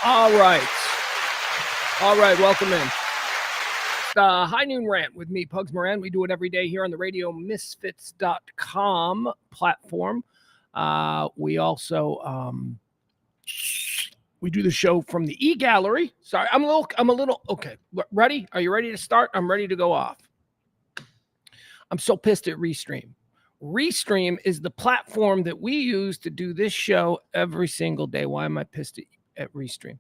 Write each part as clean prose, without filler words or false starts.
All right. Welcome in. It's the High Noon Rant with me, Pugs Moran. We do it every day here on the RadioMisfits.com platform. We also we do the show from the e-gallery. Sorry, I'm a little okay. Ready? Are you ready to start? I'm ready to go off. I'm so pissed at Restream. Restream is the platform that we use to do this show every single day. Why am I pissed at Restream?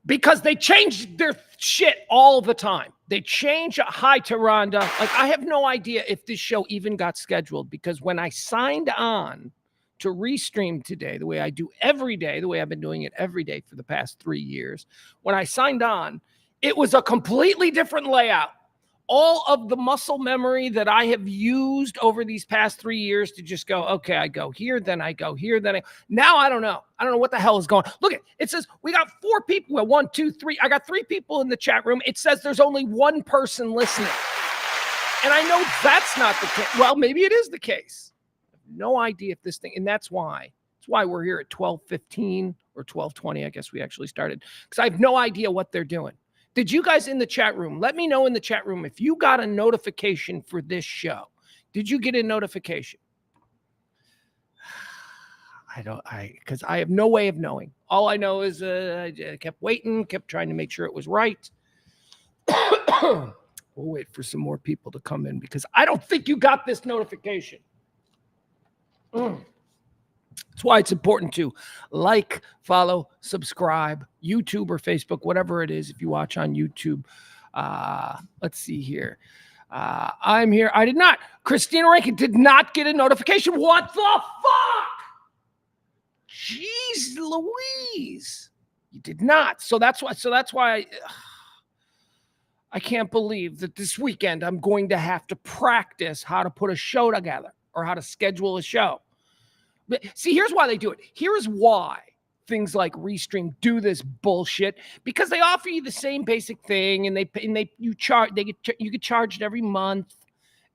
Because they change their shit all the time. They change. Hi, Taronda. Like, I have no idea if this show even got scheduled, because when I signed on to Restream today, the way I do every day, the way I've been doing it every day for the past 3 years, when I signed on, it was a completely different layout. All of the muscle memory that I have used over these past 3 years to just go, okay, I go here, then I go here, now I don't know. I don't know what the hell is going on. Look, it says we got 4 people. Well, 1, 2, 3. I got 3 people in the chat room. It says there's only 1 person listening. And I know that's not the case. Well, maybe it is the case. I have no idea if this thing, and that's why we're here at 12:15 or 12:20. I guess we actually started, because I have no idea what they're doing. Did you guys in the chat room, let me know in the chat room if you got a notification for this show? Did you get a notification? Because I have no way of knowing. All I know is I kept waiting, kept trying to make sure it was right. We'll wait for some more people to come in, because I don't think you got this notification. That's why it's important to like, follow, subscribe, YouTube or Facebook, whatever it is. If you watch on YouTube, let's see here. I'm here. I did not. Christina Rankin did not get a notification. What the fuck? Jeez Louise. You did not. So that's why I can't believe that this weekend I'm going to have to practice how to put a show together or how to schedule a show. But see, here's why they do it. Here's why things like Restream do this bullshit, because they offer you the same basic thing, and you get charged every month,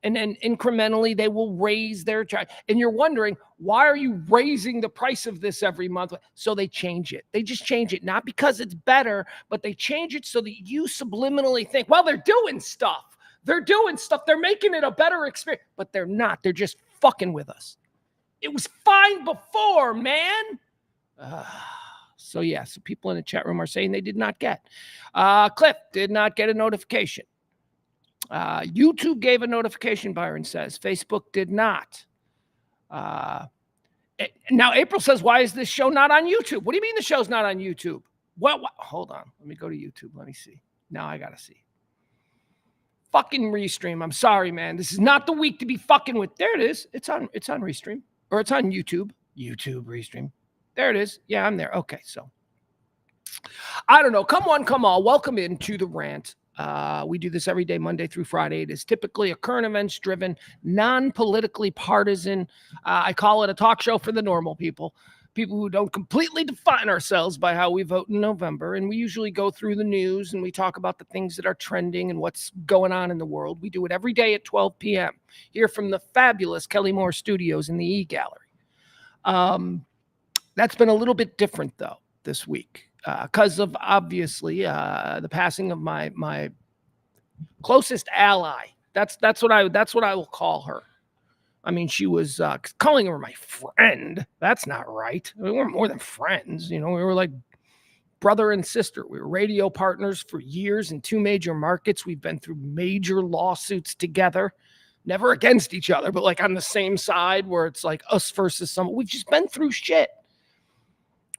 and then incrementally they will raise their charge. And you're wondering, why are you raising the price of this every month? So they change it. They just change it, not because it's better, but they change it so that you subliminally think, well, they're doing stuff. They're making it a better experience, but they're not. They're just fucking with us. It was fine before, man. So people in the chat room are saying they did not get. Cliff did not get a notification. YouTube gave a notification, Byron says. Facebook did not. Now, April says, why is this show not on YouTube? What do you mean the show's not on YouTube? What? Hold on. Let me go to YouTube. Let me see. Now I got to see. Fucking Restream. I'm sorry, man. This is not the week to be fucking with. There it is. It's on Restream. Or it's on YouTube. YouTube Restream. There it is. Yeah, I'm there. Okay, so I don't know. Come one, come all. Welcome into the Rant. We do this every day, Monday through Friday. It is typically a current events driven, non-politically partisan. I call it a talk show for the normal people who don't completely define ourselves by how we vote in November. And we usually go through the news and we talk about the things that are trending and what's going on in the world. We do it every day at 12 p.m. here from the fabulous Kelly Mohr studios in the e-gallery. That's been a little bit different, though, this week because of, obviously, the passing of my closest ally. That's what I will call her. I mean, she was calling her my friend. That's not right. We weren't more than friends. We were like brother and sister. We were radio partners for years in 2 major markets. We've been through major lawsuits together, never against each other, but like on the same side where it's like us versus someone. We've just been through shit.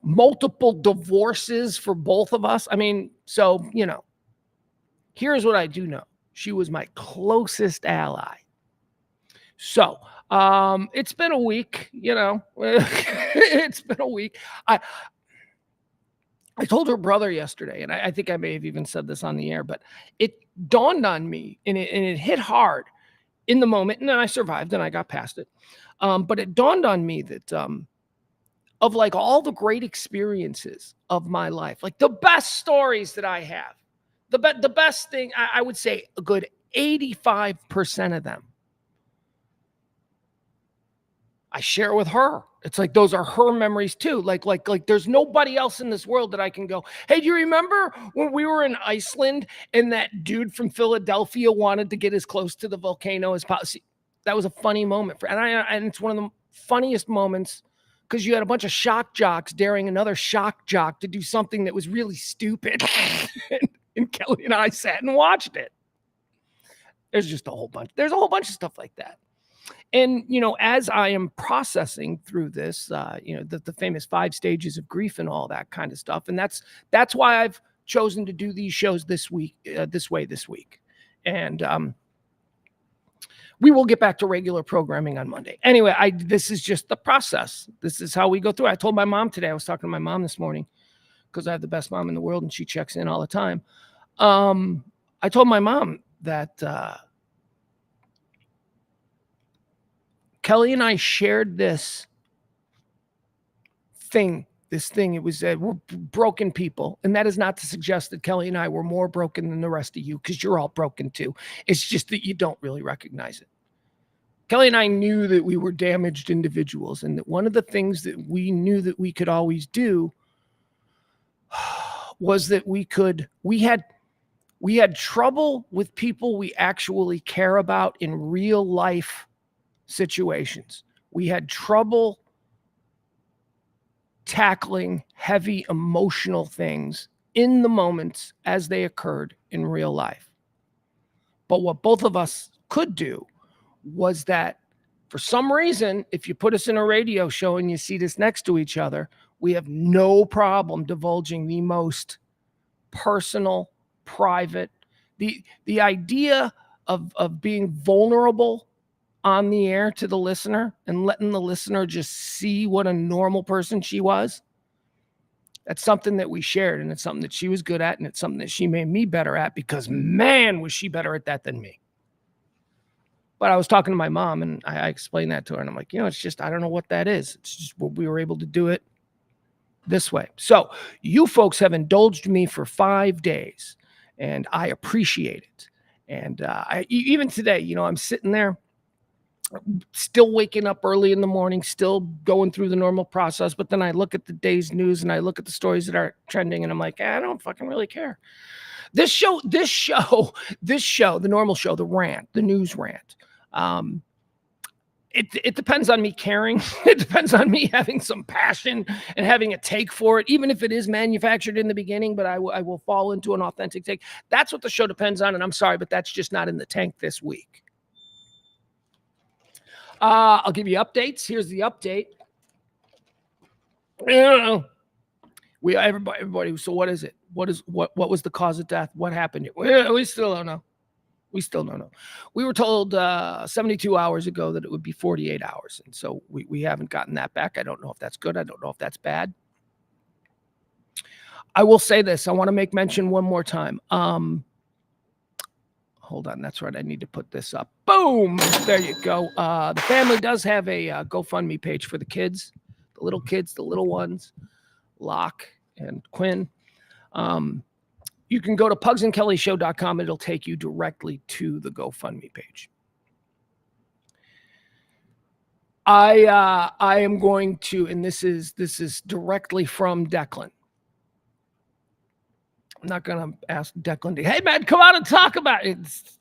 Multiple divorces for both of us. I mean, so, here's what I do know. She was my closest ally. So, it's been a week, it's been a week. I told her brother yesterday, and I think I may have even said this on the air, but it dawned on me, and it hit hard in the moment, and then I survived and I got past it. But it dawned on me that, of like all the great experiences of my life, like the best stories that I have, the best thing, I would say a good 85% of them I share with her. It's like those are her memories too. Like there's nobody else in this world that I can go, hey, do you remember when we were in Iceland and that dude from Philadelphia wanted to get as close to the volcano as possible? That was a funny moment and it's one of the funniest moments because you had a bunch of shock jocks daring another shock jock to do something that was really stupid. And Kelly and I sat and watched it. There's a whole bunch of stuff like that. And, as I am processing through this, the famous 5 stages of grief and all that kind of stuff. And that's why I've chosen to do these shows this week. And we will get back to regular programming on Monday. Anyway, this is just the process. This is how we go through. I told my mom today, I was talking to my mom this morning because I have the best mom in the world and she checks in all the time. I told my mom that Kelly and I shared this thing. It was we're broken people. And that is not to suggest that Kelly and I were more broken than the rest of you, because you're all broken too. It's just that you don't really recognize it. Kelly and I knew that we were damaged individuals, and that one of the things that we knew that we could always do was that we had trouble with people we actually care about in real life situations. We had trouble tackling heavy emotional things in the moments as they occurred in real life. But what both of us could do was that, for some reason, if you put us in a radio show and you see us next to each other, we have no problem divulging the most personal, private, the idea of being vulnerable on the air to the listener and letting the listener just see what a normal person she was. That's something that we shared, and it's something that she was good at, and it's something that she made me better at, because man, was she better at that than me. But I was talking to my mom, and I explained that to her, and I'm like, it's just, I don't know what that is. It's just what we were able to do it this way. So you folks have indulged me for 5 days, and I appreciate it. And even today, I'm sitting there, still waking up early in the morning, still going through the normal process. But then I look at the day's news and I look at the stories that are trending, and I'm like, I don't fucking really care. This show, the normal show, the rant, the news rant. It depends on me caring. It depends on me having some passion and having a take for it, even if it is manufactured in the beginning, but I will fall into an authentic take. That's what the show depends on. And I'm sorry, but that's just not in the tank this week. I'll give you updates. Here's the update. Everybody. So what is it? What was the cause of death? What happened? We still don't know. We were told 72 hours ago that it would be 48 hours. And so we haven't gotten that back. I don't know if that's good. I don't know if that's bad. I will say this. I want to make mention one more time. Hold on. That's right. I need to put this up. Boom. There you go. The family does have a GoFundMe page for the kids, the little ones, Locke and Quinn. You can go to pugsandkellyshow.com. It'll take you directly to the GoFundMe page. I am going to, and this is directly from Declan. I'm not going to ask Declan hey man, come out and talk about it. It's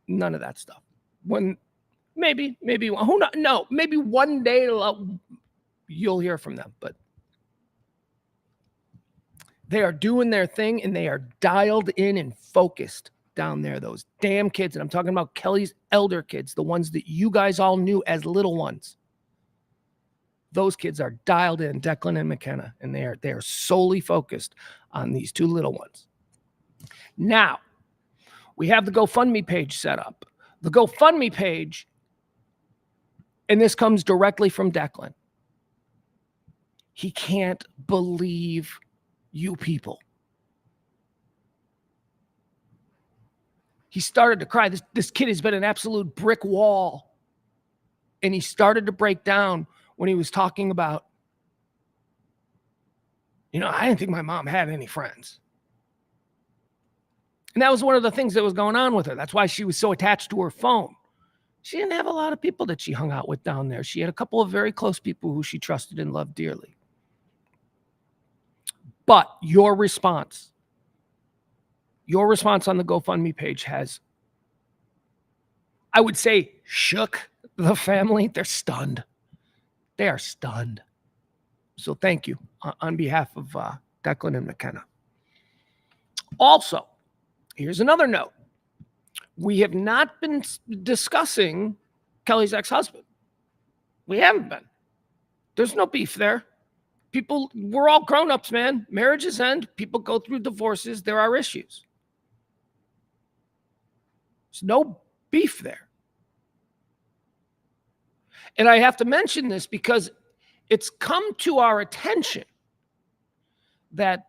none of that stuff. When maybe who knows? No, maybe one day you'll hear from them, but they are doing their thing, and they are dialed in and focused down there. Those damn kids, and I'm talking about Kelly's elder kids, the ones that you guys all knew as little ones. Those kids are dialed in, Declan and McKenna, and they are solely focused on these two little ones. Now, we have the GoFundMe page set up. The GoFundMe page, and this comes directly from Declan. He can't believe you people. He started to cry. This kid has been an absolute brick wall. And he started to break down when he was talking about, I didn't think my mom had any friends. And that was one of the things that was going on with her. That's why she was so attached to her phone. She didn't have a lot of people that she hung out with down there. She had a couple of very close people who she trusted and loved dearly. But your response on the GoFundMe page has, I would say, shook the family. They're stunned. They are stunned. So thank you on behalf of Declan and McKenna. Also, here's another note. We have not been discussing Kelly's ex-husband. We haven't been. There's no beef there. People, we're all grown-ups, man. Marriages end. People go through divorces. There are issues. There's no beef there. And I have to mention this because it's come to our attention that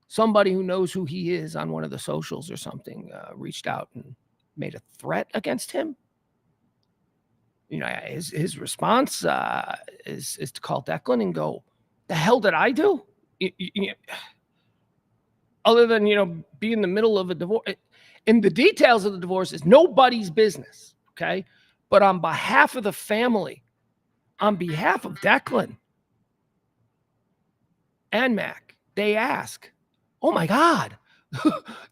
somebody who knows who he is on one of the socials or something reached out and made a threat against him. You know, his response is to call Declan and go, "The hell did I do?" Other than, be in the middle of a divorce. And the details of the divorce is nobody's business, okay? But on behalf of the family, on behalf of Declan and Mac, they ask, oh my God,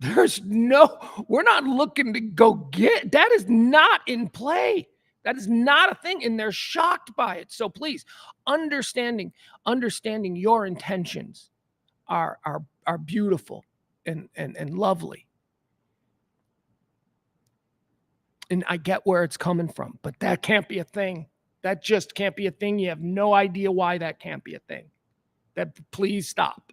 we're not looking to go get, that is not in play. That is not a thing. And they're shocked by it. So please, understanding your intentions are beautiful and lovely. And I get where it's coming from, but that can't be a thing. That just can't be a thing. You have no idea why that can't be a thing. Please stop.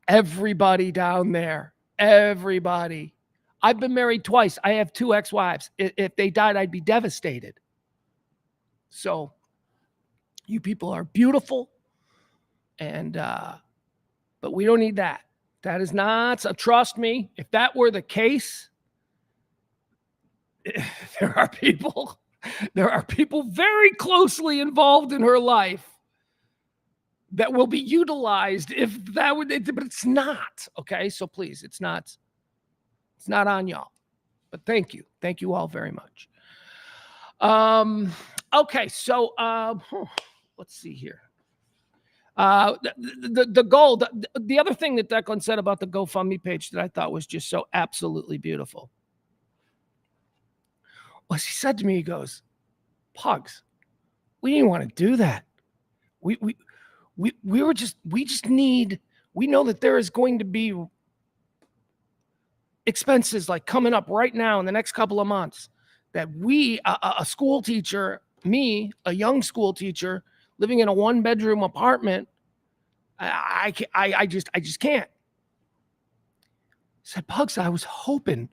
Everybody down there, everybody. I've been married twice. I have 2 ex-wives. If they died, I'd be devastated. So you people are beautiful. And, but we don't need that. That is not, so trust me, if that were the case, there are people very closely involved in her life that will be utilized if that would, but it's not. Okay. So please, it's not on y'all, but thank you all very much. Okay. So, let's see here. The goal, the other thing that Declan said about the GoFundMe page that I thought was just so absolutely beautiful was he said to me, he goes, Pugs, we didn't want to do that. We know that there is going to be expenses like coming up right now in the next couple of months that a school teacher, me, a young school teacher living in a 1-bedroom apartment, I just can't. I said, Pugs, I was hoping,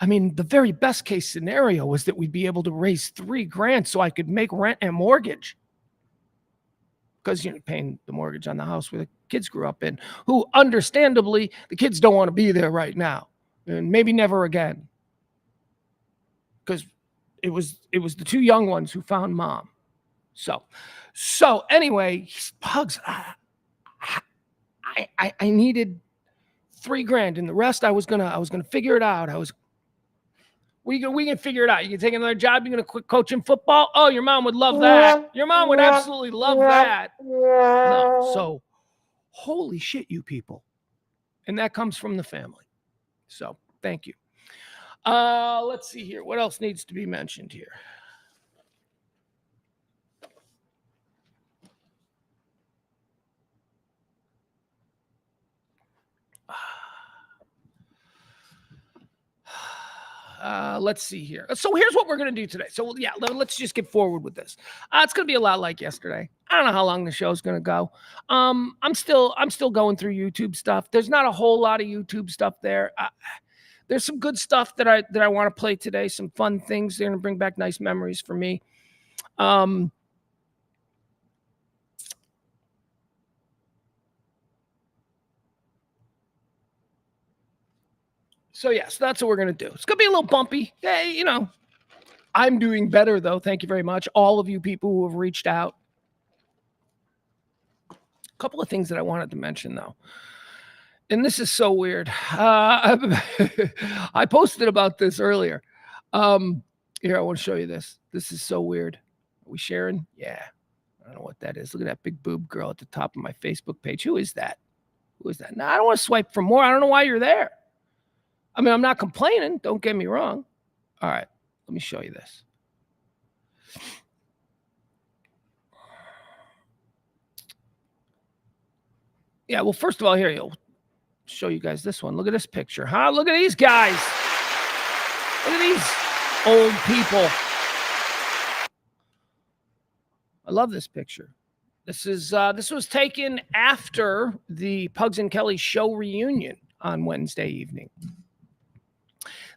the very best case scenario was that we'd be able to raise $3,000 so I could make rent and mortgage. Because, paying the mortgage on the house where the kids grew up in, who understandably, the kids don't want to be there right now and maybe never again. Because it was the 2 young ones who found mom. So anyway, Pugs, I needed $3,000 and the rest I was gonna figure it out. We can figure it out. You can take another job. You're going to quit coaching football. Oh, your mom would love that. Your mom would absolutely love that. No. So, holy shit, you people. And that comes from the family. So, thank you. Let's see here. What else needs to be mentioned here? Let's see here. So here's what we're going to do today. So yeah, let's just get forward with this. It's going to be a lot like yesterday. I don't know how long the show's going to go. I'm still going through YouTube stuff. There's not a whole lot of YouTube stuff there. There's some good stuff that I want to play today. Some fun things. They're going to bring back nice memories for me. So yes, that's what we're going to do. It's going to be a little bumpy. Hey, I'm doing better though. Thank you very much. All of you people who have reached out. A couple of things that I wanted to mention though. And this is so weird. I posted about this earlier. Here, I want to show you this. This is so weird. Are we sharing? Yeah. I don't know what that is. Look at that big boob girl at the top of my Facebook page. Who is that? Who is that? No, I don't want to swipe for more. I don't know why you're there. I mean, I'm not complaining. Don't get me wrong. All right. Let me show you this. Yeah, well, first of all, here, I'll show you guys this one. Look at this picture, huh? Look at these guys. Look at these old people. I love this picture. This was taken after the Pugs and Kelly show reunion on Wednesday evening.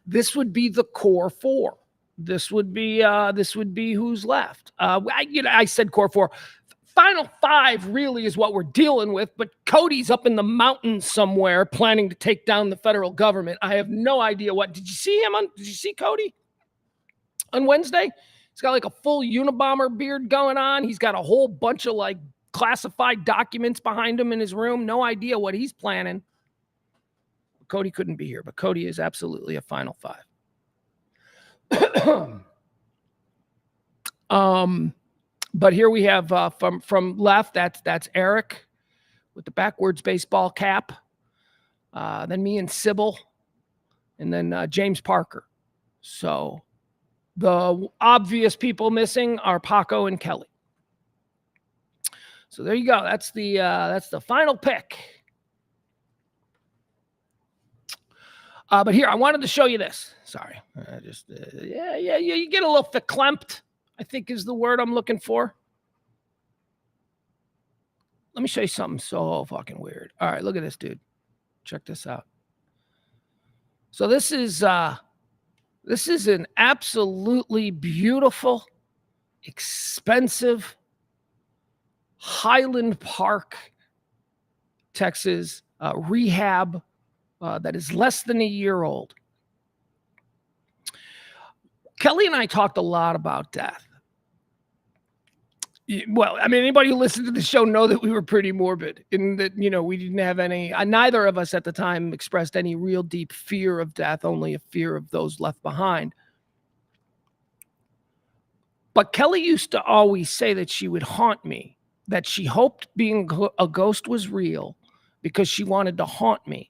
This would be the core four. This would be who's left. I said core four. Final five really is what we're dealing with, but Cody's up in the mountains somewhere planning to take down the federal government. I have no idea what. Did you see Cody on Wednesday? He's got like a full Unabomber beard going on. He's got a whole bunch of like classified documents behind him in his room. No idea what he's planning. Cody couldn't be here, but Cody is absolutely a final five. But here we have from left, that's Eric with the backwards baseball cap. Then me and Sybil, and then James Parker. So the obvious people missing are Paco and Kelly. So there you go. That's the final pick. But here, I wanted to show you this. Sorry. You get a little verklempt, I think is the word I'm looking for. Let me show you something so fucking weird. All right, look at this, dude. Check this out. So this is an absolutely beautiful, expensive Highland Park, Texas rehab that is less than a year old. Kelly and I talked a lot about death. Well, I mean, anybody who listened to the show know that we were pretty morbid in that, we didn't have any, neither of us at the time expressed any real deep fear of death, only a fear of those left behind. But Kelly used to always say that she would haunt me, that she hoped being a ghost was real because she wanted to haunt me.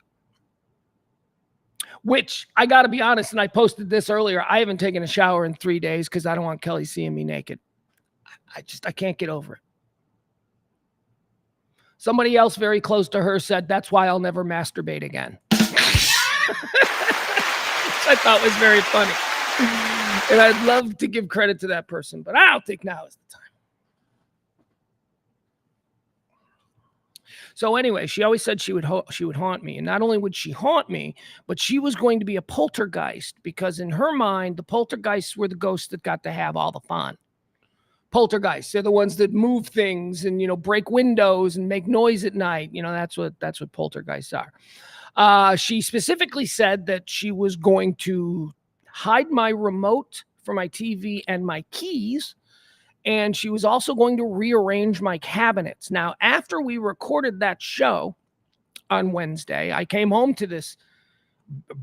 Which, I got to be honest, and I posted this earlier, I haven't taken a shower in 3 days because I don't want Kelly seeing me naked. I can't get over it. Somebody else very close to her said, that's why I'll never masturbate again. Which I thought was very funny. And I'd love to give credit to that person, but I don't think now is the time. So anyway, she always said she would haunt me. And not only would she haunt me, but she was going to be a poltergeist because in her mind, the poltergeists were the ghosts that got to have all the fun. Poltergeists, they're the ones that move things and, break windows and make noise at night. That's what poltergeists are. She specifically said that she was going to hide my remote for my TV and my keys. And she was also going to rearrange my cabinets. Now, after we recorded that show on Wednesday, I came home to this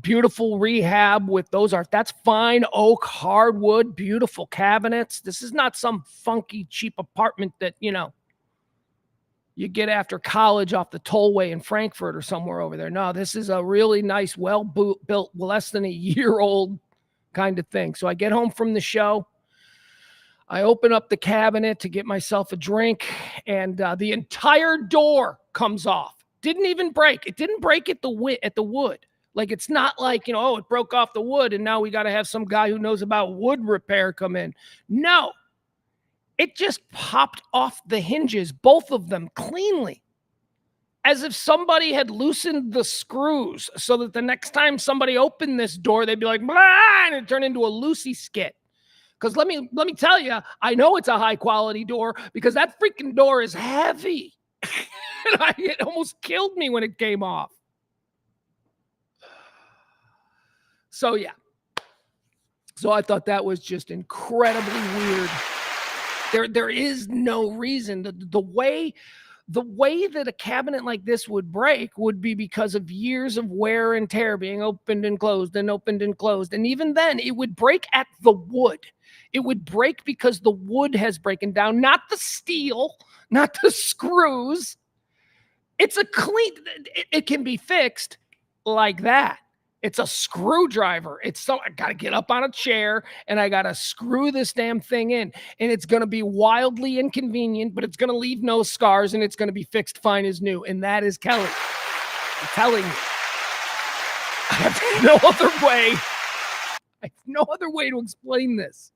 beautiful rehab with that's fine oak, hardwood, beautiful cabinets. This is not some funky, cheap apartment that, you get after college off the tollway in Frankfurt or somewhere over there. No, this is a really nice, well-built, less than a year old kind of thing. So I get home from the show. I open up the cabinet to get myself a drink, and the entire door comes off. Didn't even break. It didn't break at the wood. Like, it's not like, it broke off the wood, and now we got to have some guy who knows about wood repair come in. No. It just popped off the hinges, both of them, cleanly. As if somebody had loosened the screws so that the next time somebody opened this door, they'd be like, blah, and it turned into a Lucy skit. Because let me tell you, I know it's a high quality door because that freaking door is heavy. It almost killed me when it came off. So yeah. So I thought that was just incredibly weird. There is no reason. The way The way that a cabinet like this would break would be because of years of wear and tear, being opened and closed and opened and closed. And even then, it would break at the wood. It would break because the wood has broken down, not the steel, not the screws. It's a clean, it can be fixed like that. It's a screwdriver. I got to get up on a chair and I got to screw this damn thing in. And it's going to be wildly inconvenient, but it's going to leave no scars and it's going to be fixed fine as new. And that is Kelly. I'm telling you. I have no other way. I have no other way to explain this.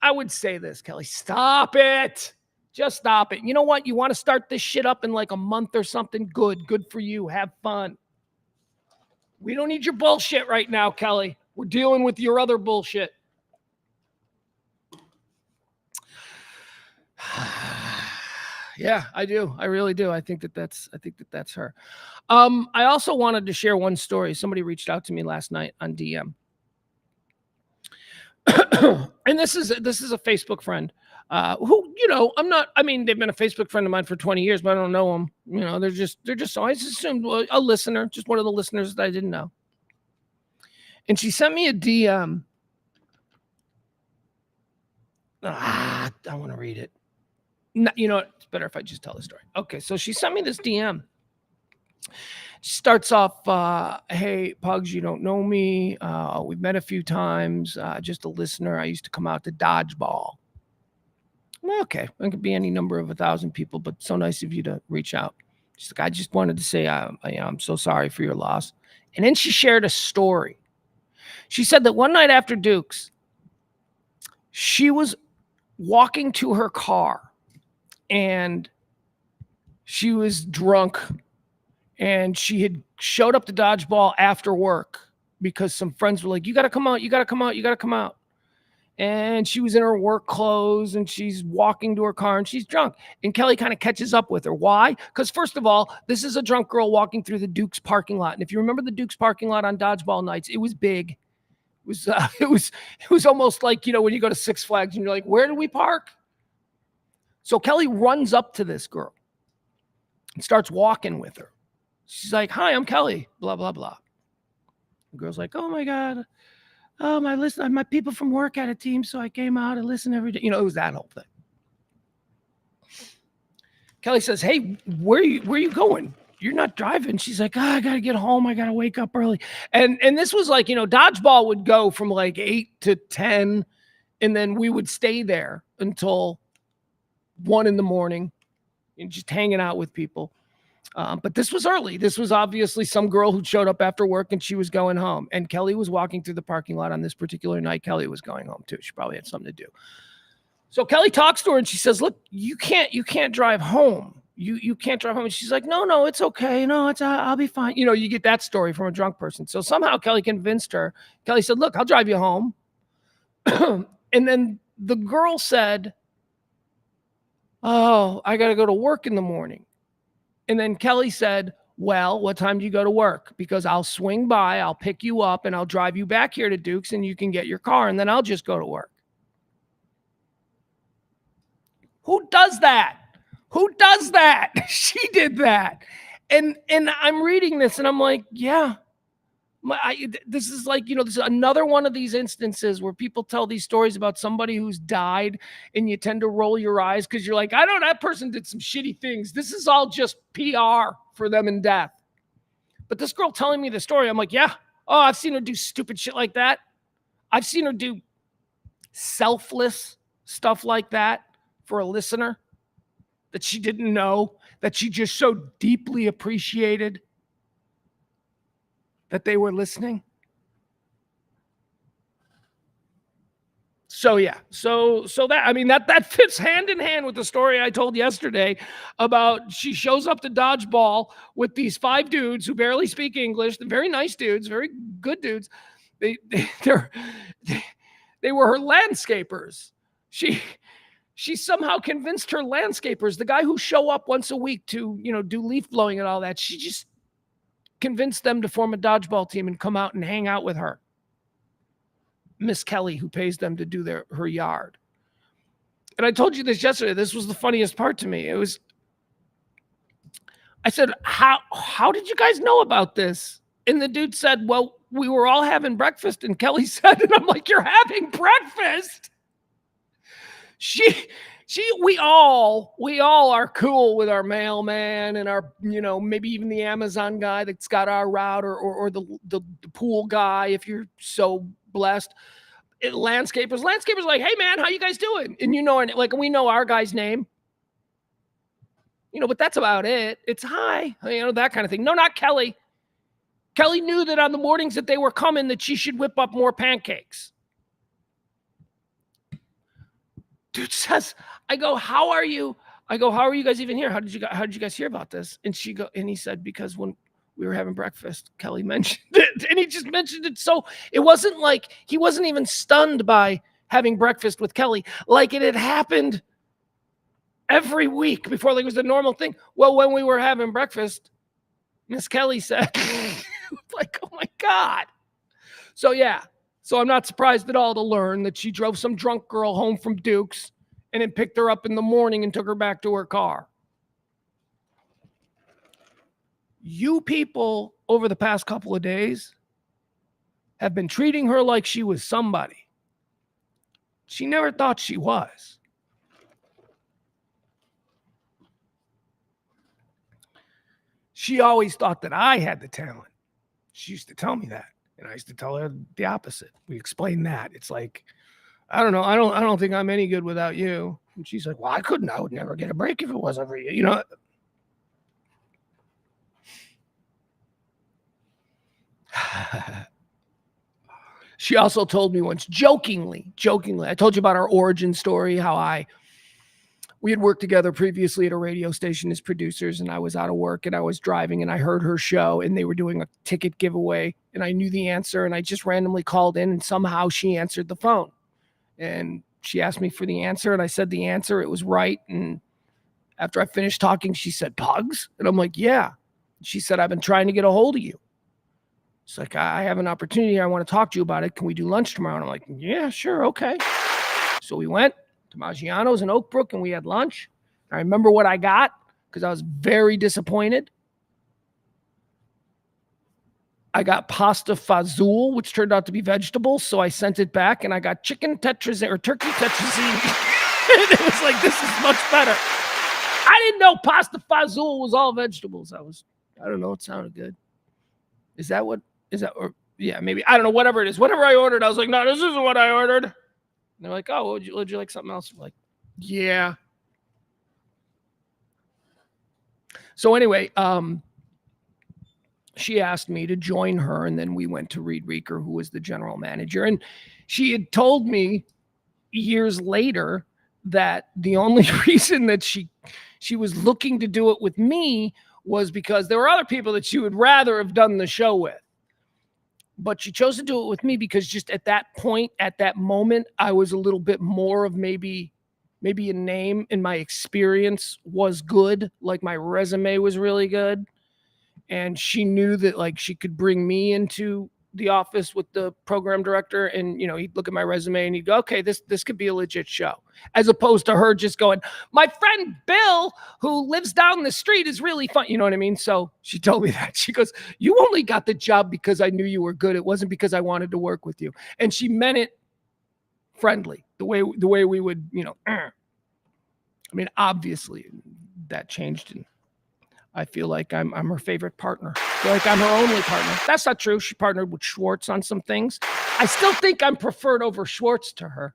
I would say this, Kelly. Stop it. Just stop it. You know what? You want to start this shit up in like a month or something? Good. Good for you. Have fun. We don't need your bullshit right now, Kelly. We're dealing with your other bullshit. Yeah, I do. I really do. I think that's her. I also wanted to share one story. Somebody reached out to me last night on DM. And this is a Facebook friend who, they've been a Facebook friend of mine for 20 years, but I don't know them. They're just so I just assumed a listener, just one of the listeners that I didn't know. And she sent me a DM. I want to read it. No, it's better if I just tell the story. Okay, so she sent me this DM. She starts off, hey, Pugs, you don't know me. We've met a few times. Just a listener. I used to come out to dodgeball. Okay, it could be any number of 1,000 people, but so nice of you to reach out. She's like, I just wanted to say I'm so sorry for your loss. And then she shared a story. She said that one night after Duke's, she was walking to her car and she was drunk and she had showed up to dodgeball after work because some friends were like, you got to come out, you got to come out, you got to come out. And she was in her work clothes and she's walking to her car and she's drunk. And Kelly kind of catches up with her. Why? Because first of all, this is a drunk girl walking through the Duke's parking lot. And if you remember the Duke's parking lot on dodgeball nights, it was big. It was almost like, when you go to Six Flags and you're like, where do we park? So Kelly runs up to this girl and starts walking with her. She's like, hi, I'm Kelly, blah, blah, blah. The girl's like, oh my God. My people from work had a team, so I came out and listened every day. It was that whole thing. Kelly says, hey, where are you going? You're not driving. She's like, I got to get home. I got to wake up early. And this was like, dodgeball would go from like 8 to 10, and then we would stay there until 1 a.m. and just hanging out with people. But this was early. This was obviously some girl who showed up after work and she was going home. And Kelly was walking through the parking lot on this particular night. Kelly was going home too. She probably had something to do. So Kelly talks to her and she says, look, you can't drive home. You can't drive home. And she's like, no, it's okay. No, I'll be fine. You get that story from a drunk person. So somehow Kelly convinced her. Kelly said, look, I'll drive you home. And then the girl said, oh, I got to go to work in the morning. And then Kelly said, well, what time do you go to work? Because I'll swing by, I'll pick you up, and I'll drive you back here to Duke's, and you can get your car, and then I'll just go to work. Who does that? Who does that? She did that. And I'm reading this, and I'm like, yeah. This is like, this is another one of these instances where people tell these stories about somebody who's died and you tend to roll your eyes because you're like, I know that person did some shitty things. This is all just PR for them in death. But this girl telling me the story, I'm like, yeah. Oh, I've seen her do stupid shit like that. I've seen her do selfless stuff like that for a listener that she didn't know, that she just so deeply appreciated that they were listening. So yeah, so that fits hand in hand with the story I told yesterday about she shows up to dodgeball with these 5 dudes who barely speak English. They're very nice dudes, very good dudes. They were her landscapers. She somehow convinced her landscapers, the guy who show up once a week to do leaf blowing and all that. She just convinced them to form a dodgeball team and come out and hang out with her. Miss Kelly, who pays them to do her yard. And I told you this yesterday. This was the funniest part to me. I said, how did you guys know about this? And the dude said, well, we were all having breakfast. And Kelly said, and I'm like, you're having breakfast? We all are cool with our mailman and our, maybe even the Amazon guy that's got our route or the pool guy, if you're so blessed. Landscapers like, hey man, how you guys doing? And we know our guy's name. But that's about it. It's hi, that kind of thing. No, not Kelly. Kelly knew that on the mornings that they were coming, that she should whip up more pancakes. Dude says, I go, how are you guys even here? How did you guys hear about this? And he said, because when we were having breakfast, Kelly mentioned it. And he just mentioned it. So it wasn't like he wasn't even stunned by having breakfast with Kelly. Like it had happened every week before, like it was the normal thing. Well, when we were having breakfast, Miss Kelly said, like, oh my God. So yeah. So I'm not surprised at all to learn that she drove some drunk girl home from Duke's and then picked her up in the morning and took her back to her car. You people over the past couple of days have been treating her like she was somebody. She never thought she was. She always thought that I had the talent. She used to tell me that. And I used to tell her the opposite. We explained that. It's like, I don't know. I don't think I'm any good without you. And she's like, well, I would never get a break if it wasn't for you. She also told me once, jokingly, I told you about our origin story, how we had worked together previously at a radio station as producers, and I was out of work and I was driving and I heard her show and they were doing a ticket giveaway and I knew the answer and I just randomly called in and somehow she answered the phone and she asked me for the answer and I said the answer, it was right. And after I finished talking, she said, Pugs? And I'm like, yeah. She said, I've been trying to get a hold of you. It's like, I have an opportunity. I want to talk to you about it. Can we do lunch tomorrow? And I'm like, yeah, sure. Okay. So we went to Maggiano's in Oak Brook and we had lunch. I remember what I got because I was very disappointed. I got pasta fazool, which turned out to be vegetables. So I sent it back and I got chicken tetrazzini or turkey tetrazzini. And it was like, this is much better. I didn't know pasta fazool was all vegetables. I don't know. It sounded good. Or yeah, maybe. I don't know, whatever it is. Whatever I ordered, I was like, no, this isn't what I ordered. And they're like, oh, would you like something else? I'm like, yeah. So anyway, she asked me to join her, and then we went to Reed Reeker, who was the general manager. And she had told me years later that the only reason that she was looking to do it with me was because there were other people that she would rather have done the show with. But she chose to do it with me because just at that point, at that moment, I was a little bit more of maybe a name, and my experience was good. Like my resume was really good. And she knew that like she could bring me into the office with the program director and, he'd look at my resume and he'd go, okay, this could be a legit show. As opposed to her just going, my friend Bill, who lives down the street, is really fun. You know what I mean? So she told me that. She goes, you only got the job because I knew you were good. It wasn't because I wanted to work with you. And she meant it friendly, the way we would, I mean, obviously that changed, and I feel like I'm her favorite partner. I feel like I'm her only partner. That's not true. She partnered with Schwartz on some things. I still think I'm preferred over Schwartz to her.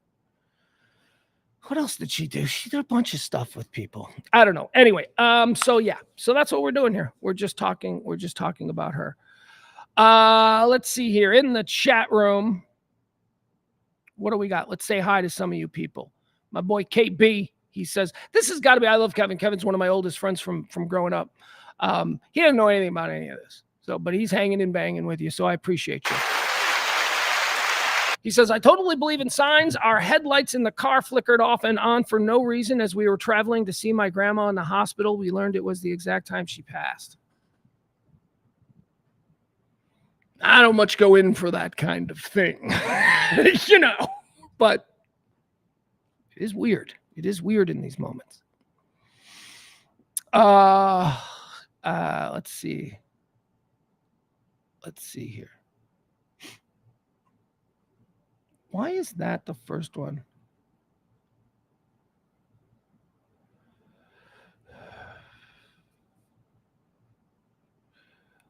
What else did she do? She did a bunch of stuff with people. I don't know. Anyway, so yeah. So that's what we're doing here. We're just talking about her. Let's see here. In the chat room, what do we got? Let's say hi to some of you people. My boy KB, he says, this has got to be, I love Kevin. Kevin's one of my oldest friends from growing up. He didn't know anything about any of this. So, but he's hanging and banging with you. So I appreciate you. He says, I totally believe in signs. Our headlights in the car flickered off and on for no reason. As we were traveling to see my grandma in the hospital, we learned it was the exact time she passed. I don't much go in for that kind of thing, but it is weird. It is weird in these moments. Let's see. Let's see here. Why is that the first one?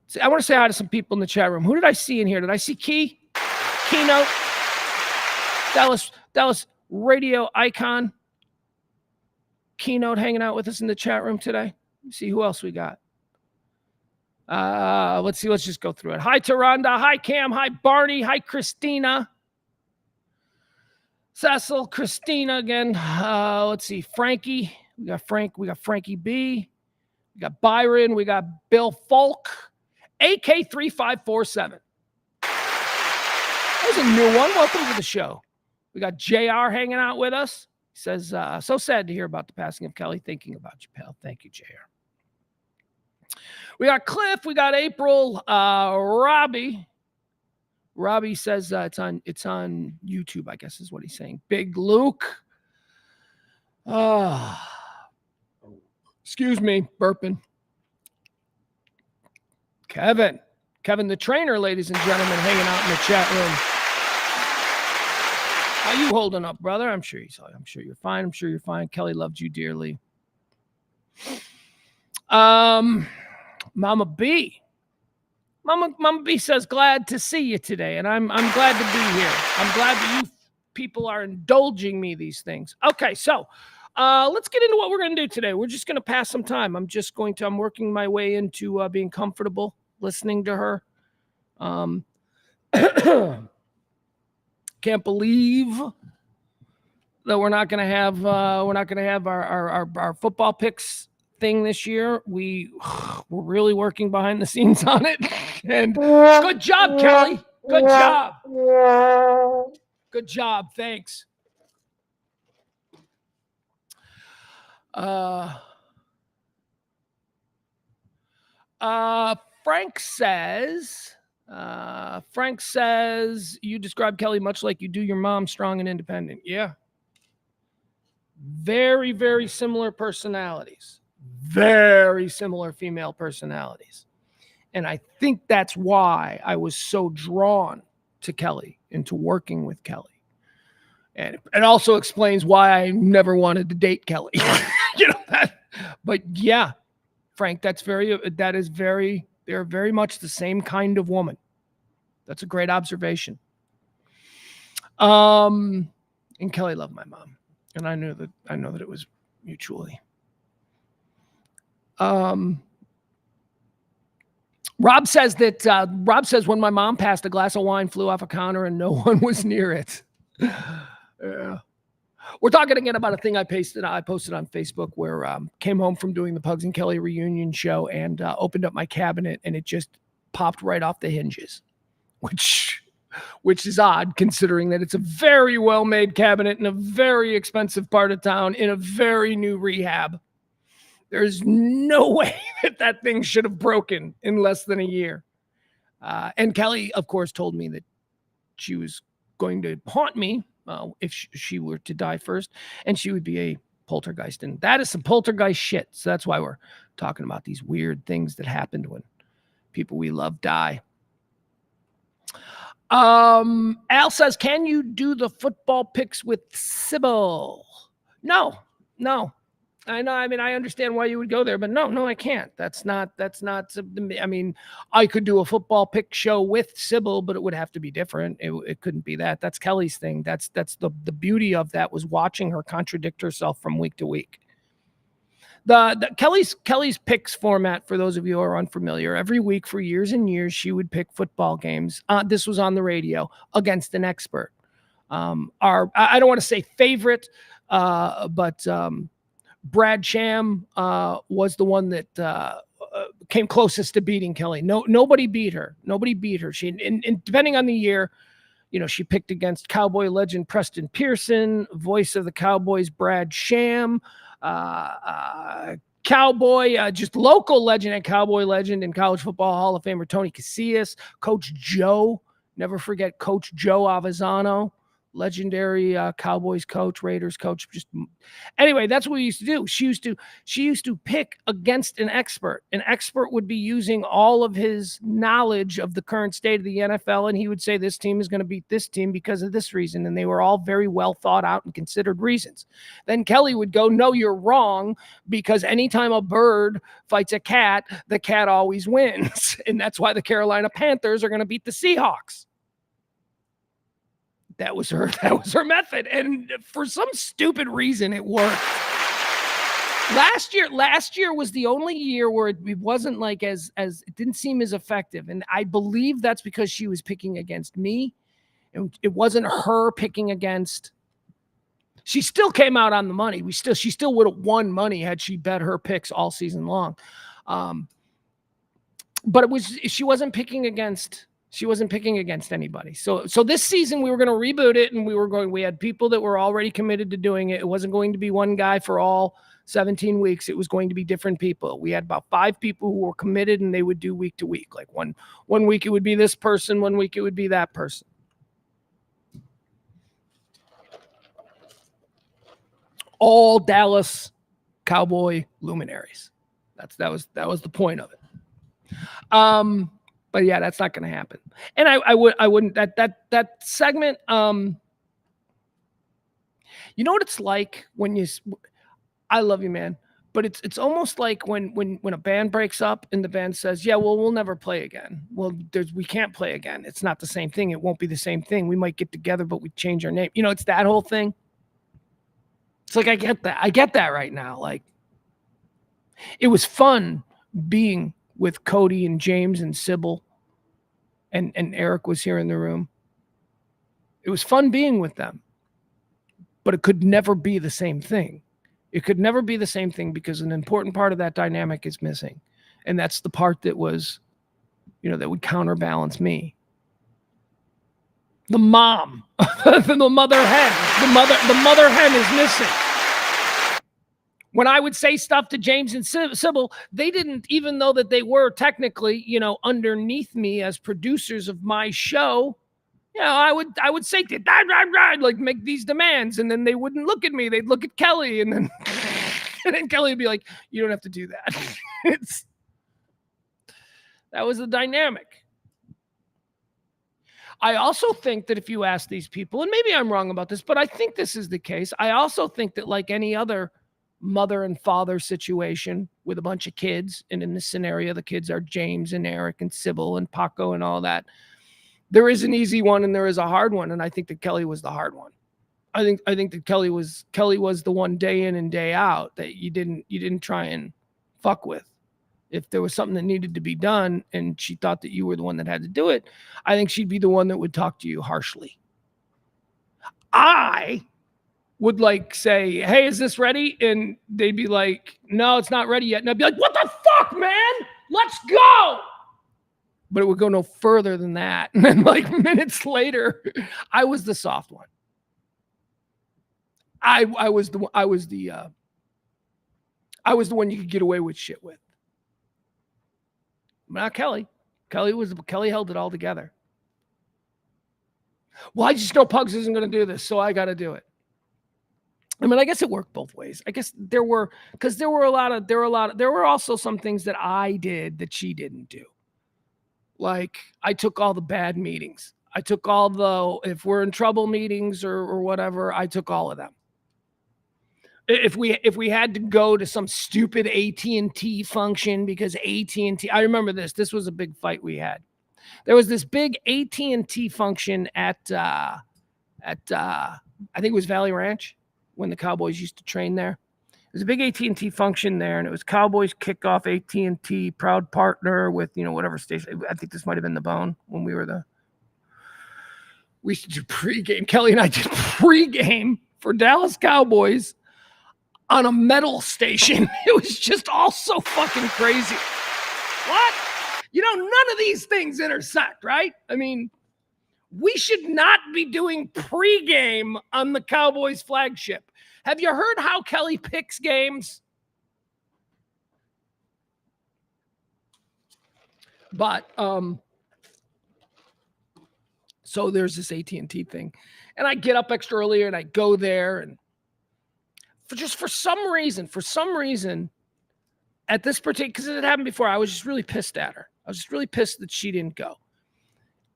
See, I want to say hi to some people in the chat room. Who did I see in here? Did I see Keynote? Dallas radio icon. Keynote hanging out with us in the chat room today. Let's see who else we got. Let's see. Let's just go through it. Hi, Taronda. Hi, Cam. Hi, Barney. Hi, Christina. Cecil, Christina again. Let's see. Frankie. We got Frankie B. We got Byron. We got Bill Falk. AK3547. There's a new one. Welcome to the show. We got JR hanging out with us. He says, so sad to hear about the passing of Kelly. Thinking about you, pal. Thank you, JR. We got Cliff. We got April. Robbie. Robbie says it's on YouTube, I guess is what he's saying. Big Luke. Excuse me, burping. Kevin the trainer, ladies and gentlemen, hanging out in the chat room. How you holding up, brother? I'm sure you're fine. Kelly loved you dearly. Mama B. Mama B says, glad to see you today, and I'm glad to be here. I'm glad that you people are indulging me these things. Okay, so let's get into what we're going to do today. We're just going to pass some time. I'm working my way into being comfortable listening to her. Can't believe that we're not going to have our football picks thing this year. We're really working behind the scenes on it. And good job, Kelly. Good job. Good job. Thanks. Frank says, you describe Kelly much like you do your mom, strong and independent. Yeah. Very, very similar personalities. Very similar female personalities. And I think that's why I was so drawn to Kelly and to working with Kelly. And it also explains why I never wanted to date Kelly. But yeah, Frank, they're very much the same kind of woman. That's a great observation. And Kelly loved my mom. And I know that it was mutually. Rob says when my mom passed, a glass of wine flew off a counter and no one was near it. Yeah. We're talking again about a thing I posted on Facebook where came home from doing the Pugs and Kelly reunion show and opened up my cabinet and it just popped right off the hinges, which is odd considering that it's a very well-made cabinet in a very expensive part of town in a very new rehab. There's no way that thing should have broken in less than a year. And Kelly, of course, told me that she was going to haunt me if she were to die first, and she would be a poltergeist. And that is some poltergeist shit. So that's why we're talking about these weird things that happened when people we love die. Al says, can you do the football picks with Sybil? No. I know. I mean, I understand why you would go there, but no, I can't. That's not. I mean, I could do a football pick show with Sybil, but it would have to be different. It couldn't be that. That's Kelly's thing. That's the beauty of that was watching her contradict herself from week to week. The Kelly's picks format, for those of you who are unfamiliar, every week for years and years, she would pick football games. This was on the radio against an expert. I don't want to say favorite, but Brad Sham was the one that came closest to beating Kelly. Nobody beat her. She, and depending on the year, she picked against Cowboy legend Preston Pearson, voice of the Cowboys Brad Sham, Cowboy, just local legend and Cowboy legend and College Football Hall of Famer Tony Casillas, Coach Joe. Never forget Coach Joe Avezzano, legendary Cowboys coach, Raiders coach. Just anyway, that's what we used to do. She used to pick against an expert. An expert would be using all of his knowledge of the current state of the NFL, and he would say this team is going to beat this team because of this reason, and they were all very well thought out and considered reasons. Then Kelly would go, "No, you're wrong, because anytime a bird fights a cat, the cat always wins, and that's why the Carolina Panthers are going to beat the Seahawks." That was her method, and for some stupid reason, it worked. Last year was the only year where it wasn't like as it didn't seem as effective, and I believe that's because she was picking against me, and it wasn't her picking against. She still came out on the money. She still would have won money had she bet her picks all season long, but she wasn't picking against. She wasn't picking against anybody. So this season we were going to reboot it, and we had people that were already committed to doing it. It wasn't going to be one guy for all 17 weeks. It was going to be different people. We had about 5 people who were committed, and they would do week to week. Like one week it would be this person, one week it would be that person. All Dallas Cowboy luminaries. That was the point of it. But yeah, that's not going to happen. And I wouldn't that segment. You know what it's like when I love you, man, but it's almost like when a band breaks up and the band says, "Yeah, well, we'll never play again." Well, we can't play again. It's not the same thing. It won't be the same thing. We might get together, but we change our name. You know, it's that whole thing. It's like I get that right now. Like, it was fun being with Cody and James and Sybil, and Eric was here in the room. It was fun being with them, but it could never be the same thing. It could never be the same thing because an important part of that dynamic is missing. And that's the part that was, that would counterbalance me. The mom, the mother hen, the mother hen is missing. When I would say stuff to James and Sybil, they didn't, even though that they were technically, underneath me as producers of my show, I would say, like, make these demands, and then they wouldn't look at me. They'd look at Kelly, and then Kelly would be like, "You don't have to do that." That was the dynamic. I also think that if you ask these people, and maybe I'm wrong about this, but I think this is the case. I also think that, like any other mother and father situation with a bunch of kids, and in this scenario, the kids are James and Eric and Sybil and Paco and all that, there is an easy one and there is a hard one. And I think that Kelly was the hard one. I think that Kelly was the one day in and day out that you didn't try and fuck with. If there was something that needed to be done and she thought that you were the one that had to do it, I think she'd be the one that would talk to you harshly. I would say, "Hey, is this ready?" And they'd be like, "No, it's not ready yet." And I'd be like, "What the fuck, man? Let's go." But it would go no further than that. And then minutes later, I was the soft one. I was the one you could get away with shit with. Not Kelly. Kelly held it all together. Well, I just know Pugs isn't going to do this, so I got to do it. I mean, I guess it worked both ways. I guess there were also some things that I did that she didn't do. Like, I took all the bad meetings. I took all the, if we're in trouble meetings or whatever, I took all of them. If we had to go to some stupid AT&T function because AT&T, I remember this was a big fight we had. There was this big AT&T function at I think it was Valley Ranch, when the Cowboys used to train there. There's a big AT&T function there, and it was Cowboys kickoff, AT&T, proud partner with, whatever station. I think this might have been the Bone when we used to do pregame. Kelly and I did pregame for Dallas Cowboys on a metal station. It was just all so fucking crazy. What? None of these things intersect, right? I mean, we should not be doing pregame on the Cowboys flagship. Have you heard how Kelly picks games? But so there's this AT&T thing, And I get up extra earlier and I go there. And for some reason, at this particular, because it happened before, I was just really pissed at her. I was just really pissed that she didn't go.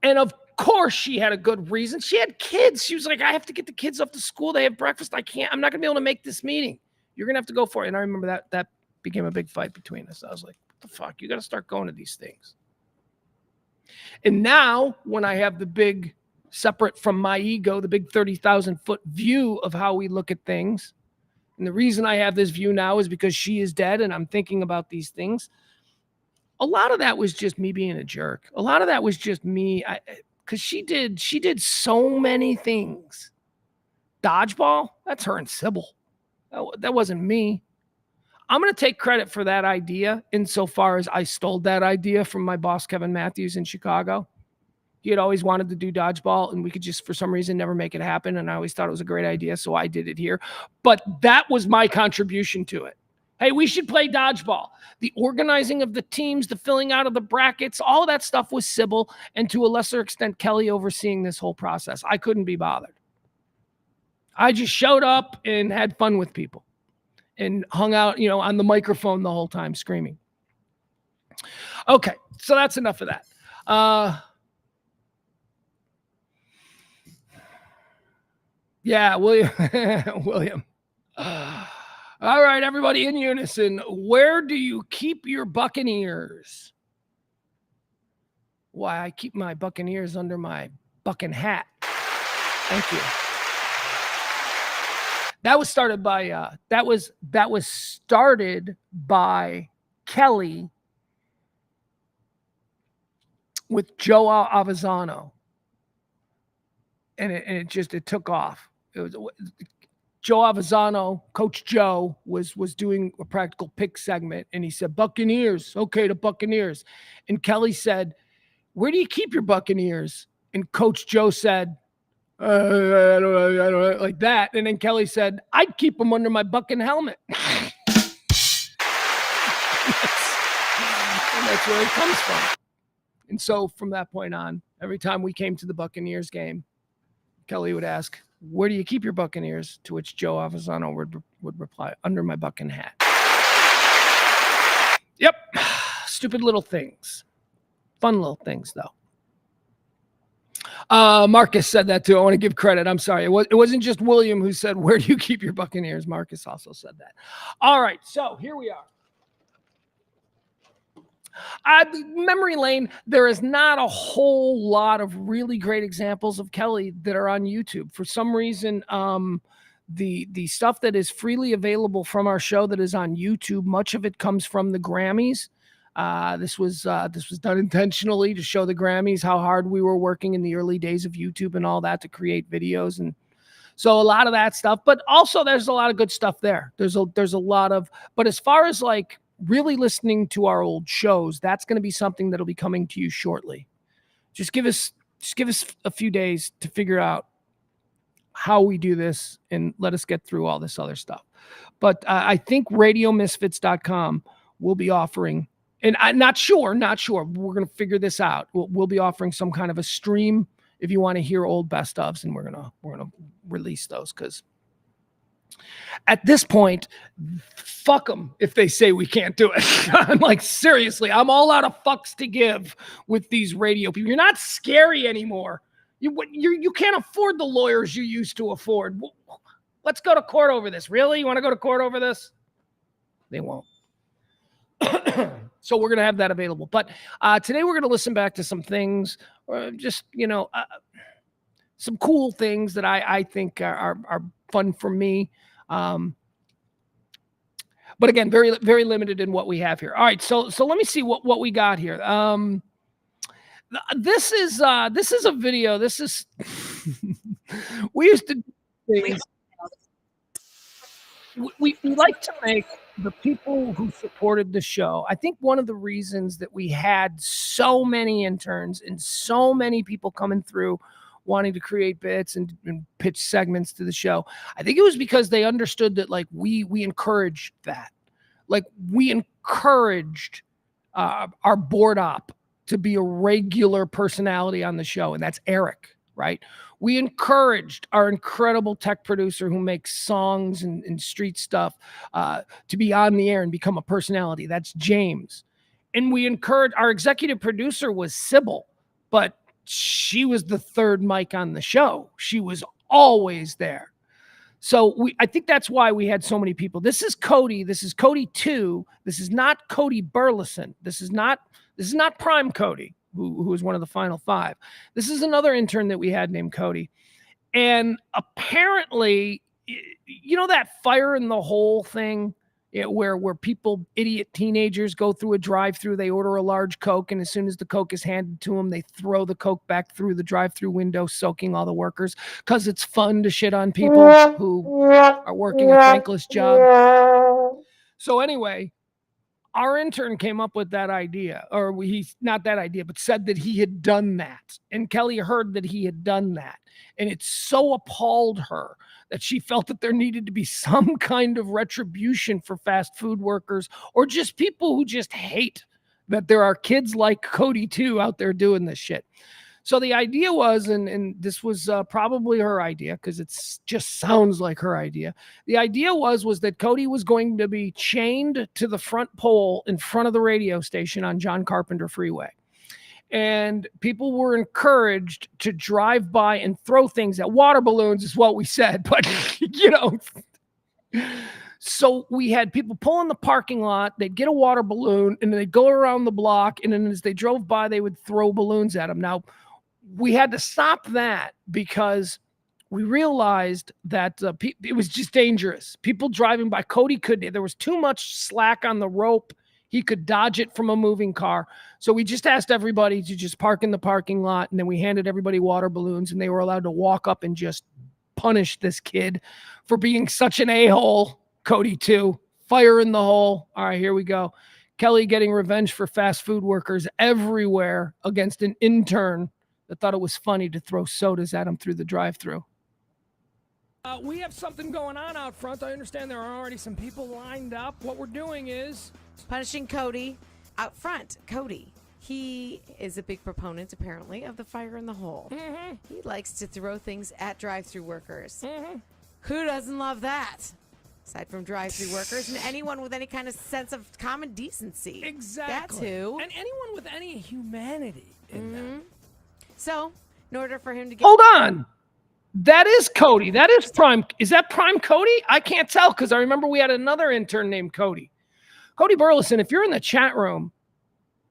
And of course, she had a good reason. She had kids. She was like, I have to get the kids off to school. They have breakfast. I'm not going to be able to make this meeting. You're going to have to go for it. And I remember that became a big fight between us. I was like, what the fuck? You got to start going to these things. And now, when I have the big, separate from my ego, the big 30,000-foot view of how we look at things, and the reason I have this view now is because she is dead and I'm thinking about these things. A lot of that was just me being a jerk. A lot of that was just me, because she did so many things. Dodgeball, that's her and Sybil. That wasn't me. I'm going to take credit for that idea insofar as I stole that idea from my boss, Kevin Matthews, in Chicago. He had always wanted to do dodgeball, and we could just, for some reason, never make it happen. And I always thought it was a great idea, so I did it here. But that was my contribution to it. Hey, we should play dodgeball. The organizing of the teams, the filling out of the brackets, all of that stuff was Sybil, and to a lesser extent, Kelly overseeing this whole process. I couldn't be bothered. I just showed up and had fun with people and hung out, on the microphone the whole time screaming. Okay, so that's enough of that. Yeah, William. William. All right, everybody in unison. Where do you keep your Buccaneers? Why, I keep my Buccaneers under my bucking hat. Thank you. That was started by Kelly with Joe Avezzano. And it took off. It was Joe Avezzano, Coach Joe, was doing a practical pick segment, and he said, Buccaneers, okay, the Buccaneers. And Kelly said, where do you keep your Buccaneers? And Coach Joe said, I don't know, like that. And then Kelly said, I'd keep them under my bucking helmet. And that's where it comes from. And so from that point on, every time we came to the Buccaneers game, Kelly would ask, where do you keep your Buccaneers? To which Joe Avezzano would reply, under my bucking hat. Yep. Stupid little things. Fun little things, though. Marcus said that, too. I want to give credit. I'm sorry. It wasn't just William who said, where do you keep your Buccaneers? Marcus also said that. All right. So here we are. Memory lane, there is not a whole lot of really great examples of Kelly that are on YouTube. For some reason, the stuff that is freely available from our show that is on YouTube, much of it comes from the Grammys. This was done intentionally to show the Grammys how hard we were working in the early days of YouTube and all that to create videos. And so a lot of that stuff, but also there's a lot of good stuff there. There's a lot of, but as far as like really listening to our old shows, that's going to be something that'll be coming to you shortly. Just give us a few days to figure out how we do this and let us get through all this other stuff. But I think radiomisfits.com will be offering, and I'm not sure, we're going to figure this out. We'll be offering some kind of a stream if you want to hear old best ofs, and we're going to release those, because at this point, fuck them if they say we can't do it. I'm like, seriously, I'm all out of fucks to give with these radio people. You're not scary anymore. You can't afford the lawyers you used to afford. Let's go to court over this. Really? You want to go to court over this? They won't. So we're going to have that available. But today we're going to listen back to some things, just, some cool things that I think are fun for me. But again, very, very limited in what we have here. All right. So let me see what we got here. This is a video. This is, we used to do things. We like to make the people who supported the show. I think one of the reasons that we had so many interns and so many people coming through wanting to create bits and pitch segments to the show, I think it was because they understood that, like, we encouraged that. Like, we encouraged our board op to be a regular personality on the show, and that's Eric, right? We encouraged our incredible tech producer who makes songs and street stuff to be on the air and become a personality. That's James. And we encouraged, our executive producer was Sybil, but she was the third mic on the show. She was always there. So I think that's why we had so many people. This is Cody. This is Cody 2. This is not Cody Burleson. This is not Prime Cody, who was one of the final 5. This is another intern that we had named Cody. And apparently, you know that fire in the hole thing, where people, idiot teenagers, go through a drive-through, they order a large Coke, and as soon as the Coke is handed to them, they throw the Coke back through the drive-through window, soaking all the workers, because it's fun to shit on people who are working a thankless job. So anyway, our intern came up with that idea, or he's not that idea, but said that he had done that. And Kelly heard that he had done that. And it so appalled her that she felt that there needed to be some kind of retribution for fast food workers, or just people who just hate that there are kids like Cody 2 out there doing this shit. So the idea was, and this was probably her idea, because it just sounds like her idea. The idea was that Cody was going to be chained to the front pole in front of the radio station on John Carpenter Freeway. And people were encouraged to drive by and throw things at water balloons, is what we said. But, so we had people pull in the parking lot, they'd get a water balloon, and then they'd go around the block. And then as they drove by, they would throw balloons at them. Now, we had to stop that because we realized that it was just dangerous. People driving by, Cody there was too much slack on the rope. He could dodge it from a moving car. So we just asked everybody to just park in the parking lot, and then we handed everybody water balloons, and they were allowed to walk up and just punish this kid for being such an a-hole. Cody 2, fire in the hole. All right, here we go. Kelly getting revenge for fast food workers everywhere against an intern that thought it was funny to throw sodas at him through the drive-thru. We have something going on out front. I understand there are already some people lined up. What we're doing is punishing Cody out front. Cody, he is a big proponent, apparently, of the fire in the hole. Mm-hmm. He likes to throw things at drive-thru workers. Mm-hmm. Who doesn't love that? Aside from drive-thru workers and anyone with any kind of sense of common decency. Exactly. That's who. And anyone with any humanity in them. So, in order for him to get... Hold on. That is Cody. That is Prime. Is that Prime Cody? I can't tell, because I remember we had another intern named Cody. Cody Burleson, if you're in the chat room,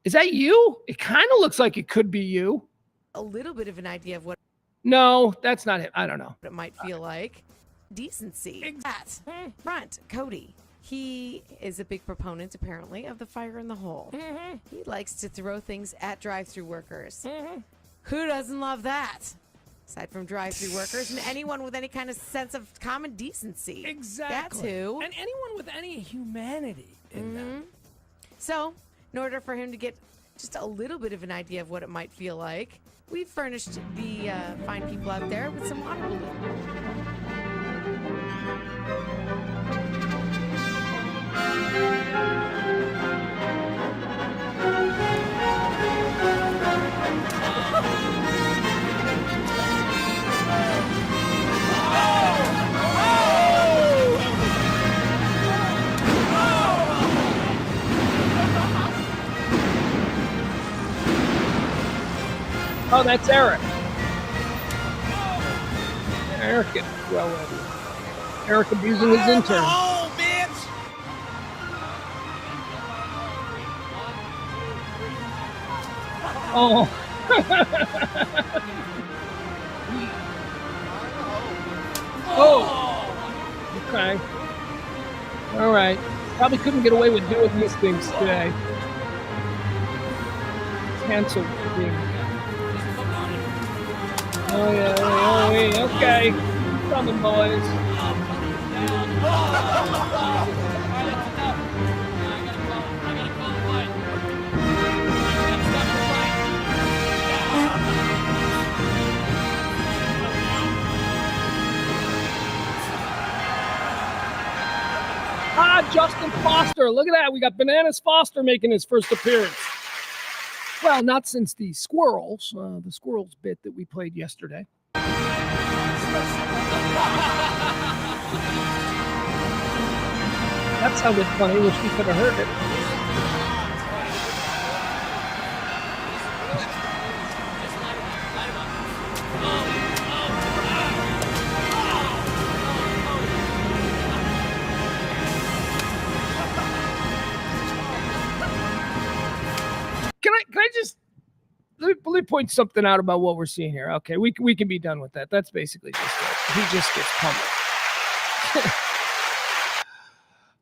is that you? It kind of looks like it could be you. A little bit of an idea of what... No, that's not it. I don't know. What it might feel like. Decency. Rant, Cody. He is a big proponent, apparently, of the fire in the hole. Mm-hmm. He likes to throw things at drive-thru workers. Mm-hmm. Who doesn't love that? Aside from drive-thru workers and anyone with any kind of sense of common decency. Exactly. That's who. And anyone with any humanity in them. So, in order for him to get just a little bit of an idea of what it might feel like, we've furnished the fine people out there with some water balloons. Oh, that's Eric. Eric, Eric abusing his intern. Oh, bitch! Oh. Oh. Okay. All right. Probably couldn't get away with doing these things today. Canceled for being. Oh yeah, okay. Coming, boys. Justin Foster. Look at that. We got Bananas Foster making his first appearance. Well, not since the Squirrels bit that we played yesterday. That sounded funny. Wish we could have heard it. Can I just let me point something out about what we're seeing here? Okay, we can be done with that. That's basically just it. He just gets pummeled.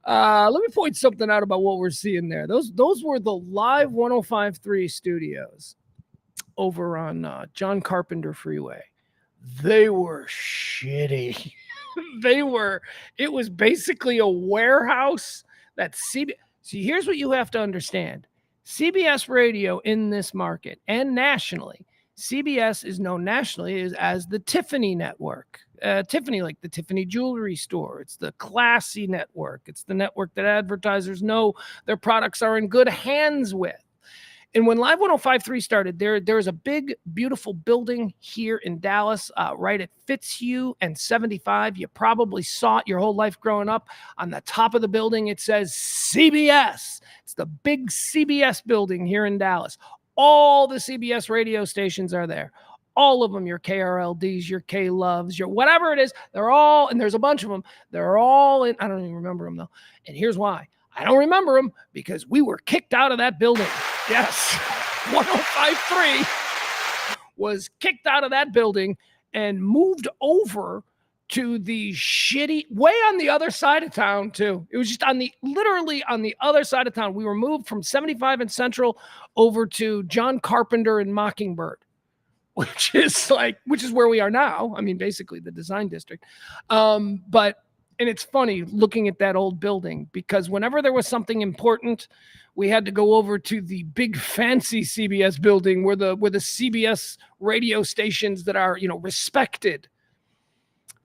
Let me point something out about what we're seeing there. Those were the live 105.3 studios over on John Carpenter Freeway. They were shitty. It was basically a warehouse that See, here's what you have to understand. CBS radio in this market and nationally, CBS is known nationally as the Tiffany network. Tiffany, like the Tiffany jewelry store. It's the classy network. It's the network that advertisers know their products are in good hands with. And when Live 105.3 started, there's a big, beautiful building here in Dallas, right at Fitzhugh and 75. You probably saw it your whole life growing up. On the top of the building, it says CBS. It's the big CBS building here in Dallas. All the CBS radio stations are there. All of them, your KRLDs, your K-Loves, your whatever it is, they're all, and there's a bunch of them, they're all in, I don't even remember them though. And here's why. I don't remember them because we were kicked out of that building. Yes, 105.3 was kicked out of that building and moved over to the shitty, way on the other side of town too. It was just literally on the other side of town. We were moved from 75 and Central over to John Carpenter and Mockingbird, which is where we are now. I mean, basically the design district. And it's funny looking at that old building because whenever there was something important, we had to go over to the big fancy CBS building where the CBS radio stations that are, respected.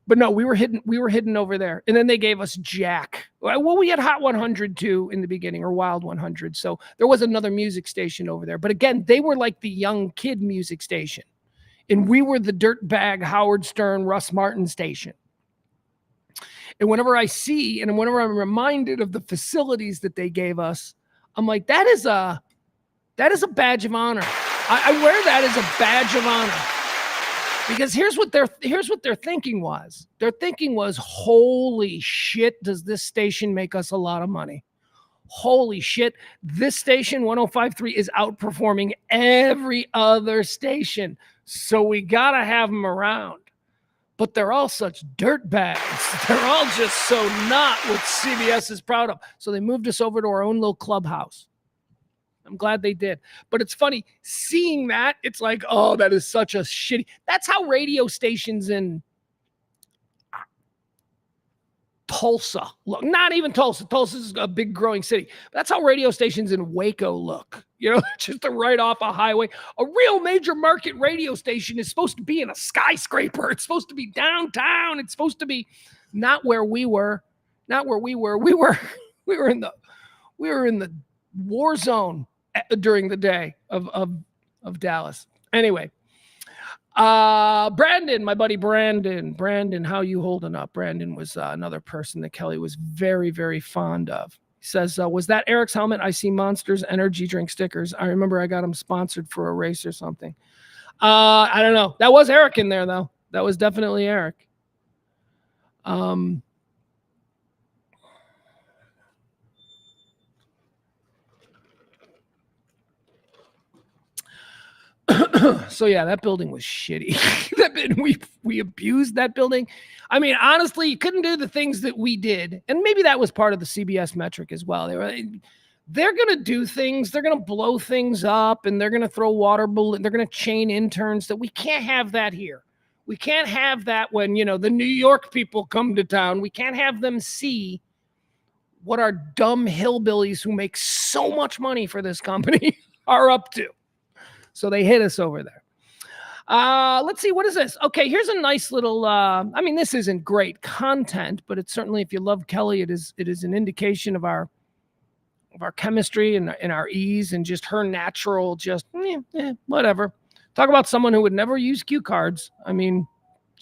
But no, we were hidden over there. And then they gave us Jack. Well, we had Hot 100 too in the beginning, or Wild 100. So there was another music station over there. But again, they were like the young kid music station. And we were the dirtbag Howard Stern, Russ Martin station. And whenever I see, and whenever I'm reminded of the facilities that they gave us, I'm like, that is a badge of honor. I wear that as a badge of honor. Because here's what their thinking was. Their thinking was, holy shit, does this station make us a lot of money? Holy shit, this station, 105.3, is outperforming every other station. So we got to have them around. But they're all such dirtbags. They're all just so not what CBS is proud of. So they moved us over to our own little clubhouse. I'm glad they did. But it's funny, seeing that, it's like, oh, that is such a shitty. That's how radio stations in Tulsa look. Not even Tulsa. Tulsa is a big growing city. But that's how radio stations in Waco look. Just right off a highway. A real major market radio station is supposed to be in a skyscraper. It's supposed to be downtown. It's supposed to be not where we were. Not where we were. We were in the war zone during the day of Dallas. Anyway. Brandon, my buddy Brandon, how you holding up? Brandon was another person that Kelly was very, very fond of. He says, was that Eric's helmet? I see Monsters energy drink stickers. I remember I got him sponsored for a race or something. I don't know. That was Eric in there though. That was definitely Eric. So yeah, that building was shitty. we abused that building. I mean, honestly, you couldn't do the things that we did, and maybe that was part of the CBS metric as well. They're gonna do things. They're gonna blow things up, and they're gonna throw water balloons. They're gonna chain interns. That we can't have that here. We can't have that when the New York people come to town. We can't have them see what our dumb hillbillies who make so much money for this company are up to. So they hit us over there. Let's see. What is this? Okay, here's a nice little, this isn't great content, but it's certainly, if you love Kelly, it is an indication of our chemistry and our ease and just her natural, just whatever. Talk about someone who would never use cue cards. I mean,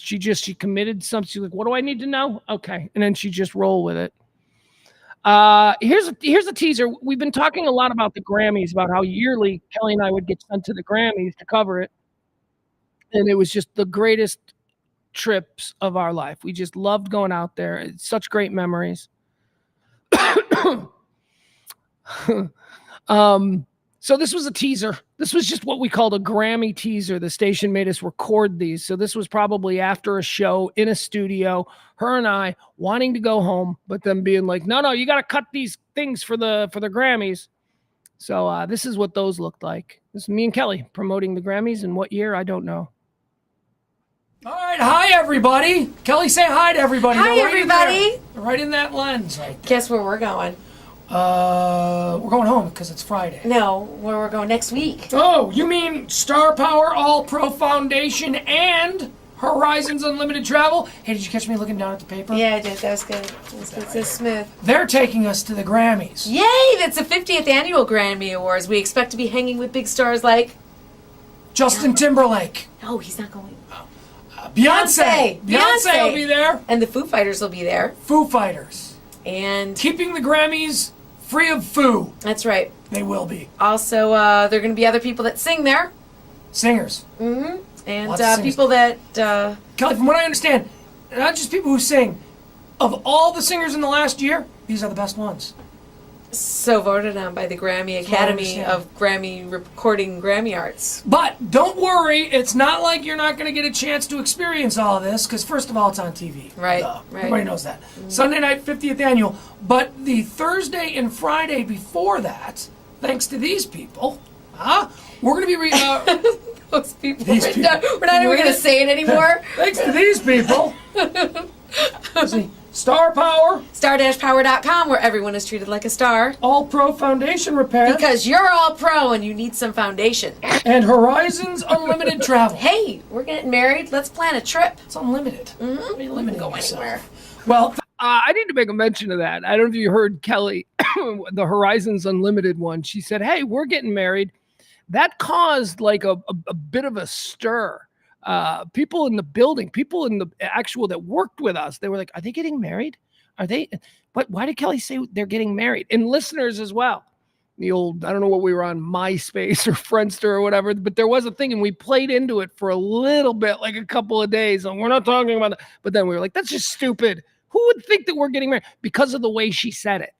she committed something. She's like, what do I need to know? Okay. And then she just roll with it. Here's a teaser. We've been talking a lot about the Grammys, about how yearly Kelly and I would get sent to the Grammys to cover it. And it was just the greatest trips of our life. We just loved going out there. It's such great memories. So this was a teaser. This was just what we called a Grammy teaser. The station made us record these. So this was probably after a show in a studio, her and I wanting to go home, but them being like, no, you got to cut these things for the Grammys. So this is what those looked like. This is me and Kelly promoting the Grammys. In what year? I don't know. All right. Hi, everybody. Kelly, say hi to everybody. Hi, everybody. Right in that lens right there. Guess where we're going? We're going home because it's Friday. No, where we're going next week. Oh, you mean Star Power All Pro Foundation and Horizons Unlimited Travel? Hey, did you catch me looking down at the paper? Yeah, I did. That was good. That was good. So smooth. They're taking us to the Grammys. Yay! That's the 50th annual Grammy Awards. We expect to be hanging with big stars like Justin Timberlake. No, he's not going. Beyonce will be there. And the Foo Fighters will be there. Foo Fighters. And keeping the Grammys free of foo. That's right. They will be. Also, there are going to be other people that sing there. Singers. Mm-hmm. And people that... Kelly, from what I understand, not just people who sing. Of all the singers in the last year, these are the best ones. So voted on by the Grammy Academy of Grammy Recording Grammy Arts. But don't worry, it's not like you're not going to get a chance to experience all of this, because first of all, it's on TV. Right. Everybody knows that. Mm-hmm. Sunday night, 50th annual. But the Thursday and Friday before that, thanks to these people, we're going to be... Those people. We're not even going to say it anymore. Thanks to these people. See, Star Power. Star-Power.com, where everyone is treated like a star. All Pro Foundation Repair. Because you're all pro and you need some foundation. And Horizons Unlimited Travel. Hey, we're getting married. Let's plan a trip. It's unlimited. Mm-hmm. You're limiting go yourself. anywhere. Well, I need to make a mention of that. I don't know if you heard Kelly, the Horizons Unlimited one. She said, hey, we're getting married. That caused like a bit of a stir. People in the building, people in the actual that worked with us, they were like, are they getting married? Are they? But why did Kelly say they're getting married? And listeners as well. The old, I don't know what we were on, MySpace or Friendster or whatever, but there was a thing and we played into it for a little bit, like a couple of days. And we're not talking about that. But then we were like, that's just stupid. Who would think that we're getting married? Because of the way she said it.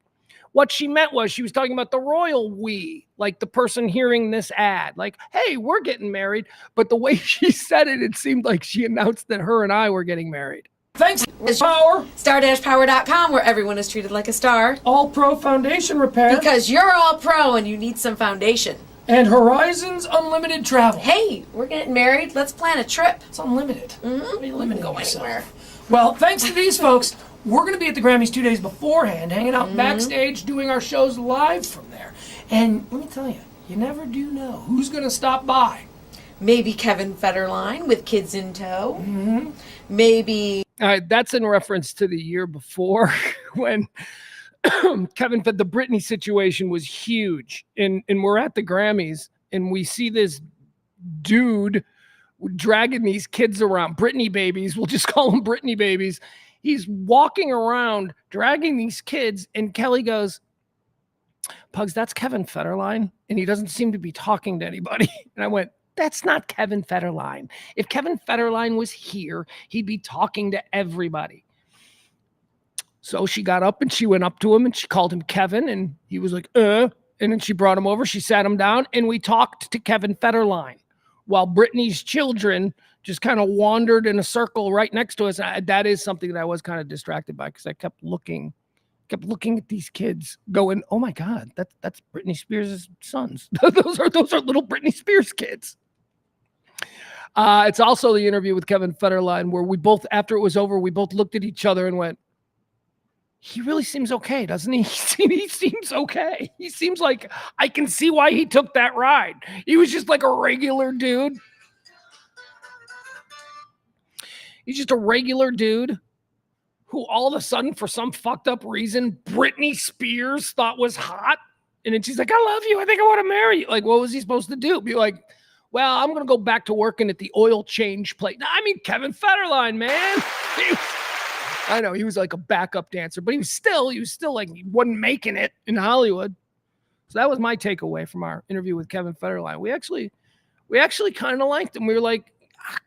What she meant was she was talking about the royal we, like the person hearing this ad, like, hey, we're getting married. But the way she said it, it seemed like she announced that her and I were getting married. Thanks, Power. Star-Power.com, where everyone is treated like a star. All Pro Foundation Repair. Because you're all pro and you need some foundation. And Horizons Unlimited Travel. Hey, we're getting married. Let's plan a trip. It's unlimited. Mm-hmm. You're limiting go yourself. anywhere. Well, thanks to these folks, we're going to be at the Grammys 2 days beforehand, hanging out backstage, doing our shows live from there. And let me tell you, you never do know who's going to stop by. Maybe Kevin Federline with kids in tow. Mm-hmm. Maybe... All right, that's in reference to the year before when Kevin the Britney situation was huge. And we're at the Grammys and we see this dude dragging these kids around, Britney babies. We'll just call them Britney babies. He's walking around dragging these kids. And Kelly goes, Pugs, that's Kevin Federline. And he doesn't seem to be talking to anybody. And I went, that's not Kevin Federline. If Kevin Federline was here, he'd be talking to everybody. So she got up and she went up to him and she called him Kevin. And he was like, And then she brought him over. She sat him down and we talked to Kevin Federline while Britney's children just kind of wandered in a circle right next to us. That is something that I was kind of distracted by because I kept looking at these kids going, oh my God, that's Britney Spears' sons. those are little Britney Spears kids. It's also the interview with Kevin Federline where we both, after it was over, we both looked at each other and went, he really seems okay, doesn't he? He seems okay. He seems like I can see why he took that ride. He was just like a regular dude. He's just a regular dude who all of a sudden, for some fucked up reason, Britney Spears thought was hot. And then she's like, I love you. I think I want to marry you. Like, what was he supposed to do? Be like, well, I'm going to go back to working at the oil change place. I mean, Kevin Federline, man. I know he was like a backup dancer, but he was still like, he wasn't making it in Hollywood. So that was my takeaway from our interview with Kevin Federline. We actually kind of liked him. We were like,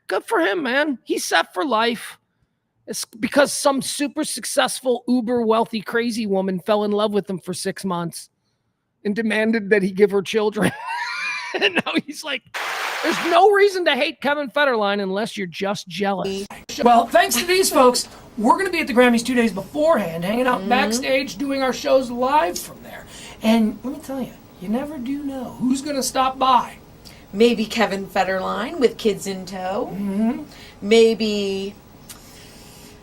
good for him, man. He's set for life. It's because some super successful, uber wealthy, crazy woman fell in love with him for 6 months and demanded that he give her children. And now he's like, there's no reason to hate Kevin Federline unless you're just jealous. Well, thanks to these folks, we're going to be at the Grammys 2 days beforehand, hanging out backstage, doing our shows live from there. And let me tell you, you never do know who's going to stop by. Maybe Kevin Federline with kids in tow. Mm-hmm. Maybe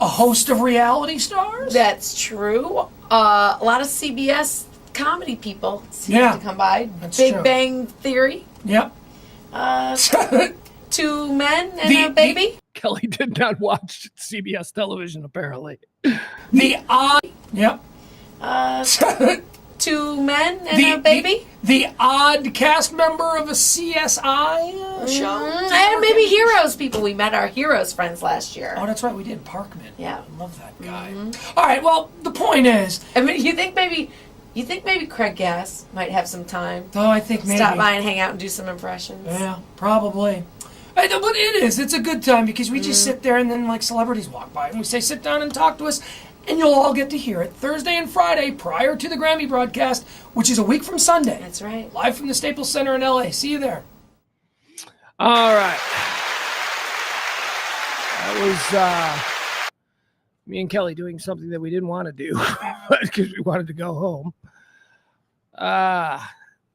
a host of reality stars. That's true. A lot of CBS comedy people seem to come by. That's Big true. Bang Theory. Yep. 2 men and a baby. Kelly did not watch CBS television, apparently. The odd. Yep. 2 men and a baby. The odd cast member of a CSI show. And maybe Heroes people. We met our Heroes friends last year. Oh, that's right. We did. Parkman. Yeah. I love that guy. All right. Well, the point is. I mean, you think maybe Craig Gass might have some time? Oh, I think maybe. Stop by and hang out and do some impressions. Yeah, probably. But it is. It's a good time because we just sit there and then like celebrities walk by and we say, sit down and talk to us. And you'll all get to hear it Thursday and Friday prior to the Grammy broadcast, which is a week from Sunday. That's right. Live from the Staples Center in LA. See you there. All right. That was me and Kelly doing something that we didn't want to do because we wanted to go home.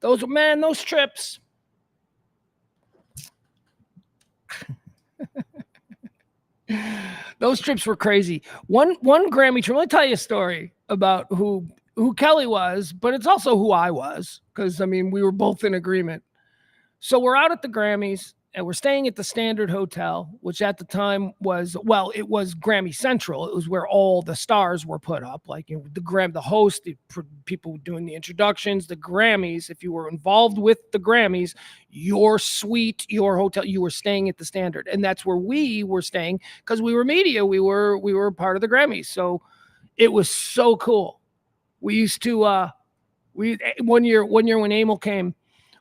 Those trips. Those trips were crazy. One Grammy trip. Let me tell you a story about who Kelly was, but it's also who I was because, I mean, we were both in agreement. So we're out at the Grammys and we're staying at the Standard Hotel, which at the time was, well, it was Grammy Central. It was where all the stars were put up, like the host, the people doing the introductions, the Grammys. If you were involved with the Grammys, your suite, your hotel, you were staying at the Standard, and that's where we were staying because we were media. We were part of the Grammys, so it was so cool. We used to one year when Emil came.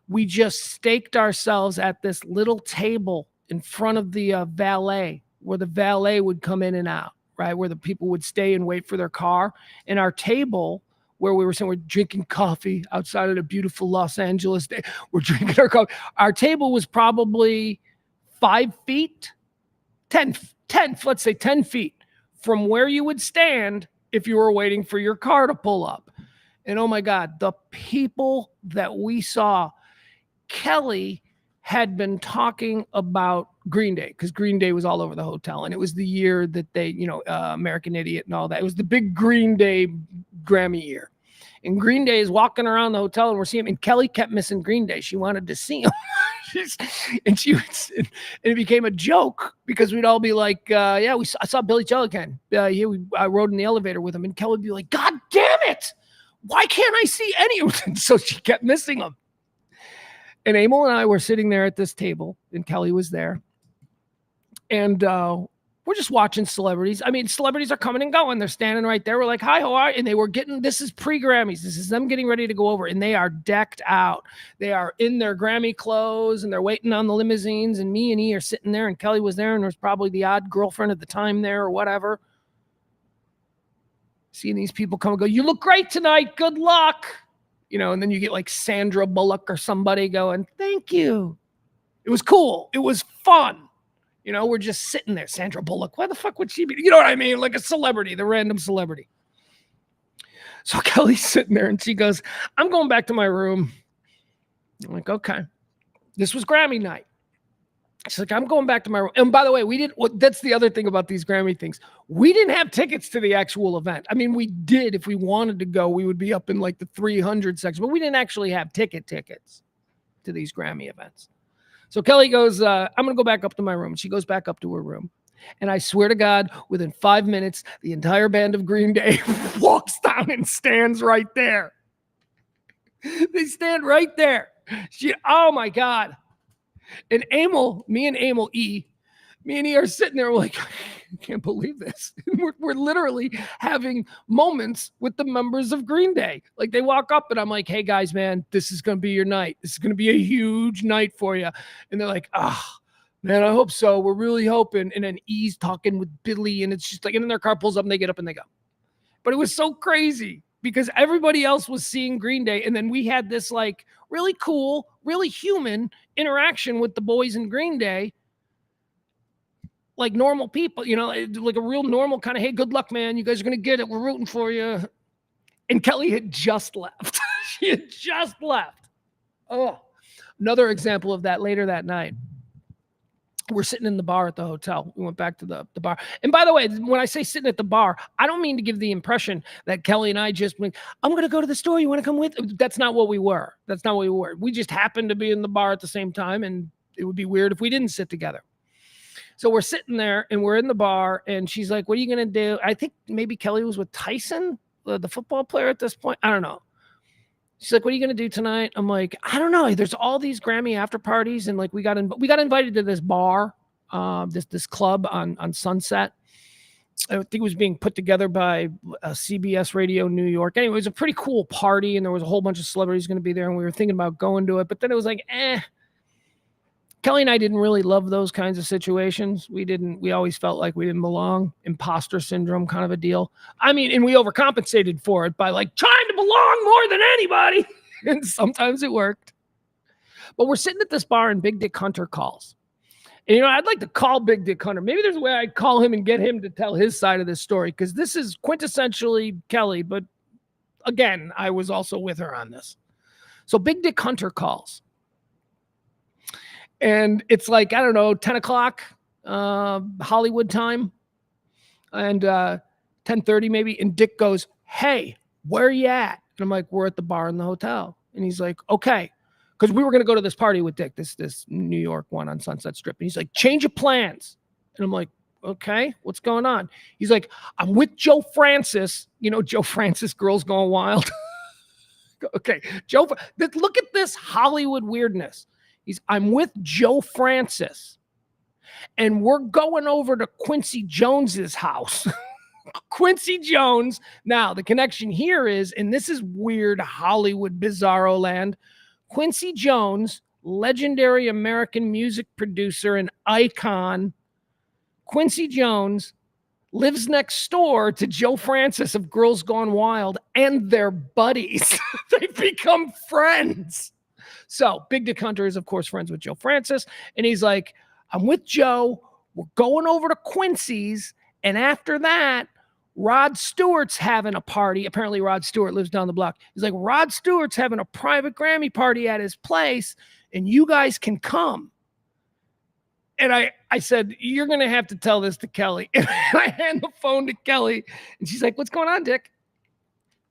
We just staked ourselves at this little table in front of the valet, where the valet would come in and out, right? Where the people would stay and wait for their car. And our table, where we were sitting, we're drinking coffee outside of the beautiful Los Angeles day. We're drinking our coffee. Our table was probably 5 feet, 10, let's say 10 feet from where you would stand if you were waiting for your car to pull up. And oh my God, the people that we saw. Kelly had been talking about Green Day because Green Day was all over the hotel. And it was the year that they, American Idiot and all that. It was the big Green Day Grammy year. And Green Day is walking around the hotel and we're seeing him. And Kelly kept missing Green Day. She wanted to see him. and it became a joke because we'd all be like, I saw Billy Joel again. I rode in the elevator with him. And Kelly would be like, God damn it. Why can't I see any of them? So she kept missing him. And Emil and I were sitting there at this table, and Kelly was there. And we're just watching celebrities. I mean, celebrities are coming and going. They're standing right there. We're like, hi, how are you? And they were this is pre-Grammys. This is them getting ready to go over. And they are decked out. They are in their Grammy clothes, and they're waiting on the limousines. And me and E are sitting there, and Kelly was there, and there was probably the odd girlfriend at the time there or whatever. Seeing these people come and go, you look great tonight. Good luck. And then you get like Sandra Bullock or somebody going, thank you. It was cool. It was fun. We're just sitting there. Sandra Bullock, why the fuck would she be? You know what I mean? Like a celebrity, the random celebrity. So Kelly's sitting there and she goes, I'm going back to my room. I'm like, okay. This was Grammy night. She's like, I'm going back to my room. And by the way, that's the other thing about these Grammy things. We didn't have tickets to the actual event. I mean, we did. If we wanted to go, we would be up in like the 300 section, but we didn't actually have tickets to these Grammy events. So Kelly goes, I'm going to go back up to my room. She goes back up to her room. And I swear to God, within 5 minutes, the entire band of Green Day walks down and stands right there. They stand right there. Oh my God. And me and E are sitting there, we're like, I can't believe this. We're literally having moments with the members of Green Day. Like they walk up and I'm like, hey guys, man, this is going to be your night. This is going to be a huge night for you. And they're like, man, I hope so. We're really hoping. And then E's talking with Billy and it's just like, and then their car pulls up and they get up and they go. But it was so crazy because everybody else was seeing Green Day. And then we had this like really cool, really human interaction with the boys in Green Day. Like normal people, like a real normal kind of, hey, good luck, man. You guys are going to get it. We're rooting for you. And Kelly had just left. She had just left. Oh, another example of that later that night. We're sitting in the bar at the hotel. We went back to the bar. And by the way, when I say sitting at the bar, I don't mean to give the impression that Kelly and I just went, I'm going to go to the store. You want to come with? That's not what we were. We just happened to be in the bar at the same time. And it would be weird if we didn't sit together. So we're sitting there and we're in the bar and she's like, what are you going to do? I think maybe Kelly was with Tyson, the football player at this point. I don't know. She's like, what are you going to do tonight? I'm like, I don't know. There's all these Grammy after parties. And like, we got invited to this bar, this club on Sunset. I think it was being put together by CBS Radio New York. Anyway, it was a pretty cool party. And there was a whole bunch of celebrities going to be there. And we were thinking about going to it, but then it was like, Kelly and I didn't really love those kinds of situations. We always felt like we didn't belong. Imposter syndrome kind of a deal. I mean, and we overcompensated for it by like trying to belong more than anybody. And sometimes it worked. But we're sitting at this bar and Big Dick Hunter calls. And, I'd like to call Big Dick Hunter. Maybe there's a way I'd call him and get him to tell his side of this story. Because this is quintessentially Kelly. But again, I was also with her on this. So Big Dick Hunter calls. And it's like, I don't know, 10 o'clock Hollywood time and 10:30 maybe. And Dick goes, hey, where are you at? And I'm like, we're at the bar in the hotel. And he's like, okay. Because we were going to go to this party with Dick, this New York one on Sunset Strip. And he's like, change of plans. And I'm like, okay, what's going on? He's like, I'm with Joe Francis. Joe Francis, Girls Gone Wild. Okay, Joe, look at this Hollywood weirdness. I'm with Joe Francis, and we're going over to Quincy Jones's house. Quincy Jones. Now, the connection here is, and this is weird Hollywood bizarro land, Quincy Jones, legendary American music producer and icon, Quincy Jones lives next door to Joe Francis of Girls Gone Wild, and they're buddies. They've become friends. So Big Dick Hunter is, of course, friends with Joe Francis. And he's like, I'm with Joe. We're going over to Quincy's. And after that, Rod Stewart's having a party. Apparently, Rod Stewart lives down the block. He's like, Rod Stewart's having a private Grammy party at his place, and you guys can come. And I said, you're going to have to tell this to Kelly. And I hand the phone to Kelly. And she's like, what's going on, Dick?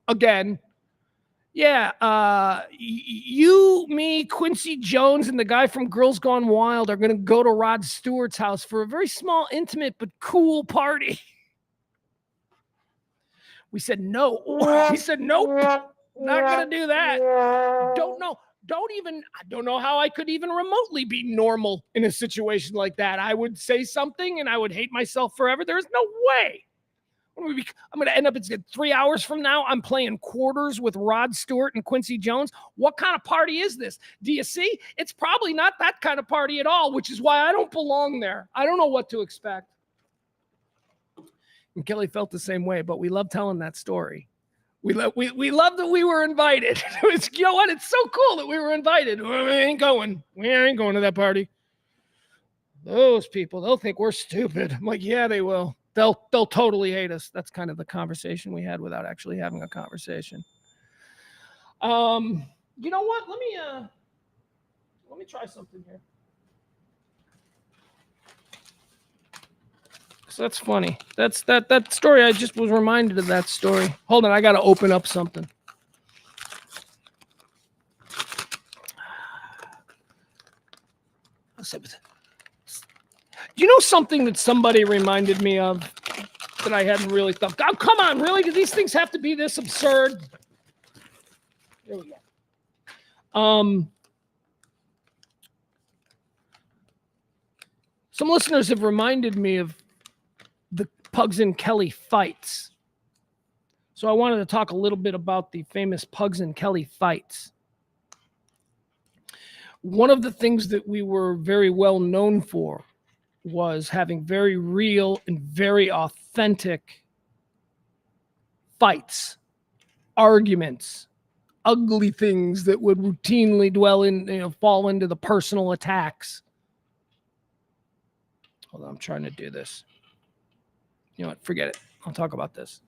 Again. Yeah, you, me, Quincy Jones, and the guy from Girls Gone Wild are going to go to Rod Stewart's house for a very small, intimate, but cool party. We said, no. He said, nope, not going to do that. Don't know. I don't know how I could even remotely be normal in a situation like that. I would say something and I would hate myself forever. There is no way. I'm going to end up, it's 3 hours from now, I'm playing quarters with Rod Stewart and Quincy Jones. What kind of party is this? Do you see? It's probably not that kind of party at all, which is why I don't belong there. I don't know what to expect. And Kelly felt the same way, but we love telling that story. We love that we were invited. You know what? It's so cool that we were invited. We ain't going to that party. Those people, they'll think we're stupid. I'm like, yeah, they will. They'll totally hate us. That's kind of the conversation we had without actually having a conversation. You know what? Let me try something here. So that's funny. That's that story. I just was reminded of that story. Hold on, I got to open up something. You know something that somebody reminded me of that I hadn't really thought? Oh, come on, really? Do these things have to be this absurd? There we go. Some listeners have reminded me of the Pugs and Kelly fights. So I wanted to talk a little bit about the famous Pugs and Kelly fights. One of the things that we were very well known for was having very real and very authentic fights, arguments, ugly things that would routinely fall into the personal attacks. Hold on, I'm trying to do this. You know what? Forget it. I'll talk about this.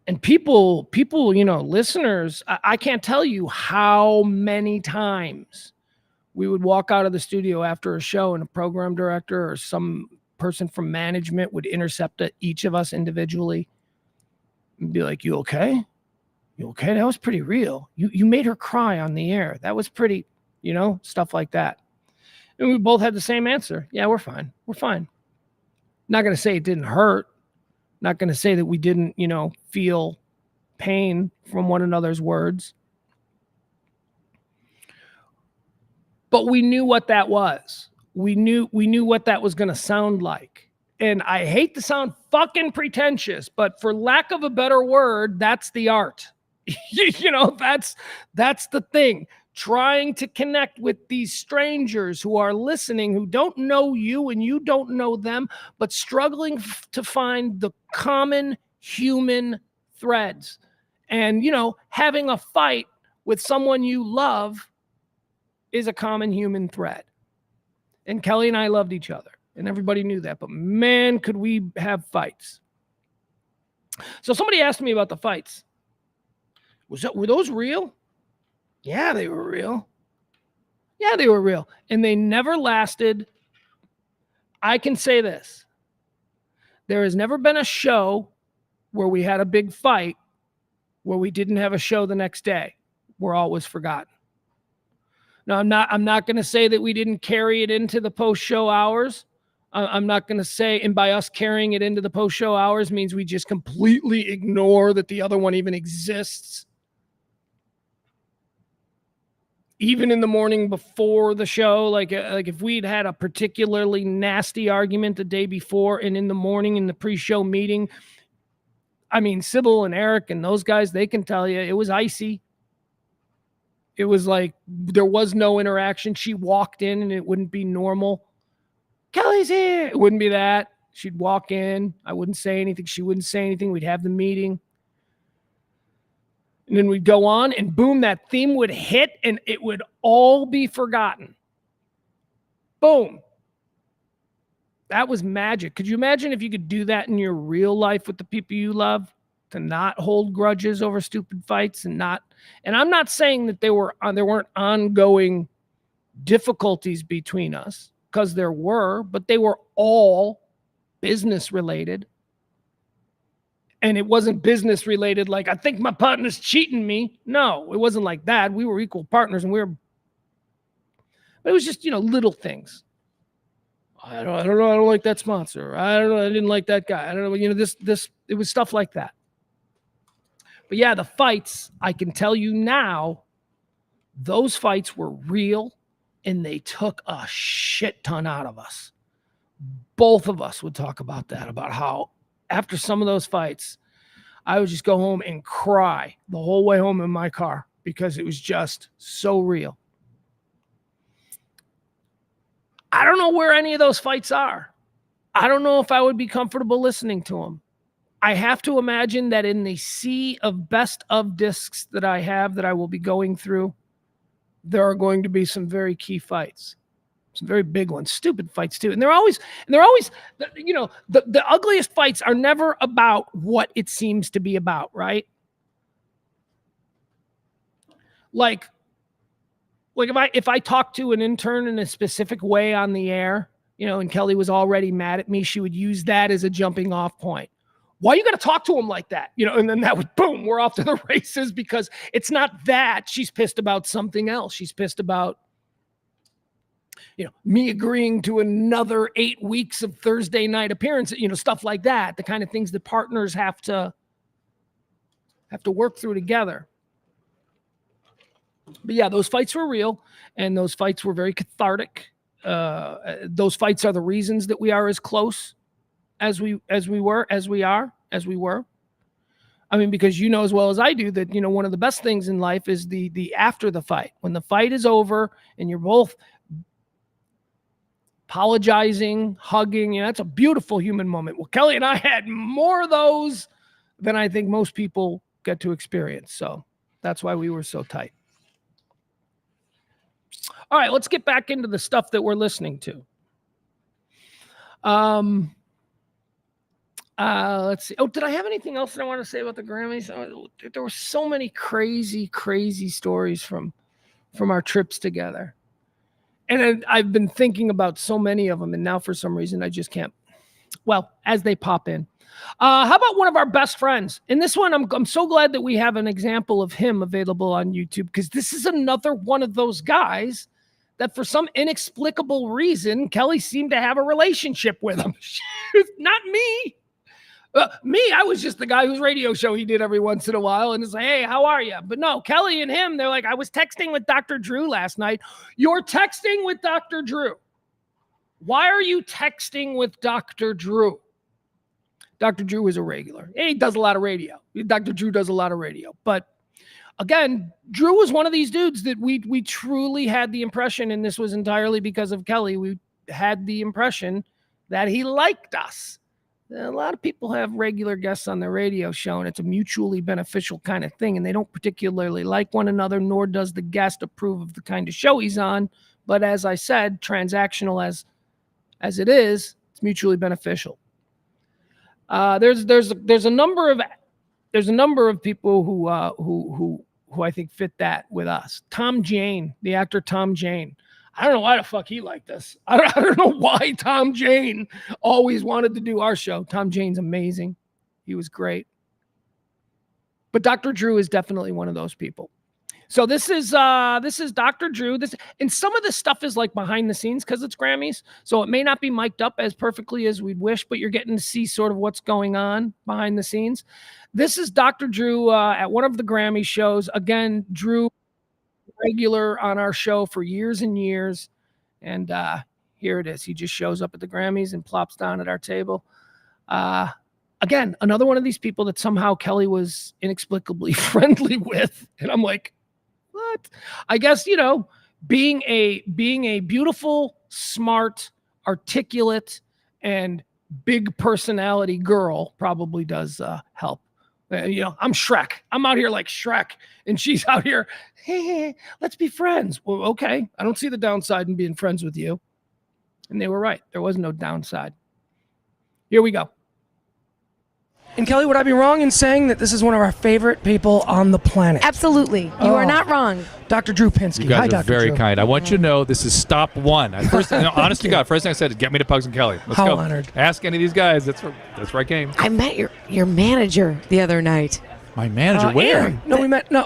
And people, listeners, I can't tell you how many times we would walk out of the studio after a show and a program director or some person from management would intercept each of us individually and be like, "You okay? You okay? That was pretty real. You made her cry on the air. That was pretty," stuff like that. And we both had the same answer. "Yeah, we're fine. We're fine." Not going to say it didn't hurt. Not going to say that we didn't, feel pain from one another's words. But we knew what that was. We knew what that was going to sound like. And I hate to sound fucking pretentious, but for lack of a better word, that's the art. That's the thing. Trying to connect with these strangers who are listening, who don't know you and you don't know them, but struggling to find the common human threads. And, having a fight with someone you love is a common human thread. And Kelly and I loved each other, and everybody knew that. But man, could we have fights. So somebody asked me about the fights. Were those real? Yeah, they were real. Yeah, they were real. And they never lasted. I can say this. There has never been a show where we had a big fight where we didn't have a show the next day. We're always forgotten. Now, I'm not going to say that we didn't carry it into the post-show hours. I'm not going to say, and by us carrying it into the post-show hours means we just completely ignore that the other one even exists. Even in the morning before the show, like if we'd had a particularly nasty argument the day before and in the morning in the pre-show meeting, I mean, Sybil and Eric and those guys, they can tell you it was icy. It was like there was no interaction. She walked in and it wouldn't be normal. "Kelly's here." It wouldn't be that. She'd walk in. I wouldn't say anything. She wouldn't say anything. We'd have the meeting. And then we'd go on and boom, that theme would hit and it would all be forgotten. Boom. That was magic. Could you imagine if you could do that in your real life with the people you love? To not hold grudges over stupid fights and I'm not saying that there weren't ongoing difficulties between us, because there were, but they were all business related. And it wasn't business related like, "I think my partner's cheating me." No, it wasn't like that. We were equal partners and but it was just, little things. I don't know. I don't like that sponsor. I don't know. I didn't like that guy. I don't know. It was stuff like that. But yeah, the fights, I can tell you now, those fights were real and they took a shit ton out of us. Both of us would talk about that, about how after some of those fights, I would just go home and cry the whole way home in my car because it was just so real. I don't know where any of those fights are. I don't know if I would be comfortable listening to them. I have to imagine that in the sea of best of discs that I have that I will be going through, there are going to be some very key fights. Some very big ones, stupid fights too. And they're always, the ugliest fights are never about what it seems to be about, right? Like if I talk to an intern in a specific way on the air, and Kelly was already mad at me, she would use that as a jumping off point. Why you got to talk to him like that? And then that would, boom, we're off to the races, because it's not that she's pissed about something else. She's pissed about, me agreeing to another 8 weeks of Thursday night appearance, stuff like that. The kind of things that partners have to work through together. But yeah, those fights were real and those fights were very cathartic. those fights are the reasons that we are as close as we were. I mean, because you know as well as I do that, one of the best things in life is the after the fight. When the fight is over and you're both apologizing, hugging, that's a beautiful human moment. Well, Kelly and I had more of those than I think most people get to experience. So that's why we were so tight. All right, let's get back into the stuff that we're listening to. Let's see. Oh, did I have anything else that I want to say about the Grammys? There were so many crazy stories from our trips together. And I've been thinking about so many of them, and now for some reason I just can't. Well, as they pop in. How about one of our best friends? And this one, I'm so glad that we have an example of him available on YouTube, because this is another one of those guys that for some inexplicable reason, Kelly seemed to have a relationship with him. Not me. I was just the guy whose radio show he did every once in a while, and it's like, hey, how are you? But no, Kelly and him, they're like, I was texting with Dr. Drew last night. You're texting with Dr. Drew. Why are you texting with Dr. Drew? Dr. Drew is a regular. He does a lot of radio. Dr. Drew does a lot of radio. But again, Drew was one of these dudes that we truly had the impression, and this was entirely because of Kelly, we had the impression that he liked us. A lot of people have regular guests on their radio show, and it's a mutually beneficial kind of thing, and they don't particularly like one another, nor does the guest approve of the kind of show he's on. But as I said, transactional as it is, it's mutually beneficial. There's a number of people who I think fit that with us. Tom Jane, the actor Tom Jane. I don't know why the fuck he liked us. I don't know why Tom Jane always wanted to do our show. Tom Jane's amazing. He was great. But Dr. Drew is definitely one of those people. So this is Dr. Drew. And some of this stuff is like behind the scenes because it's Grammys. So it may not be mic'd up as perfectly as we'd wish, but you're getting to see sort of what's going on behind the scenes. This is Dr. Drew at one of the Grammy shows. Again, Drew, regular on our show for years and years. And here it is. He just shows up at the Grammys and plops down at our table. Again, another one of these people that somehow Kelly was inexplicably friendly with. And I'm like, what? I guess, being a beautiful, smart, articulate, and big personality girl probably does help. I'm Shrek. I'm out here like Shrek, and she's out here, hey, let's be friends. Well, okay. I don't see the downside in being friends with you. And they were right. There was no downside. Here we go. And Kelly, would I be wrong in saying that this is one of our favorite people on the planet? Absolutely. You are not wrong. Dr. Drew Pinsky. You guys Hi, are Dr. very Drew. kind. I want you to know this is stop one. Honest to God, first thing I said is get me to Pugs and Kelly. Let's How go. honored. Ask any of these guys. That's where I came. I met your manager the other night. My manager, where? Aaron. No, we met. No,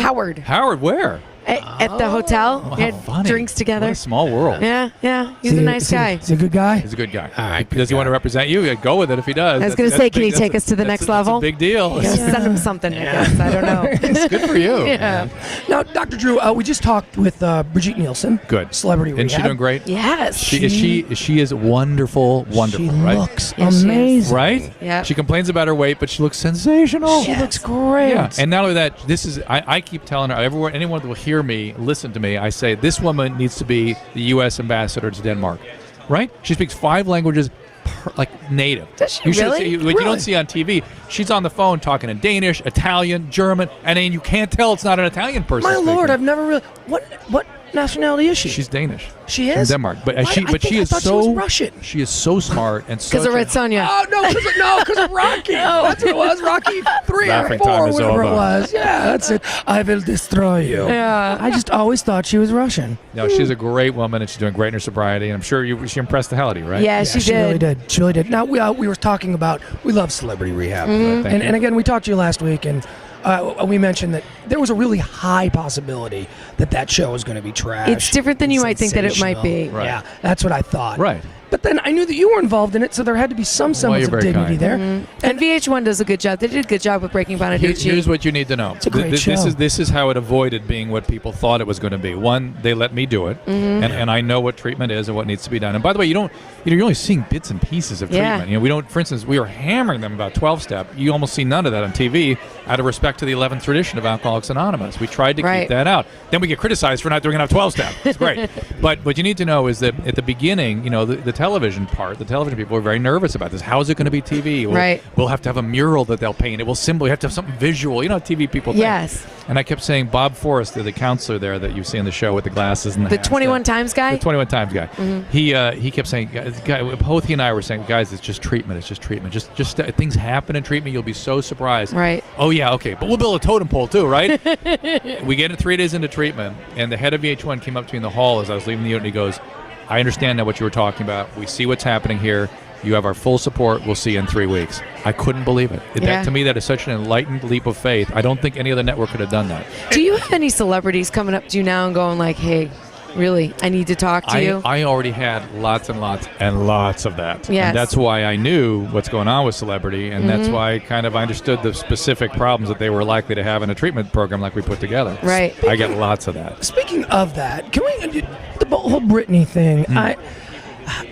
Howard. Howard, where? At the hotel. Oh, We how had funny. drinks together. What a small world. Yeah. He's a nice guy. He's a good guy. He's a good guy. All right, Does he want to represent you? Yeah, go with it if he does. I was going to say, can he take us to the next level? That's a big deal. You know, send him something, I guess. I don't know. It's good for you. Yeah. Now, Dr. Drew, we just talked with Brigitte Nielsen. Good. Celebrity Isn't she Rehab. doing great? Yes. She is wonderful, She right? looks Yes, she is. amazing. Right? Yeah. She complains about her weight, but she looks sensational. She looks great. Yeah, and not only that, I keep telling her, anyone that will hear me, listen to me, I say, this woman needs to be the U.S. ambassador to Denmark, right? She speaks 5 languages like native. Does she you should really? see, what you don't see on TV, she's on the phone talking in Danish, Italian, German, and then you can't tell it's not an Italian person My speaking. Lord, I've never really. What nationality is she? She's Danish. She is? From Denmark. But Why- she I thought is she so was Russian. She is so smart and so Because of Red Sonja. Oh, no, because of Rocky. That's what it was. Rocky 3 or Laughing 4, time is whatever it over. was. Yeah, that's it. I will destroy you. Yeah. I just always thought she was Russian. No, she's a great woman, and she's doing great in her sobriety, and I'm sure she impressed the hell out of you, right? Yeah, she really did. did. She really did. Now, we were talking about, we love Celebrity Rehab. Thank you. And again, we talked to you last week, and we mentioned that there was a really high possibility that show was going to be trash. It's different than you might think that it might be. Right. Yeah, that's what I thought. Right. But then I knew that you were involved in it, so there had to be some semblance you're of very dignity kind. there. And VH1 does a good job. They did a good job with Breaking Bonaducci. Here's what you need to know. It's a great show. This is how it avoided being what people thought it was going to be. One, they let me do it, and I know what treatment is and what needs to be done. And by the way, you're only seeing bits and pieces of treatment. We don't. For instance, we were hammering them about 12-step. You almost see none of that on TV, out of respect to the 11th tradition of Alcoholics Anonymous. We tried to keep that out. Then we get criticized for not doing enough 12-step. It's great. But what you need to know is that at the beginning, the television part, the television people were very nervous about this. How is it going to be TV? We'll have to have a mural that they'll paint. It will simply have to have something visual. You know how TV people think. Yes. And I kept saying, Bob Forrester, the counselor there that you see in the show with the glasses and the 21 Times guy? The 21 Times guy. He kept saying, both he and I were saying, guys, it's just treatment. It's just treatment. Just things happen in treatment. You'll be so surprised. Right. Oh, yeah, okay. But we'll build a totem pole too, right? We get it 3 days into treatment, and the head of VH1 came up to me in the hall as I was leaving the unit, and he goes, I understand now what you were talking about. We see what's happening here. You have our full support. We'll see you in 3 weeks. I couldn't believe it. To me, that is such an enlightened leap of faith. I don't think any other network could have done that. Do you have any celebrities coming up to you now and going like, hey, really, I need to talk to you? I already had lots and lots and lots of that. Yes. And that's why I knew what's going on with celebrity, and that's why I understood the specific problems that they were likely to have in a treatment program like we put together. Right. I get lots of that. Speaking of that, can we the whole Britney thing?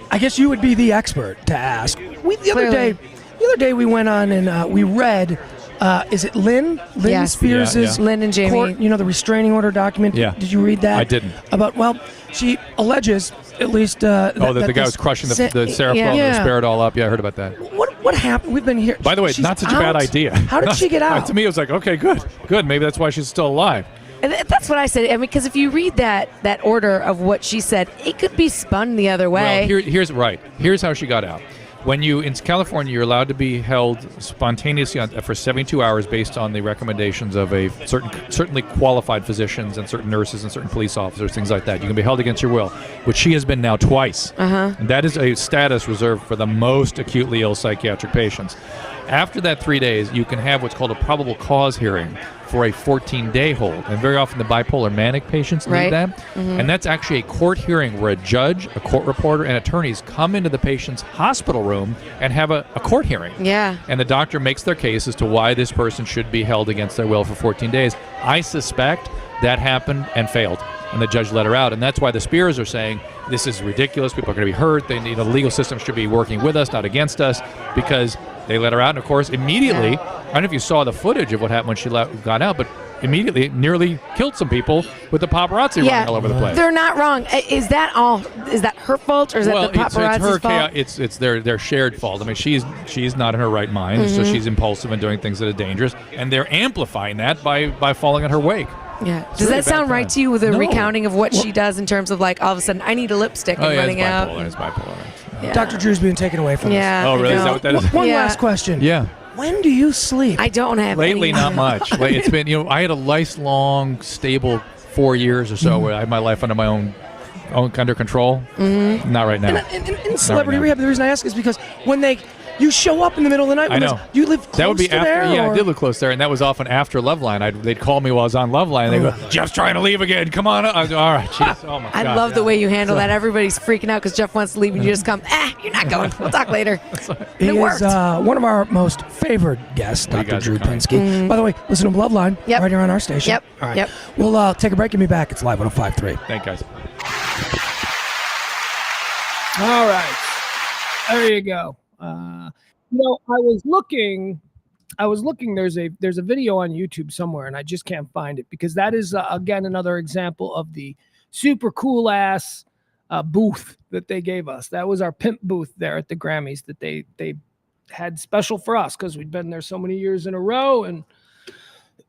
I guess you would be the expert to ask. The other day we went on and we read. Is it Lynn? Lynn Yes. Spears' Lynn and Jamie. court, the restraining order document. Yeah. Did you read that? I didn't. She alleges, at least. That the guy was crushing the Seroquel and the Spiridol up. Yeah, I heard about that. What happened? We've been here. By the way, she's not such a bad out. idea. How did she get out? To me, it was like, okay, good. Maybe that's why she's still alive. And that's what I said. I mean, because if you read that order of what she said, it could be spun the other way. Well, here's how she got out. When in California, you're allowed to be held spontaneously for 72 hours based on the recommendations of certainly qualified physicians and certain nurses and certain police officers, things like that. You can be held against your will, which she has been now twice. And that is a status reserved for the most acutely ill psychiatric patients. After that 3 days, you can have what's called a probable cause hearing for a 14-day hold. And very often the bipolar manic patients need that. And that's actually a court hearing where a judge, a court reporter, and attorneys come into the patient's hospital room and have a court hearing. Yeah. And the doctor makes their case as to why this person should be held against their will for 14 days. I suspect that happened and failed. And the judge let her out. And that's why the Spears are saying, this is ridiculous. People are going to be hurt. The legal system should be working with us, not against us, because they let her out. And, of course, immediately, I don't know if you saw the footage of what happened when she got out, but immediately nearly killed some people with the paparazzi running all over the place. They're not wrong. Is that her fault, or is that the paparazzi's fault? It's their shared fault. I mean, she's not in her right mind, so she's impulsive and doing things that are dangerous, and they're amplifying that by falling in her wake. Yeah. Does that sound right to you with a recounting of what she does in terms of like all of a sudden I need a lipstick and running out? It's bipolar. Yeah. Dr. Drew's being taken away from us. Yeah. Oh, really? Is that what that is? One last question. Yeah. When do you sleep? I don't have Lately, any. not much. It's been, I had a lifelong, stable 4 years or so where I had my life under my own under control. Not right now. In celebrity rehab, the reason I ask is because when you show up in the middle of the night. I know. You live close that would be to after. there? Yeah, I did live close there, and that was often after Loveline. They'd call me while I was on Loveline. They go, "Jeff's trying to leave again. Come on." I was, all right. Jeez. Oh my God. I love the way you handle that. Everybody's freaking out because Jeff wants to leave, and you just come. You're not going. We'll talk later. He is one of our most favored guests, Dr. Drew Pinsky. By the way, listen to Loveline right here on our station. Yep. All right. Yep. We'll take a break and be back. It's Live 105.3. Thank you, guys. All right. There you go. I was looking. There's a video on YouTube somewhere, and I just can't find it because that is again another example of the super cool ass booth that they gave us. That was our pimp booth there at the Grammys that they had special for us because we'd been there so many years in a row, and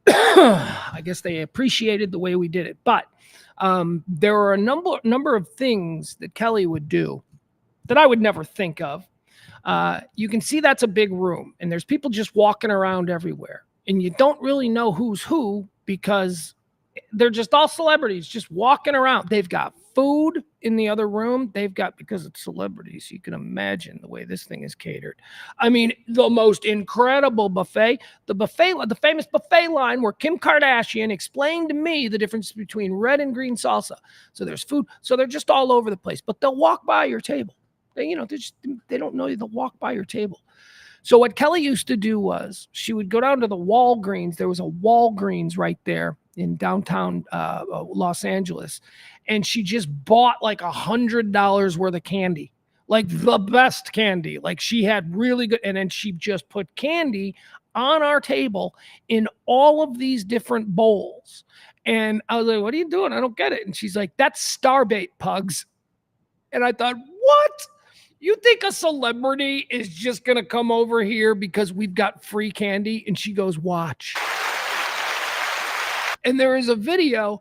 I guess they appreciated the way we did it. But there were a number of things that Kelly would do that I would never think of. You can see that's a big room, and there's people just walking around everywhere, and you don't really know who's who because they're just all celebrities just walking around. They've got food in the other room. Because it's celebrities, you can imagine the way this thing is catered. I mean, the most incredible buffet, the famous buffet line where Kim Kardashian explained to me the difference between red and green salsa. So there's food. So they're just all over the place, but they'll walk by your table. They don't know you. They'll walk by your table. So what Kelly used to do was she would go down to the Walgreens. There was a Walgreens right there in downtown Los Angeles. And she just bought like $100 worth of candy, like the best candy. Like she had really good. And then she just put candy on our table in all of these different bowls. And I was like, what are you doing? I don't get it. And she's like, that's Starbait, Pugs. And I thought, what? You think a celebrity is just going to come over here because we've got free candy? And she goes, watch. And there is a video.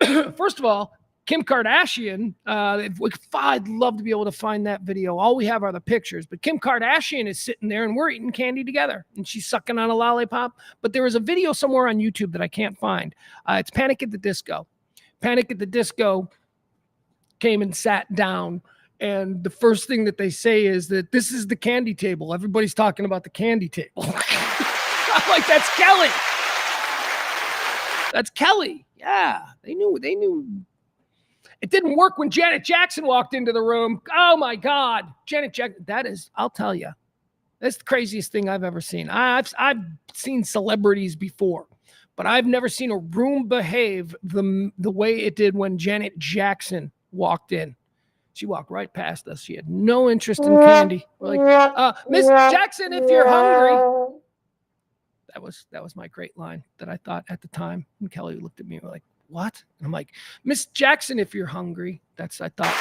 First of all, Kim Kardashian, I'd love to be able to find that video. All we have are the pictures. But Kim Kardashian is sitting there and we're eating candy together. And she's sucking on a lollipop. But there is a video somewhere on YouTube that I can't find. It's Panic at the Disco. Panic at the Disco came and sat down. And the first thing that they say is that this is the candy table. Everybody's talking about the candy table. I'm like, that's Kelly. That's Kelly. Yeah, they knew. It didn't work when Janet Jackson walked into the room. Oh my God. Janet Jackson, I'll tell you, that's the craziest thing I've ever seen. I've seen celebrities before, but I've never seen a room behave the way it did when Janet Jackson walked in. She walked right past us. She had no interest in candy. We're like, Miss Jackson, if you're hungry. That was my great line that I thought at the time. And Kelly looked at me like, what? And I'm like, Miss Jackson, if you're hungry. I thought.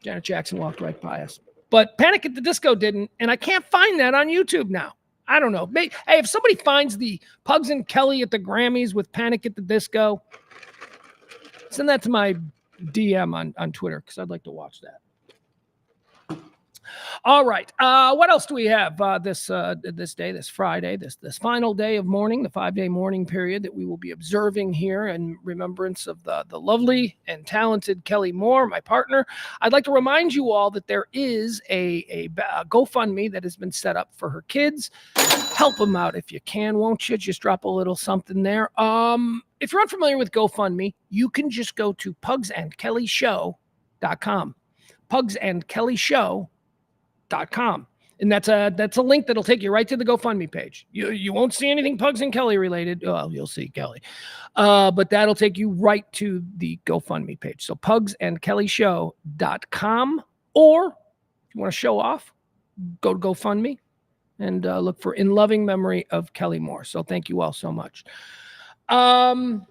Janet Jackson walked right by us. But Panic at the Disco didn't. And I can't find that on YouTube now. I don't know. Hey, if somebody finds the Pugs and Kelly at the Grammys with Panic at the Disco, send that to my DM on Twitter because I'd like to watch that. All right. What else do we have this day, this Friday, this final day of mourning, the 5-day mourning period that we will be observing here in remembrance of the lovely and talented Kelly Mohr, my partner. I'd like to remind you all that there is a GoFundMe that has been set up for her kids. Help them out if you can, won't you? Just drop a little something there. If you're unfamiliar with GoFundMe, you can just go to pugsandkellyshow.com. pugsandkellyshow.com. And that's a link that'll take you right to the GoFundMe page. You won't see anything Pugs and Kelly related. Well, you'll see Kelly. But that'll take you right to the GoFundMe page. So pugsandkellyshow.com. Or if you want to show off, go to GoFundMe and look for In Loving Memory of Kelly Mohr. So thank you all so much. So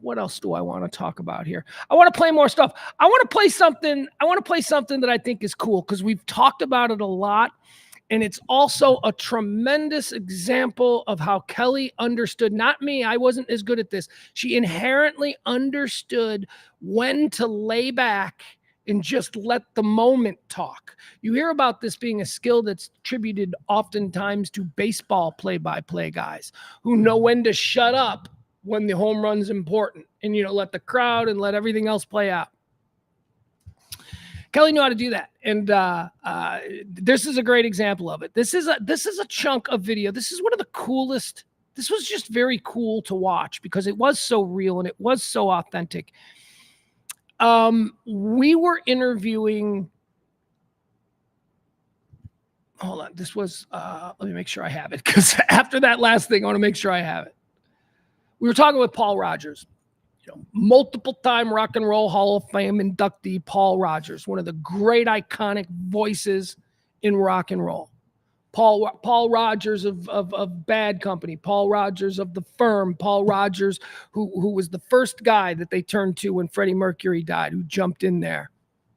what else do I want to talk about here? I want to play more stuff. I want to play something that I think is cool because we've talked about it a lot. And it's also a tremendous example of how Kelly understood, not me, I wasn't as good at this. She inherently understood when to lay back and just let the moment talk. You hear about this being a skill that's attributed oftentimes to baseball play-by-play guys who know when to shut up when the home run's important and, let the crowd and let everything else play out. Kelly knew how to do that. And this is a great example of it. This is a chunk of video. This is one of the coolest. This was just very cool to watch because it was so real and it was so authentic. We were interviewing. Hold on. This was, let me make sure I have it because after that last thing, I want to make sure I have it. We were talking with Paul Rogers, multiple-time Rock and Roll Hall of Fame inductee Paul Rogers, one of the great iconic voices in rock and roll. Paul Rogers of Bad Company, Paul Rogers of The Firm, Paul Rogers, who was the first guy that they turned to when Freddie Mercury died, who jumped in there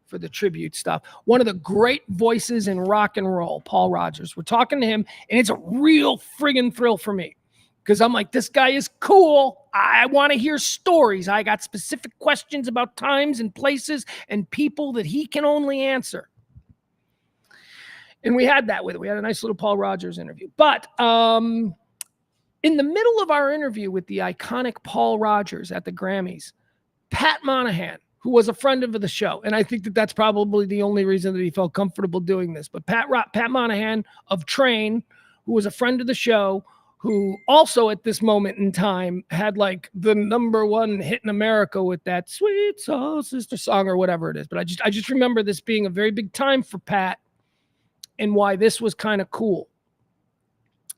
for the tribute stuff. One of the great voices in rock and roll, Paul Rogers. We're talking to him, and it's a real friggin' thrill for me. Because I'm like, this guy is cool. I want to hear stories. I got specific questions about times and places and people that he can only answer. And we had that with it. We had a nice little Paul Rogers interview. But in the middle of our interview with the iconic Paul Rogers at the Grammys, Pat Monahan, who was a friend of the show, and I think that that's probably the only reason that he felt comfortable doing this, but Pat Monahan of Train, who was a friend of the show, who also at this moment in time had like the #1 hit in America with that Sweet Soul Sister song or whatever it is. But I just remember this being a very big time for Pat and why this was kind of cool.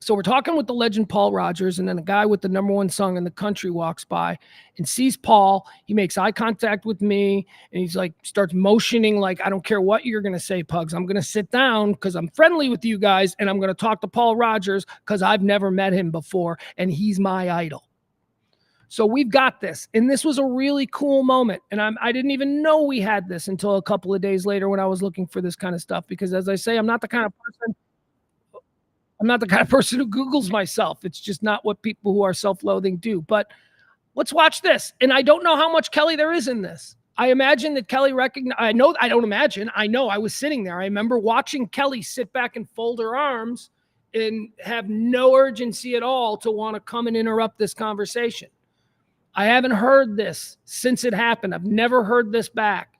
So we're talking with the legend Paul Rodgers, and then a guy with the #1 song in the country walks by and sees Paul. He makes eye contact with me, and he's like, starts motioning like, I don't care what you're going to say, Pugs. I'm going to sit down because I'm friendly with you guys, and I'm going to talk to Paul Rodgers because I've never met him before, and he's my idol. So we've got this, and this was a really cool moment, and I didn't even know we had this until a couple of days later when I was looking for this kind of stuff because, as I say, I'm not the kind of person who Googles myself. It's just not what people who are self-loathing do. But let's watch this. And I don't know how much Kelly there is in this. I imagine that Kelly recognized. I know I was sitting there. I remember watching Kelly sit back and fold her arms and have no urgency at all to want to come and interrupt this conversation. I haven't heard this since it happened. I've never heard this back.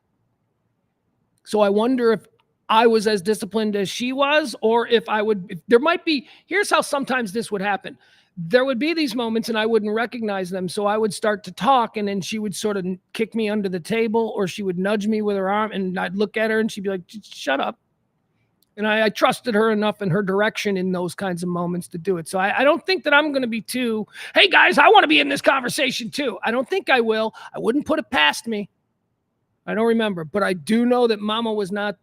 So I wonder if I was as disciplined as she was, or if there might be, here's how sometimes this would happen. There would be these moments and I wouldn't recognize them. So I would start to talk and then she would sort of kick me under the table, or she would nudge me with her arm and I'd look at her and she'd be like, shut up. And I trusted her enough in her direction in those kinds of moments to do it. So I don't think that I'm going to be too, hey guys, I want to be in this conversation too. I don't think I will. I wouldn't put it past me. I don't remember, but I do know that Mama was not,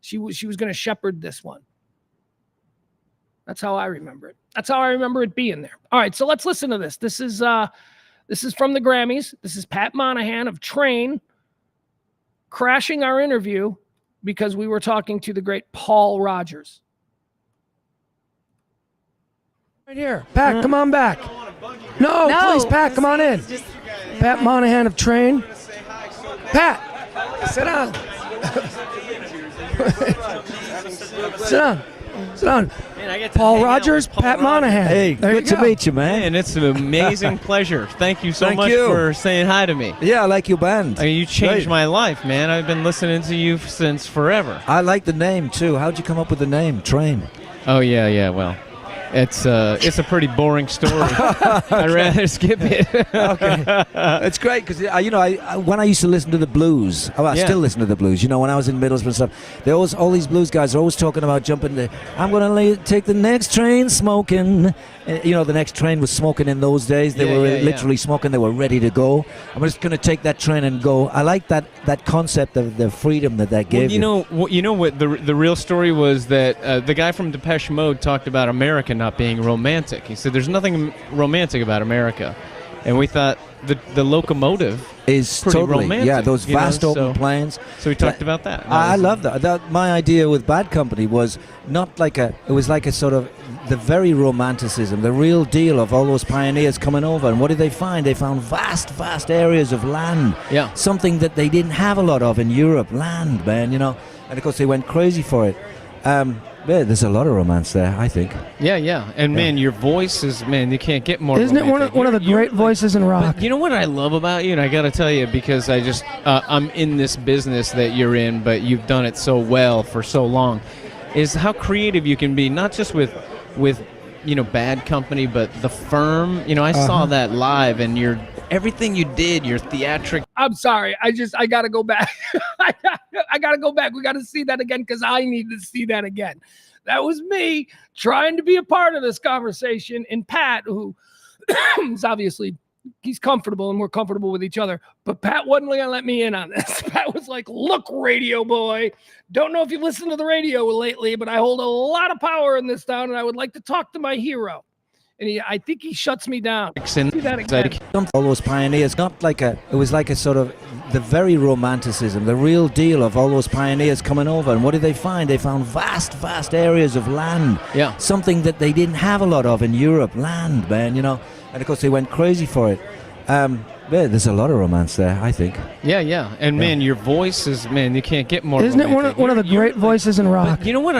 she was going to shepherd this one. That's how I remember it. That's how I remember it being there. All right. So let's listen to this. This is from the Grammys. This is Pat Monahan of Train crashing our interview because we were talking to the great Paul Rodgers. Right here. Pat, come on back. No, please, Pat, come on in. Pat Monahan of Train. Pat, sit down. Sit down. Man, Paul Rodgers, Pat Monahan. Hey, good to meet you, man. And it's an amazing pleasure. Thank you so much for saying hi to me. Yeah, I like your band. I mean, you changed my life, man. I've been listening to you since forever. I like the name, too. How'd you come up with the name, Train? Oh, yeah, well. It's a pretty boring story. I'd rather skip it. Okay, it's great because when I used to listen to the blues, I still listen to the blues. You know, when I was in Middlesbrough and stuff, all these blues guys are always talking about jumping. I'm gonna take the next train smoking. The next train was smoking in those days. They were literally smoking. They were ready to go. I'm just gonna take that train and go. I like that concept of the freedom that gave. Well, you know what the real story was that the guy from Depeche Mode talked about America not being romantic. He said there's nothing romantic about America, and we thought the locomotive is pretty totally romantic. those vast open plains. So we talked about that. I love that. My idea with Bad Company was it was like a sort of the very romanticism, the real deal of all those pioneers coming over. And what did they find? They found vast areas of land. Yeah. Something that they didn't have a lot of in Europe. Land, man. And of course they went crazy for it. There's a lot of romance there, I think. Yeah. And man, your voice is, you can't get more Isn't romantic. it one of the great voices in rock? But you know what I love about you, and I got to tell you, because I'm in this business that you're in, but you've done it so well for so long, is how creative you can be, not just with Bad Company, but The Firm. I saw that live, and everything you did, your theatric. I'm sorry. I got to go back. I got to go back. We got to see that again because I need to see that again. That was me trying to be a part of this conversation. And Pat, who is obviously, he's comfortable and we're comfortable with each other, but Pat wasn't going to let me in on this. Pat was like, look, radio boy, don't know if you've listened to the radio lately, but I hold a lot of power in this town and I would like to talk to my hero. And I think he shuts me down. See that again. All those pioneers, it was like a sort of the very romanticism, the real deal of all those pioneers coming over. And what did they find? They found vast areas of land. Yeah. Something that they didn't have a lot of in Europe. Land, man. And of course they went crazy for it. There's a lot of romance there, I think. Yeah. And man, your voice is, you can't get more Isn't romantic. it one of the great voices in rock? But you know what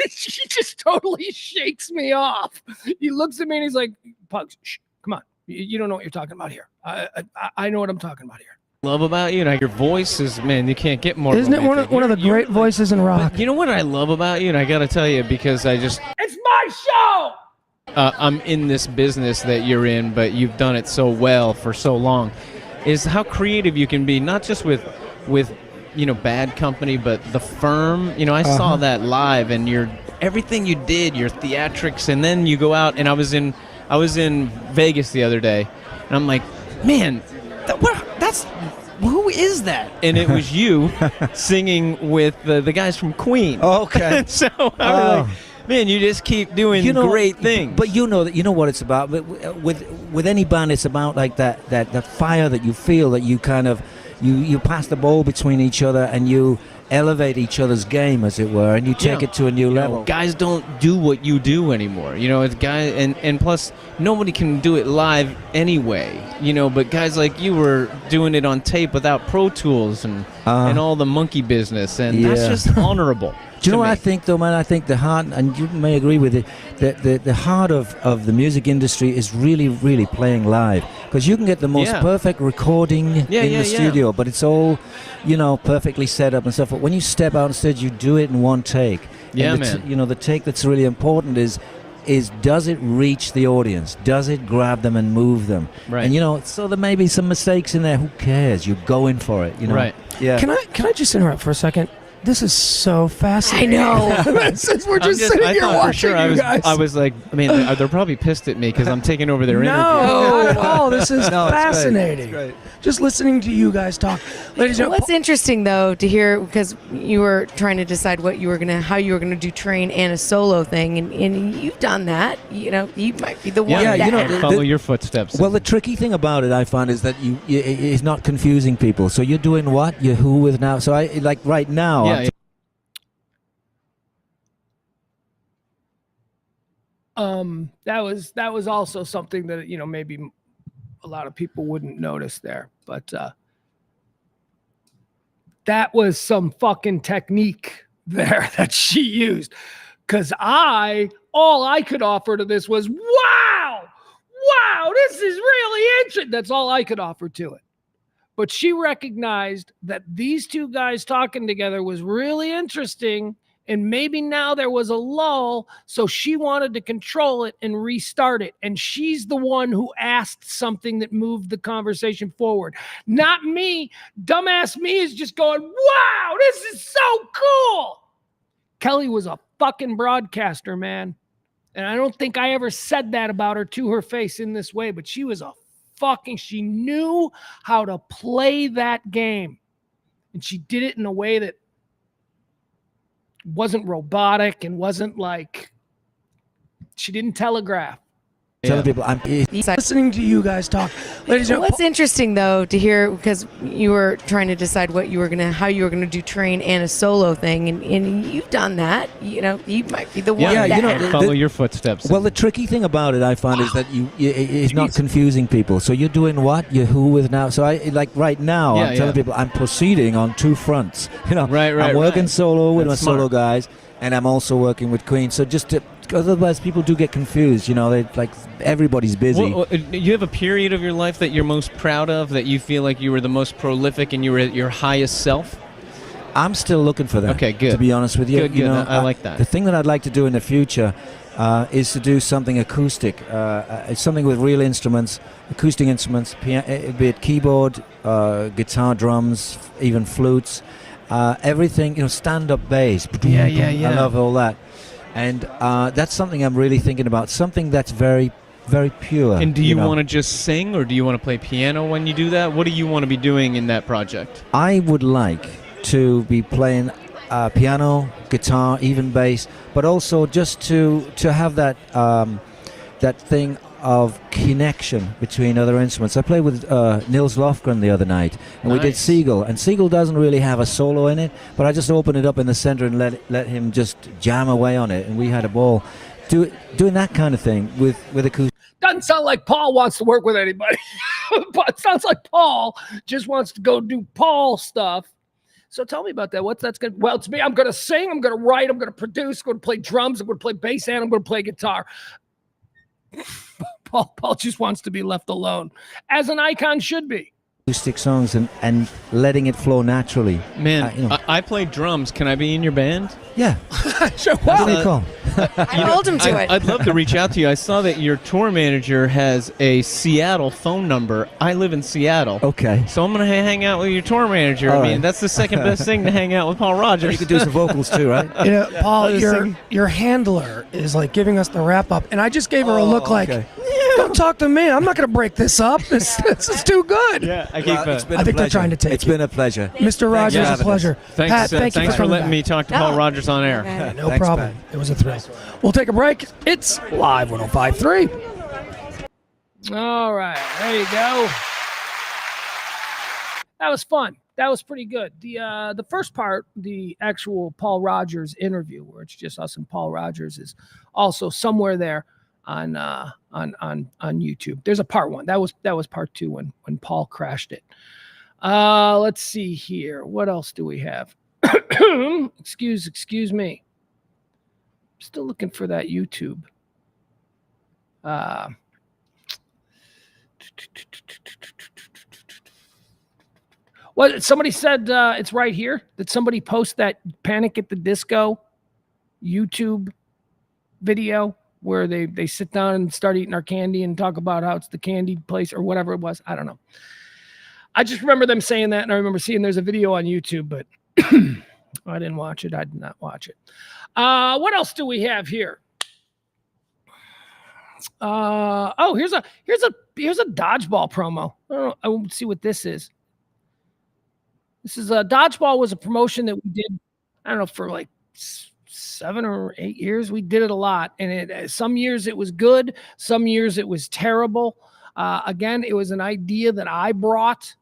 She just totally shakes me off. He looks at me and he's like, Pugs, shh, come on. You don't know what you're talking about here. I know what I'm talking about here. love about you, your voice is, you can't get more. Isn't romantic. it one of the great voices in rock? But you know what I love about you, and I got to tell you, because It's my show! I'm in this business that you're in, but you've done it so well for so long, is how creative you can be, not just with Bad Company, but The Firm. I saw that live, and everything you did, your theatrics, and then you go out. And I was in Vegas the other day, and I'm like, man, who is that? And it was you singing with the guys from Queen. Okay. And so I was like, man, you just keep doing great things. But you know what it's about. With any band, it's about like that fire that you feel, that you kind of you pass the ball between each other and you elevate each other's game, as it were, and you take it to a new level. Guys don't do what you do anymore. It's guys, and plus nobody can do it live anyway. But guys like you were doing it on tape without Pro Tools and all the monkey business, and that's just honorable. Do you know what I think, though, man? I think the heart, and you may agree with it, that the heart of the music industry is really, really playing live. Because you can get the most perfect recording in the studio, but it's all, perfectly set up and stuff. But when you step out on stage, you do it in one take. Yeah, man. The take that's really important is does it reach the audience? Does it grab them and move them? Right. And, so there may be some mistakes in there. Who cares? You're going for it, Right. Yeah. Can I just interrupt for a second? This is so fascinating. I know. Since we're just sitting here thought watching for sure you guys. I was like, they're probably pissed at me because I'm taking over their interview. No, not at all. This is No, it's great. fascinating. It's great. Just listening to you guys talk, ladies and What's interesting though to hear, because you were trying to decide how you were gonna do train and a solo thing, and you've done that. You might be the one. that follow your footsteps. Well, the tricky thing about it, I find, is that it's not confusing people. So you're doing what? You're who with now? So I like right now. Yeah. That was also something that maybe a lot of people wouldn't notice there, but that was some fucking technique there that she used. Because all I could offer to this was, wow, this is really interesting. That's all I could offer to it. But she recognized that these two guys talking together was really interesting. And maybe now there was a lull, so she wanted to control it and restart it. And she's the one who asked something that moved the conversation forward. Not me. Dumbass me is just going, wow, this is so cool. Kelly was a fucking broadcaster, man. And I don't think I ever said that about her to her face in this way, but she was she knew how to play that game. And she did it in a way that wasn't robotic and wasn't like, she didn't telegraph. Telling people I'm listening to you guys talk, ladies and What's interesting though to hear, because you were trying to decide how you were gonna do train and a solo thing, and you've done that. You might be the one. that follow your footsteps. Well, the tricky thing about it, I find, is that it's not confusing people. So you're doing what? You're who with now? So I like right now. I'm telling people I'm proceeding on two fronts. Right. I'm working solo with That's my solo smart. guys, and I'm also working with Queen. So otherwise people do get confused. They like everybody's busy. Well, you have a period of your life that you're most proud of, that you feel like you were the most prolific and you were at your highest self? I'm still looking for that. Okay, good. To be honest with you, Good. I like that. The thing that I'd like to do in the future is to do something acoustic, something with real instruments, acoustic instruments, be it keyboard, guitar, drums, even flutes, everything. Stand-up bass. Yeah. I love all that, and that's something I'm really thinking about. Something that's very, very pure. And do you want to just sing, or do you want to play piano when you do that? What do you want to be doing in that project? I would like to be playing piano, guitar, even bass, but also just to have that that thing of connection between other instruments. I played with Nils Lofgren the other night, and we did Nice. Siegel, and Siegel doesn't really have a solo in it, but I just opened it up in the center and let him just jam away on it, and we had a ball. Doing that kind of thing with acoustic. Doesn't sound like Paul wants to work with anybody, but it sounds like Paul just wants to go do Paul stuff. So tell me about that. That's good? Well, it's me. I'm going to sing. I'm going to write. I'm going to produce. I'm going to play drums. I'm going to play bass, and I'm going to play guitar. Paul just wants to be left alone, as an icon should be. acoustic songs and letting it flow naturally. Man, I play drums. Can I be in your band? Yeah. Sure. What do you call? I told him to it. I'd love to reach out to you. I saw that your tour manager has a Seattle phone number. I live in Seattle. Okay. So I'm going to hang out with your tour manager. All I mean, right. that's the second best thing to hang out with Paul Rogers. You could do some vocals too, right? Paul, your handler is like giving us the wrap up, and I just gave her a look like, okay. don't talk to me. I'm not going to break this up. This is too good. Yeah, I Well, it's been I a think they're pleasure. trying to take It's you. been a pleasure. Mr. Rogers, for a having pleasure. Thanks, Pat, thank you thanks for coming letting back. me talk to Paul Rogers on air. Okay. No Thanks, problem. Pat. It was a thrill. We'll take a break. It's Live 105.3. All right, there you go. That was fun. That was pretty good. The first part, the actual Paul Rogers interview, where it's just us and Paul Rogers, is also somewhere there on YouTube. There's a part one. That was part two when Paul crashed it. Let's see here. What else do we have? Excuse me. Still looking for that YouTube. What somebody said it's right here. Did somebody post that Panic at the Disco YouTube video where they sit down and start eating our candy and talk about how it's the candy place or whatever it was? I don't know. I just remember them saying that, and I remember seeing there's a video on YouTube, but I didn't watch it. I did not watch it. What else do we have here? Here's a dodgeball promo. I won't see what this is. This is dodgeball was a promotion that we did. I don't know, for like 7 or 8 years. We did it a lot, and some years it was good, some years it was terrible. Again, it was an idea that I brought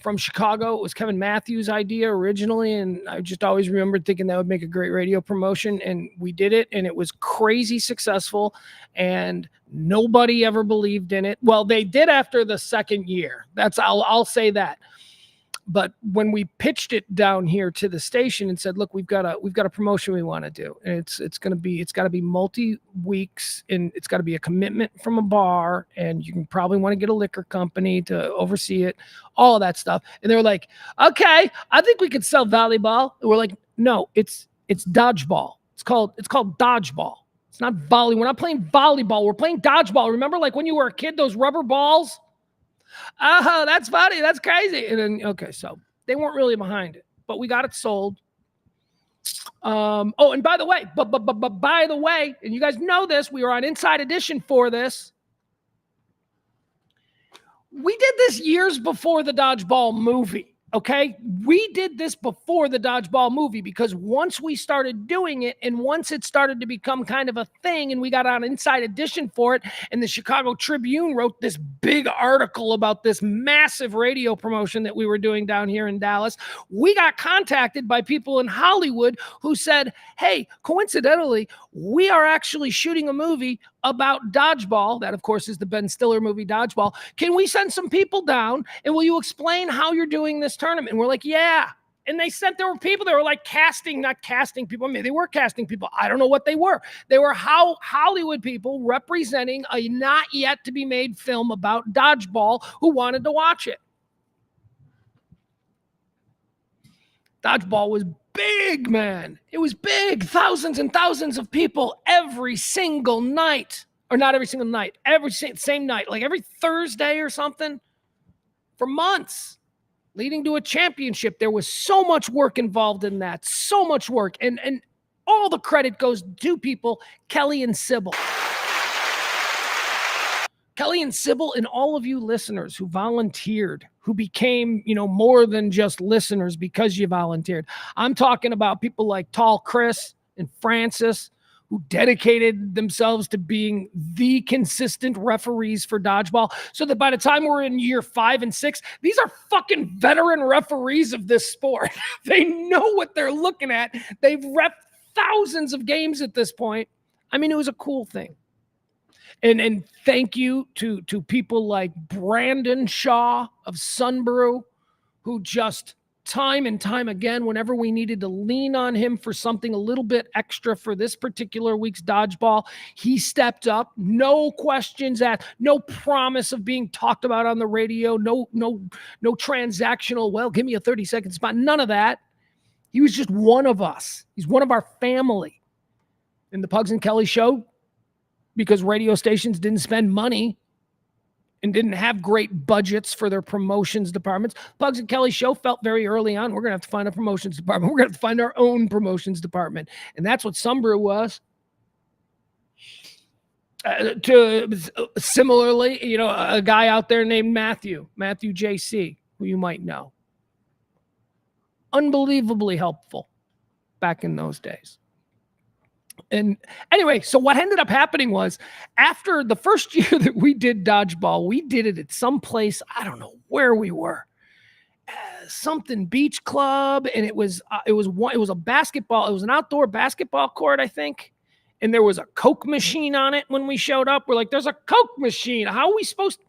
from Chicago. It was Kevin Matthews' idea originally, and I just always remembered thinking that would make a great radio promotion, and we did it, and it was crazy successful, and nobody ever believed in it. Well, they did after the second year. I'll say that. But when we pitched it down here to the station and said, "Look, we've got a promotion we want to do, and it's got to be multi-weeks, and it's got to be a commitment from a bar, and you can probably want to get a liquor company to oversee it, all of that stuff." And they were like, "Okay, I think we could sell volleyball." And we're like, "No, it's dodgeball. It's called dodgeball. It's not volley. We're not playing volleyball. We're playing dodgeball. Remember, like when you were a kid, those rubber balls." Oh, that's funny. That's crazy. And then, okay, so they weren't really behind it, but we got it sold. And by the way, by the way, and you guys know this, we were on Inside Edition for this. We did this years before the Dodgeball movie. Okay, we did this before the Dodgeball movie because once we started doing it and once it started to become kind of a thing and we got on Inside Edition for it, and the Chicago Tribune wrote this big article about this massive radio promotion that we were doing down here in Dallas, we got contacted by people in Hollywood who said, "Hey, coincidentally, we are actually shooting a movie about dodgeball." That, of course, is the Ben Stiller movie Dodgeball. "Can we send some people down, and will you explain how you're doing this tournament?" And we're like, "Yeah." And there were people that were like not casting people. I mean, they were casting people. I don't know what they were. They were Hollywood people representing a not yet to be made film about dodgeball who wanted to watch it. Dodgeball was big, man. It was big. Thousands and thousands of people every single night. Or not every single night. Every same night. Like every Thursday or something. For months. Leading to a championship. There was so much work involved in that. So much work. And all the credit goes to people, Kelly and Sybil. Kelly and Sybil and all of you listeners who volunteered, who became, more than just listeners because you volunteered. I'm talking about people like Tall Chris and Francis, who dedicated themselves to being the consistent referees for dodgeball, so that by the time we're in year 5 and 6, these are fucking veteran referees of this sport. They know what they're looking at. They've reffed thousands of games at this point. I mean, it was a cool thing. And thank you to people like Brandon Shaw of Sunbrew, who just time and time again, whenever we needed to lean on him for something a little bit extra for this particular week's dodgeball, he stepped up. No questions asked, no promise of being talked about on the radio, no transactional, well, give me a 30-second spot, none of that. He was just one of us. He's one of our family. In the Pugs and Kelly show, because radio stations didn't spend money and didn't have great budgets for their promotions departments, Pugs and Kelly show felt very early on, we're going to have to find a promotions department. We're going to have to find our own promotions department. And that's what Sumbrew was. Similarly, a guy out there named Matthew JC, who you might know. Unbelievably helpful back in those days. And anyway, so what ended up happening was, after the first year that we did dodgeball, we did it at some place, I don't know where we were, something beach club, and it was a basketball, it was an outdoor basketball court, I think, and there was a Coke machine on it. When we showed up, we're like, there's a Coke machine. How are we supposed to?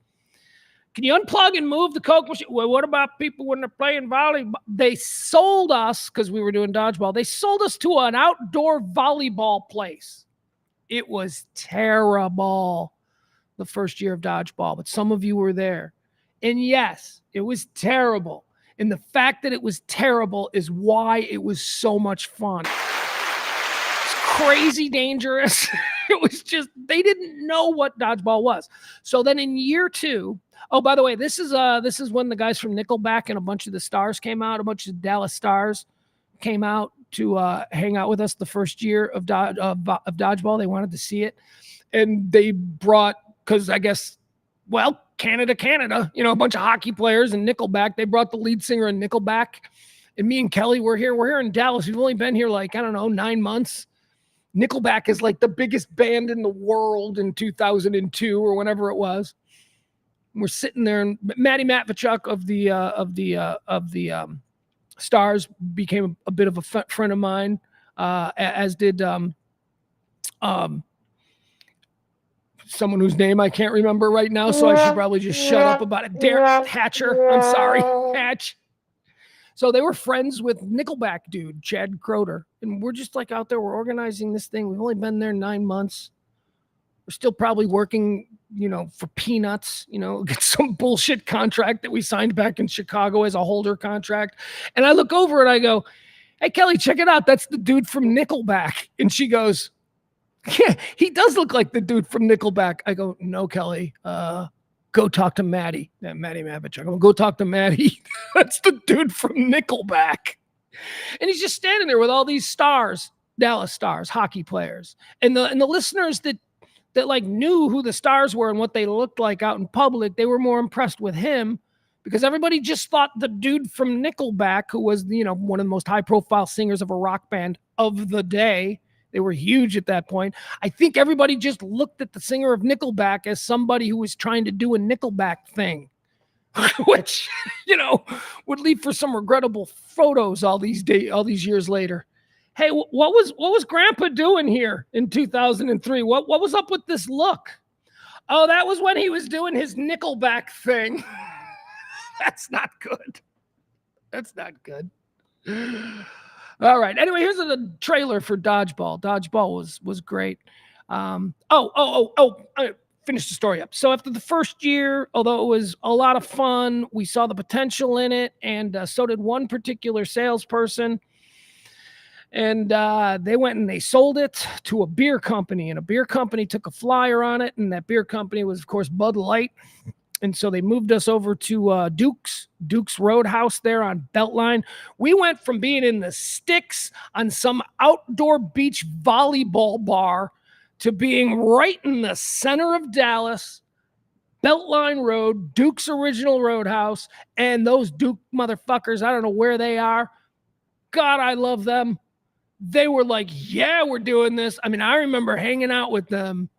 Can you unplug and move the Coke machine? Well, what about people when they're playing volleyball? They sold us, because we were doing dodgeball, they sold us to an outdoor volleyball place. It was terrible the first year of dodgeball, but some of you were there. And yes, it was terrible. And the fact that it was terrible is why it was so much fun. It's crazy dangerous. It was just, they didn't know what dodgeball was. So then in year 2, oh, by the way, this is when the guys from Nickelback and a bunch of the Stars came out. A bunch of Dallas Stars came out to hang out with us the first year of dodgeball. They wanted to see it, and they brought, because I guess, well, Canada, a bunch of hockey players and Nickelback. They brought the lead singer in Nickelback, and me and Kelly were here. We're here in Dallas. We've only been here 9 months. Nickelback is like the biggest band in the world in 2002 or whenever it was. We're sitting there, and Matty Matvachuk of the Stars became a bit of a friend of mine, as did someone whose name I can't remember right now, so I should probably just shut up about it. Derek Hatcher, I'm sorry, Hatch. So they were friends with Nickelback dude, Chad Croter, and we're just out there, we're organizing this thing. We've only been there 9 months. We're still probably working, for peanuts, get some bullshit contract that we signed back in Chicago as a holder contract. And I look over and I go, hey, Kelly, check it out. That's the dude from Nickelback. And she goes, yeah, he does look like the dude from Nickelback. I go, no, Kelly, go talk to Matty. Yeah, Matty Matvachuk. I'm gonna go talk to Matty. That's the dude from Nickelback. And he's just standing there with all these stars, Dallas Stars, hockey players. And the listeners that knew who the Stars were and what they looked like out in public, they were more impressed with him, because everybody just thought the dude from Nickelback, who was, one of the most high-profile singers of a rock band of the day. They were huge at that point. I think everybody just looked at the singer of Nickelback as somebody who was trying to do a Nickelback thing, which, would lead for some regrettable photos all these years later. Hey, what was Grandpa doing here in 2003? What was up with this look? Oh, that was when he was doing his Nickelback thing. That's not good. That's not good. All right. Anyway, here's a trailer for Dodgeball. Dodgeball was great. I finished the story up. So after the first year, although it was a lot of fun, we saw the potential in it, and so did one particular salesperson. And they went and they sold it to a beer company, and a beer company took a flyer on it, and that beer company was, of course, Bud Light. And so they moved us over to Duke's Roadhouse there on Beltline. We went from being in the sticks on some outdoor beach volleyball bar to being right in the center of Dallas, Beltline Road, Duke's original Roadhouse, and those Duke motherfuckers, I don't know where they are. God, I love them. They were like, yeah, we're doing this. I mean, I remember hanging out with them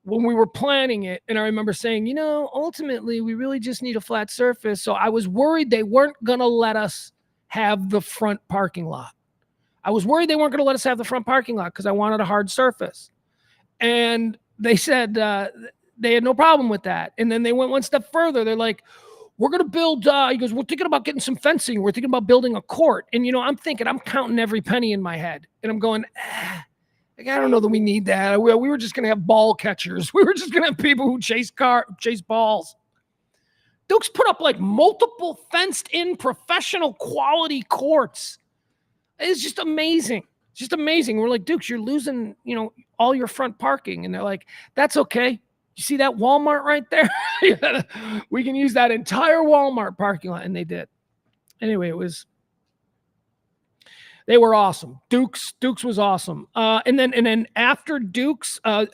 when we were planning it, and I remember saying, ultimately, we really just need a flat surface. So I was worried they weren't going to let us have the front parking lot. I was worried they weren't going to let us have the front parking lot because I wanted a hard surface. And they said they had no problem with that. And then they went one step further. They're like, we're going to build, he goes, we're thinking about getting some fencing. We're thinking about building a court. And, I'm thinking, I'm counting every penny in my head. And I'm going, I don't know that we need that. We were just going to have ball catchers. We were just going to have people who chase balls. Duke's put up like multiple fenced-in professional quality courts. It's just amazing. It's just amazing. We're like, Dukes, you're losing, all your front parking. And they're like, that's okay. You see that Walmart right there? We can use that entire Walmart parking lot. And they did. Anyway, they were awesome. Dukes was awesome. And then after Dukes, the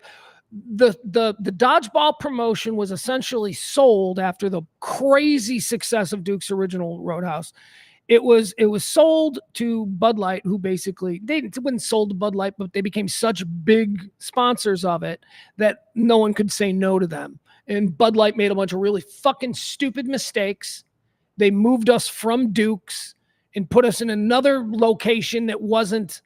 dodgeball promotion was essentially sold after the crazy success of Duke's original Roadhouse. It was sold to Bud Light, who basically, they wouldn't sold to Bud Light, but they became such big sponsors of it that no one could say no to them. And Bud Light made a bunch of really fucking stupid mistakes. They moved us from Duke's and put us in another location that wasn't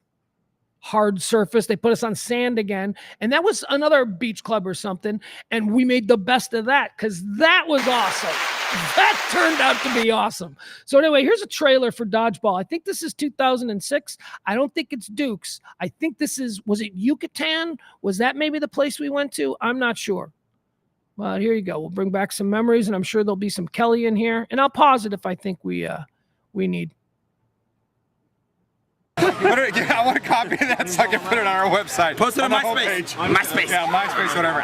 hard surface. They put us on sand again. And that was another beach club or something. And we made the best of that because that was awesome. That turned out to be awesome. So anyway, here's a trailer for Dodgeball. I think this is 2006. I don't think it's Duke's. I think was it Yucatan? Was that maybe the place we went to? I'm not sure. But here you go. We'll bring back some memories, and I'm sure there'll be some Kelly in here. And I'll pause it if I think we need. I want a copy of that so I can put it on our website. Post it on MySpace. MySpace. Yeah, MySpace, whatever.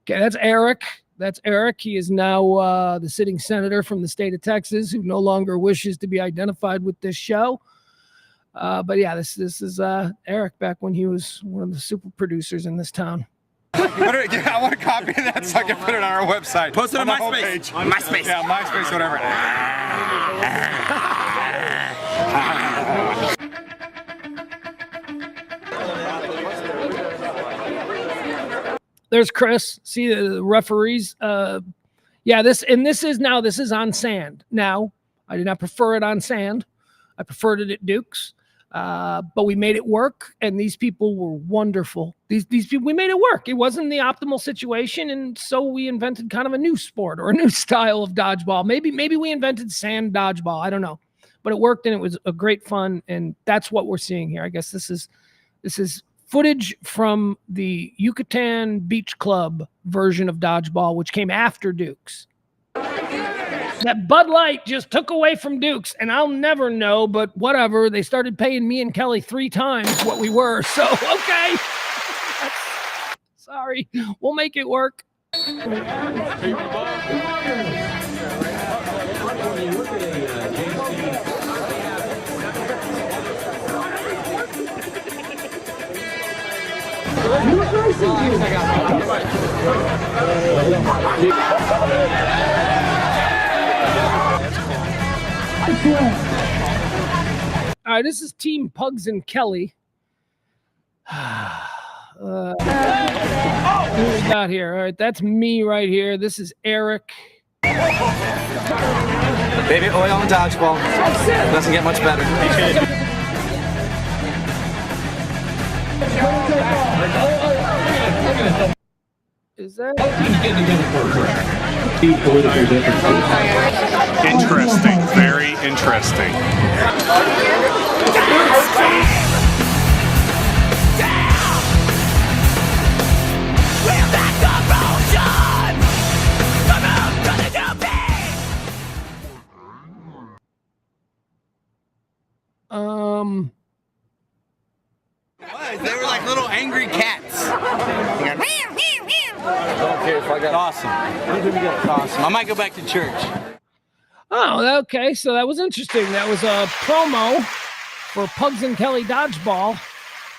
Okay, that's Eric. That's Eric. He is now the sitting senator from the state of Texas who no longer wishes to be identified with this show. But yeah, this is Eric back when he was one of the super producers in this town. I want a copy of that so I can put it on our website. Post it on MySpace. MySpace. Yeah, MySpace, whatever. There's Chris. See the referees. This is on sand. Now, I did not prefer it on sand. I preferred it at Duke's. But we made it work, and these people were wonderful. These people, we made it work. It wasn't the optimal situation, and so we invented kind of a new sport or a new style of dodgeball. Maybe we invented sand dodgeball. I don't know, but it worked, and it was a great fun, and that's what we're seeing here. I guess this is footage from the Yucatan Beach Club version of dodgeball, which came after Duke's. That Bud Light just took away from Duke's, and I'll never know, but whatever. They started paying me and Kelly 3 times what we were, so okay. Sorry, we'll make it work. All right, this is Team Pugs and Kelly. Who we got here? All right, that's me right here. This is Eric. Baby oil and dodgeball. Doesn't get much better. Is that? Interesting. Very interesting. They were like little angry cats. Okay, if I got awesome. I might go back to church. Oh, okay. So that was interesting. That was a promo for Pugs and Kelly Dodgeball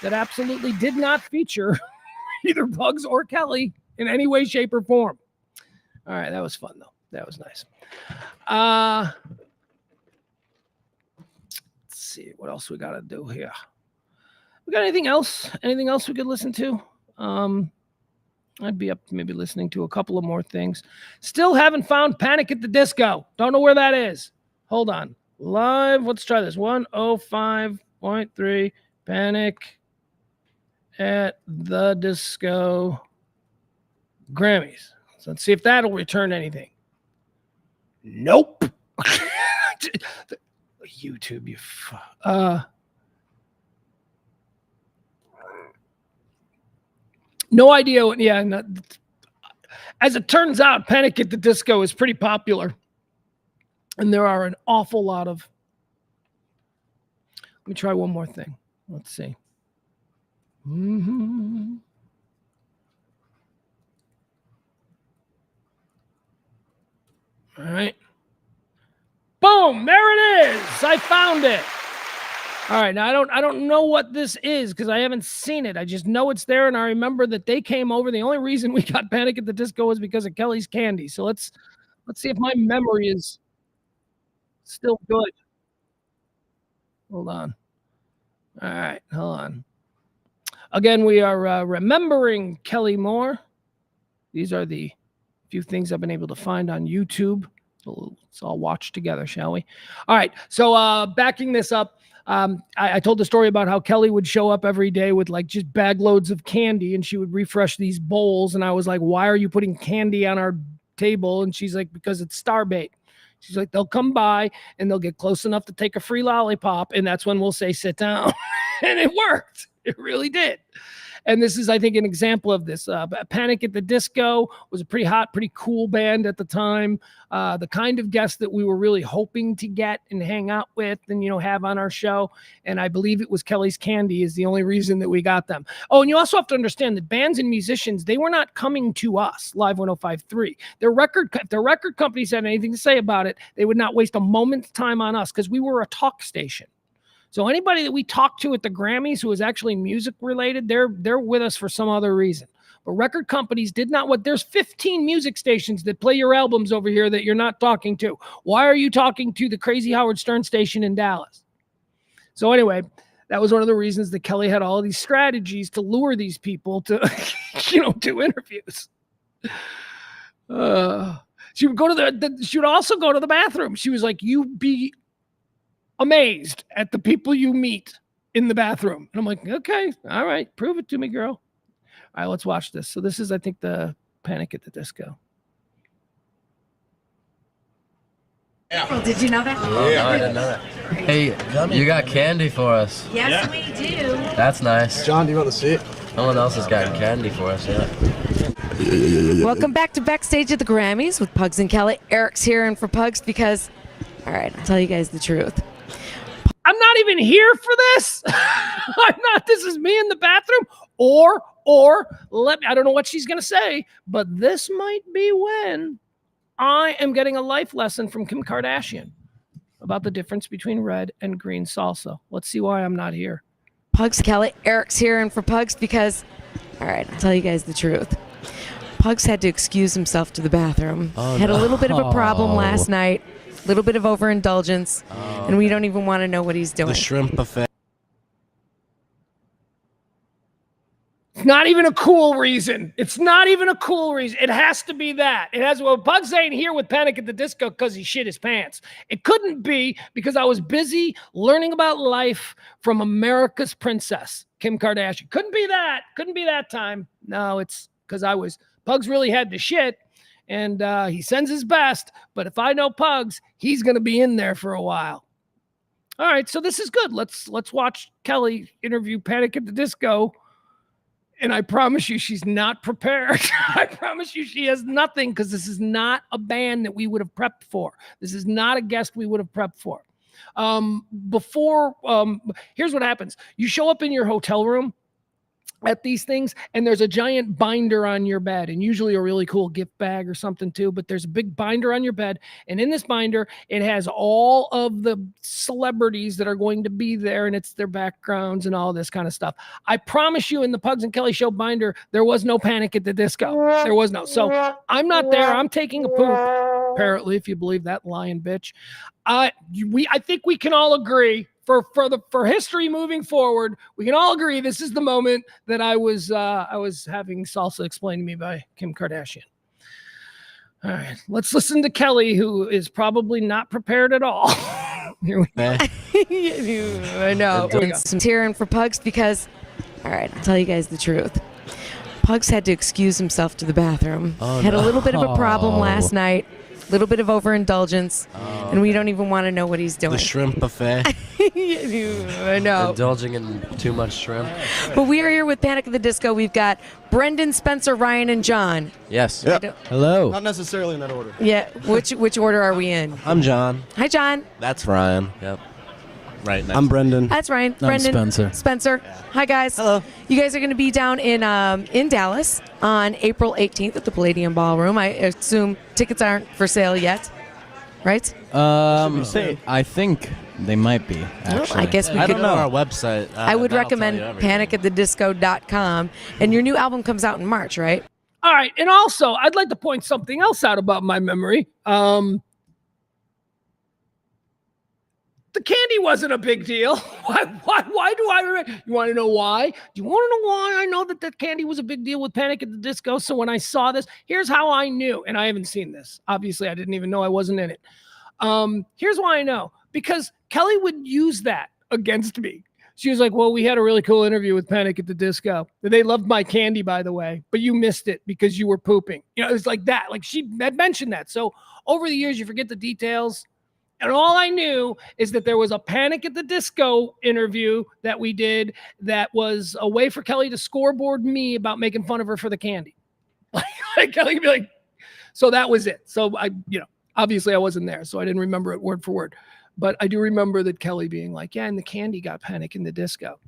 that absolutely did not feature either Pugs or Kelly in any way, shape, or form. All right, that was fun though. That was nice. Let's see what else we got to do here. We got anything else? Anything else we could listen to? I'd be up to maybe listening to a couple of more things. Still haven't found Panic at the Disco. Don't know where that is. Hold on. Live. Let's try this. 105.3 Panic at the Disco Grammys. So let's see if that'll return anything. Nope. YouTube, no idea. As it turns out, Panic at the Disco is pretty popular. And there are an awful lot of. Let me try one more thing. Let's see. Mm-hmm. All right. Boom, there it is. I found it. All right, now I don't know what this is because I haven't seen it. I just know it's there, and I remember that they came over. The only reason we got Panic at the Disco was because of Kelly's Candy. So let's see if my memory is still good. Hold on. All right, hold on. Again, we are remembering Kelly Mohr. These are the few things I've been able to find on YouTube. Let's all watch together, shall we? All right, so backing this up, I told the story about how Kelly would show up every day with like just bag loads of candy, and she would refresh these bowls. And I was like, why are you putting candy on our table? And she's like, because it's starbait. She's like, they'll come by and they'll get close enough to take a free lollipop. And that's when we'll say, sit down. And it worked. It really did. And this is, I think, an example of this. Panic at the Disco was a pretty hot, pretty cool band at the time. The kind of guests that we were really hoping to get and hang out with and, have on our show. And I believe it was Kelly's Candy is the only reason that we got them. Oh, and you also have to understand that bands and musicians, they were not coming to us, Live 105.3. If their record companies had anything to say about it, they would not waste a moment's time on us because we were a talk station. So anybody that we talked to at the Grammys who was actually music related, they're with us for some other reason. But record companies did not there's 15 music stations that play your albums over here that you're not talking to. Why are you talking to the Crazy Howard Stern station in Dallas? So anyway, that was one of the reasons that Kelly had all of these strategies to lure these people to, do interviews. She would go to she would also go to the bathroom. She was like, "You be amazed at the people you meet in the bathroom." And I'm like, okay, all right, prove it to me, girl. All right, let's watch this. So this is, I think, the Panic at the Disco. Yeah. Did you know that? Oh, yeah. No, I didn't know that. Hey, you got candy for us. Yes, we do. That's nice. John, do you want to see it? No one else has gotten candy for us yet. Welcome back to Backstage at the Grammys with Pugs and Kelly. Eric's here and for Pugs because, all right, I'll tell you guys the truth. I'm not even here for this. I'm not. This is me in the bathroom. Or I don't know what she's going to say, but this might be when I am getting a life lesson from Kim Kardashian about the difference between red and green salsa. Let's see why I'm not here. Pugs, Kelly, Eric's here and for Pugs because, all right, I'll tell you guys the truth. Pugs had to excuse himself to the bathroom. Had a little bit of a problem last night. A little bit of overindulgence, and we don't even want to know what he's doing. The shrimp buffet. It's not even a cool reason. It's not even a cool reason. It has to be that. It has, well, Pugs ain't here with Panic at the Disco because he shit his pants. It couldn't be because I was busy learning about life from America's princess, Kim Kardashian. Couldn't be that. Couldn't be that time. No, it's because Pugs really had to shit. And he sends his best, but if I know Pugs, he's going to be in there for a while. All right, so this is good. Let's watch Kelly interview Panic at the Disco, and I promise you she's not prepared. I promise you she has nothing because this is not a band that we would have prepped for. This is not a guest we would have prepped for. Here's what happens. You show up in your hotel room at these things, and there's a giant binder on your bed, and usually a really cool gift bag or something too, but there's a big binder on your bed, and in this binder, it has all of the celebrities that are going to be there, and it's their backgrounds and all this kind of stuff. I promise you in the Pugs and Kelly Show binder, there was no Panic at the Disco. There was no. So I'm not there. I'm taking a poop, apparently, if you believe that lying bitch. I think we can all agree for history moving forward, we can all agree this is the moment that I was having salsa explained to me by Kim Kardashian. All right, let's listen to Kelly, who is probably not prepared at all. Here we go. I know. Some tearing for Pugs because, all right, I'll tell you guys the truth. Pugs had to excuse himself to the bathroom. Had a little bit of a problem last night. little bit of overindulgence, and we don't even want to know what he's doing. The shrimp buffet. I know. Indulging in too much shrimp. But we are here with Panic at the Disco. We've got Brendan, Spencer, Ryan, and John. Yes. Hello. Not necessarily in that order. Yeah. Which order are we in? I'm John. Hi, John. That's Ryan. Yep. Right now. I'm Brendan. That's Ryan. I'm Brendan. Spencer. Spencer. Hi, guys. Hello. You guys are going to be down in Dallas on April 18th at the Palladium Ballroom. I assume tickets aren't for sale yet, right? I think they might be. Actually, I guess we I could. don't know our website. I would that'll tell recommend you everything. panicatthedisco.com. And your new album comes out in March, right? All right, and also I'd like to point something else out about my memory. The candy wasn't a big deal. Why do I remember? You want to know why? Do you want to know why I know that the candy was a big deal with Panic at the Disco? So when I saw this, here's how I knew, and I haven't seen this. Obviously, I didn't even know I wasn't in it. Here's why I know. Because Kelly would use that against me. She was like, well, we had a really cool interview with Panic at the Disco. They loved my candy, by the way, but you missed it because you were pooping. You know, it was like that. Like she had mentioned that. So over the years, you forget the details. And all I knew is that there was a Panic at the Disco interview that we did that was a way for Kelly to scoreboard me about making fun of her for the candy. Like Kelly would be like, so that was it. So obviously I wasn't there, so I didn't remember it word for word. But I do remember that Kelly being like, yeah, and the candy got Panic in the Disco.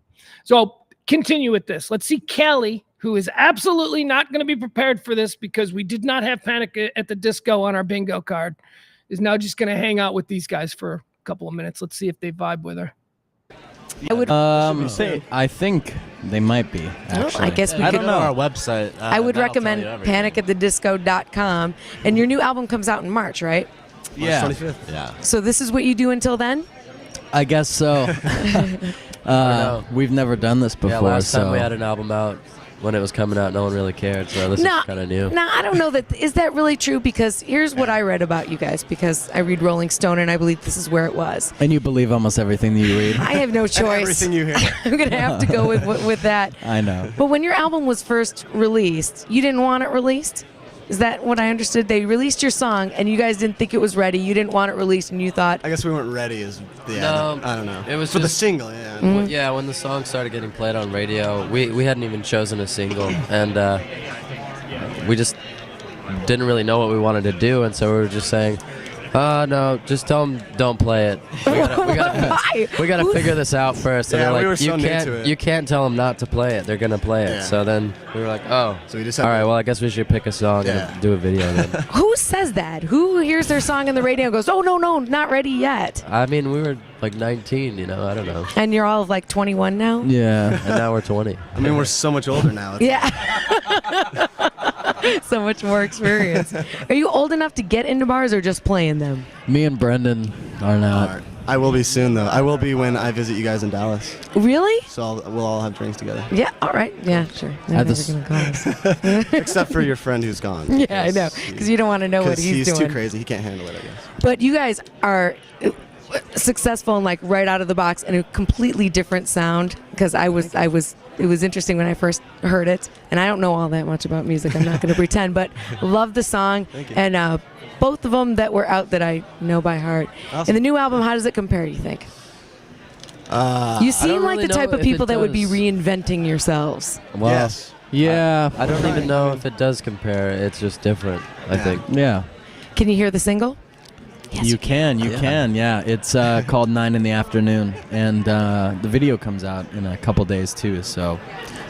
So continue with this. Let's see Kelly, who is absolutely not going to be prepared for this because we did not have Panic at the Disco on our bingo card, is now just going to hang out with these guys for a couple of minutes. Let's see if they vibe with her. I would. I think they might be. Actually, I guess we I could. don't know our website. I would that'll tell recommend you everything. panicatthedisco.com. And your new album comes out in March, right? Yeah. March 25th. Yeah. So this is what you do until then? I guess so. We've never done this before. Yeah, last time so we had an album out, when it was coming out, no one really cared, so this is kind of new. No, I don't know that. Is that really true? Because here's what I read about you guys, because I read Rolling Stone and I believe this is where it was. And you believe almost everything that you read. I have no choice. Everything you hear. I'm going to have to go with that. I know. But when your album was first released, you didn't want it released? Is that what I understood? They released your song and you guys didn't think it was ready. You didn't want it released and you thought... I guess we weren't ready as No, I don't know. it was for the just- single, yeah. Mm-hmm. Yeah, when the song started getting played on radio, we hadn't even chosen a single, and we just didn't really know what we wanted to do, and so we were just saying, no, just tell them don't play it. Why? We gotta figure this out first. And Yeah, they're like, we were so you new can't, to it. you can't tell them not to play it. They're gonna play it. Yeah. So then we were like, oh, So we just all had right. to- Well, I guess we should pick a song Yeah. and do a video then. Who says that? Who hears their song on the radio and goes, oh, no, not ready yet? I mean, we were like 19, I don't know, And you're all like 21 now? Yeah. and now we're 20. I mean, we're so much older now. It's- Yeah. So much more experience. Are you old enough to get into bars or just play in them? Me and Brendan are not. All right. I will be soon, though. I will be when I visit you guys in Dallas. Really? So we'll all have drinks together. Yeah, all right. Yeah, sure. They're At never this- going to call us. Except for your friend who's gone. Yeah, I know. Because you don't want to know what Because he's doing. too crazy. He can't handle it, I guess. But you guys are successful and like right out of the box and a completely different sound. Because it was interesting when I first heard it, and I don't know all that much about music. I'm not going to pretend, but love the song. Thank you. And both of them that were out that I know by heart. Awesome. And the new album, how does it compare? You think? You seem don't like really the type know of if people it that would be does. reinventing yourselves. Well, Yes. Yeah. I don't even know if it does compare. It's just different, I Yeah. think. Yeah. Can you hear the single? Yes, You can. Yeah. It's called 9 in the Afternoon, and the video comes out in a couple days too. So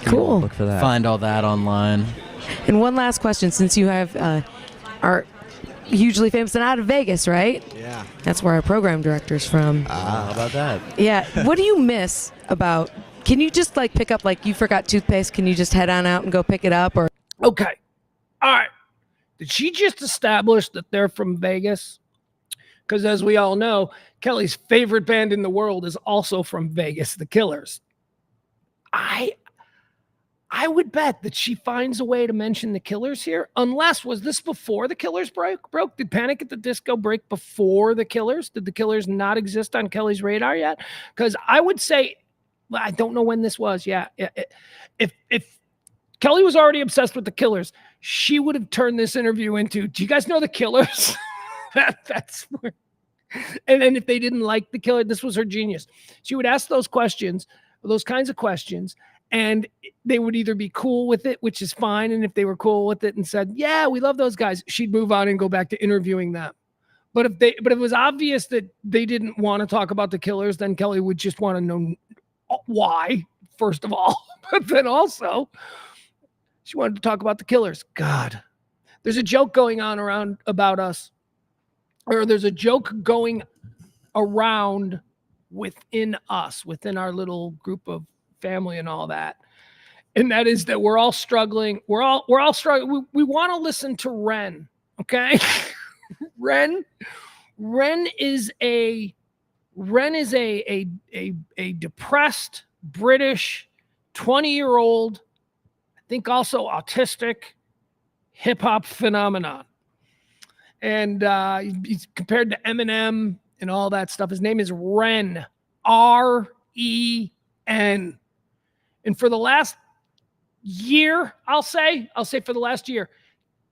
Cool. Look for that. find all that online. And one last question, since you have are hugely famous and out of Vegas, right? Yeah. That's where our program director's from. How about that? Yeah. What do you miss about? Can you just like pick up like you forgot toothpaste? Can you just head on out and go pick it up? Or Okay. All right. Did she just establish that they're from Vegas? Because as we all know, Kelly's favorite band in the world is also from Vegas, The Killers. I would bet that she finds a way to mention The Killers here, unless, was this before The Killers broke? Did Panic at the Disco break before The Killers? Did The Killers not exist on Kelly's radar yet? Because I would say, well, I don't know when this was. Yeah. If Kelly was already obsessed with The Killers, she would have turned this interview into, do you guys know The Killers? That's where. And then if they didn't like the killer, this was her genius. She would ask those questions, those kinds of questions, and they would either be cool with it, which is fine. And if they were cool with it and said, yeah, we love those guys, she'd move on and go back to interviewing them. But if it was obvious that they didn't want to talk about the killers, then Kelly would just want to know why, first of all. But then also, she wanted to talk about the killers. God, there's a joke going on around about us, or there's a joke going around within us, within our little group of family and all that. And that is that we're all struggling. We're all struggling. We want to listen to Ren. Okay. Ren is a depressed British 20-year-old, I think also autistic hip hop phenomenon. And he's compared to Eminem and all that stuff. His name is Ren, R-E-N. And for the last year, I'll say for the last year,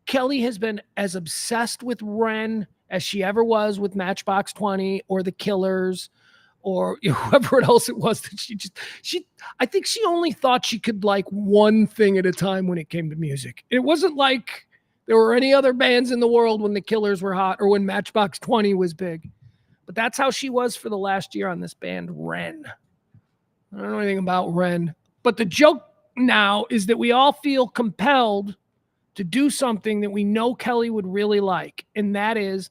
Kelly has been as obsessed with Ren as she ever was with Matchbox 20 or the Killers or whoever else it was that I think she only thought she could like one thing at a time when it came to music. It wasn't like there were any other bands in the world when the Killers were hot or when Matchbox 20 was big. But that's how she was for the last year on this band, Ren. I don't know anything about Ren. But the joke now is that we all feel compelled to do something that we know Kelly would really like, and that is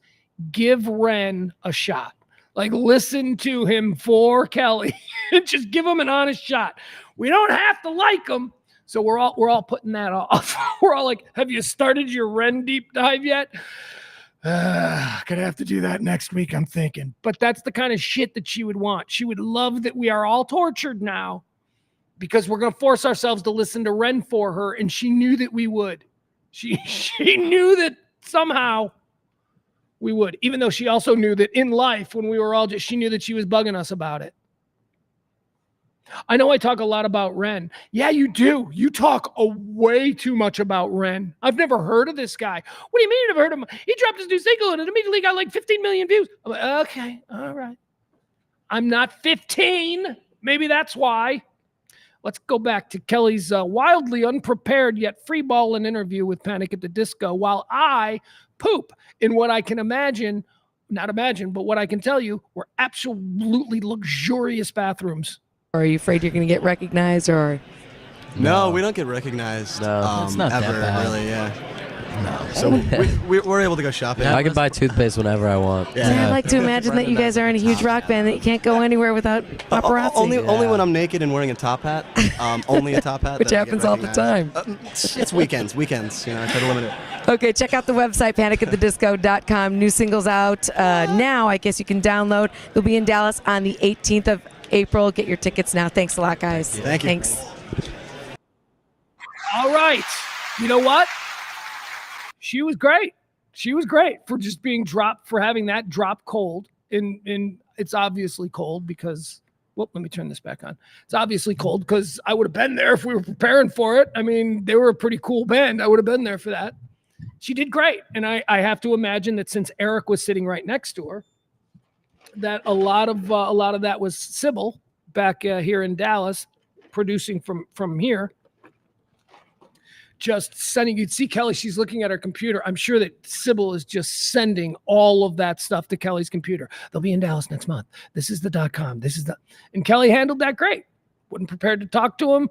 give Ren a shot. Like, listen to him for Kelly and just give him an honest shot. We don't have to like him, so we're all putting that off. We're all like, have you started your Ren deep dive yet? Gonna have to do that next week, I'm thinking. But that's the kind of shit that she would want. She would love that we are all tortured now because we're going to force ourselves to listen to Ren for her, and she knew that we would. She knew that somehow we would, even though she also knew that in life, when we were all she knew that she was bugging us about it. I know I talk a lot about Ren. Yeah, you do. You talk way too much about Ren. I've never heard of this guy. What do you mean you never heard of him? He dropped his new single and it immediately got like 15 million views. I'm like, okay, all right. I'm not 15. Maybe that's why. Let's go back to Kelly's wildly unprepared yet free-balling interview with Panic at the Disco while I poop in what I can not imagine, but what I can tell you were absolutely luxurious bathrooms. Are you afraid you're going to get recognized or? No, we don't get recognized. No, it's not ever, that bad. really, yeah. No. So we're able to go shopping. I can buy toothpaste whenever I want. Yeah. I like to imagine that you guys are in a huge rock band that you can't go anywhere without paparazzi. Only when I'm naked and wearing a top hat. Only a top hat. Which happens all the time. It's weekends. I try to limit it. Okay, check out the website, panicatthedisco.com. New singles out now. I guess you can download. They'll be in Dallas on the 18th of April. Get your tickets now. Thanks a lot, guys. Thank you. Thanks. All right. You know what? She was great. She was great for just being dropped, for having that drop cold. And it's obviously cold because, let me turn this back on. It's obviously cold because I would have been there if we were preparing for it. I mean, they were a pretty cool band. I would have been there for that. She did great. And I have to imagine that since Eric was sitting right next to her, that a lot of that was Sybil back here in Dallas, producing from here. Just sending, you'd see Kelly, she's looking at her computer. I'm sure that Sybil is just sending all of that stuff to Kelly's computer. They'll be in Dallas next month. This is the .com. And Kelly handled that great. Wasn't prepared to talk to him.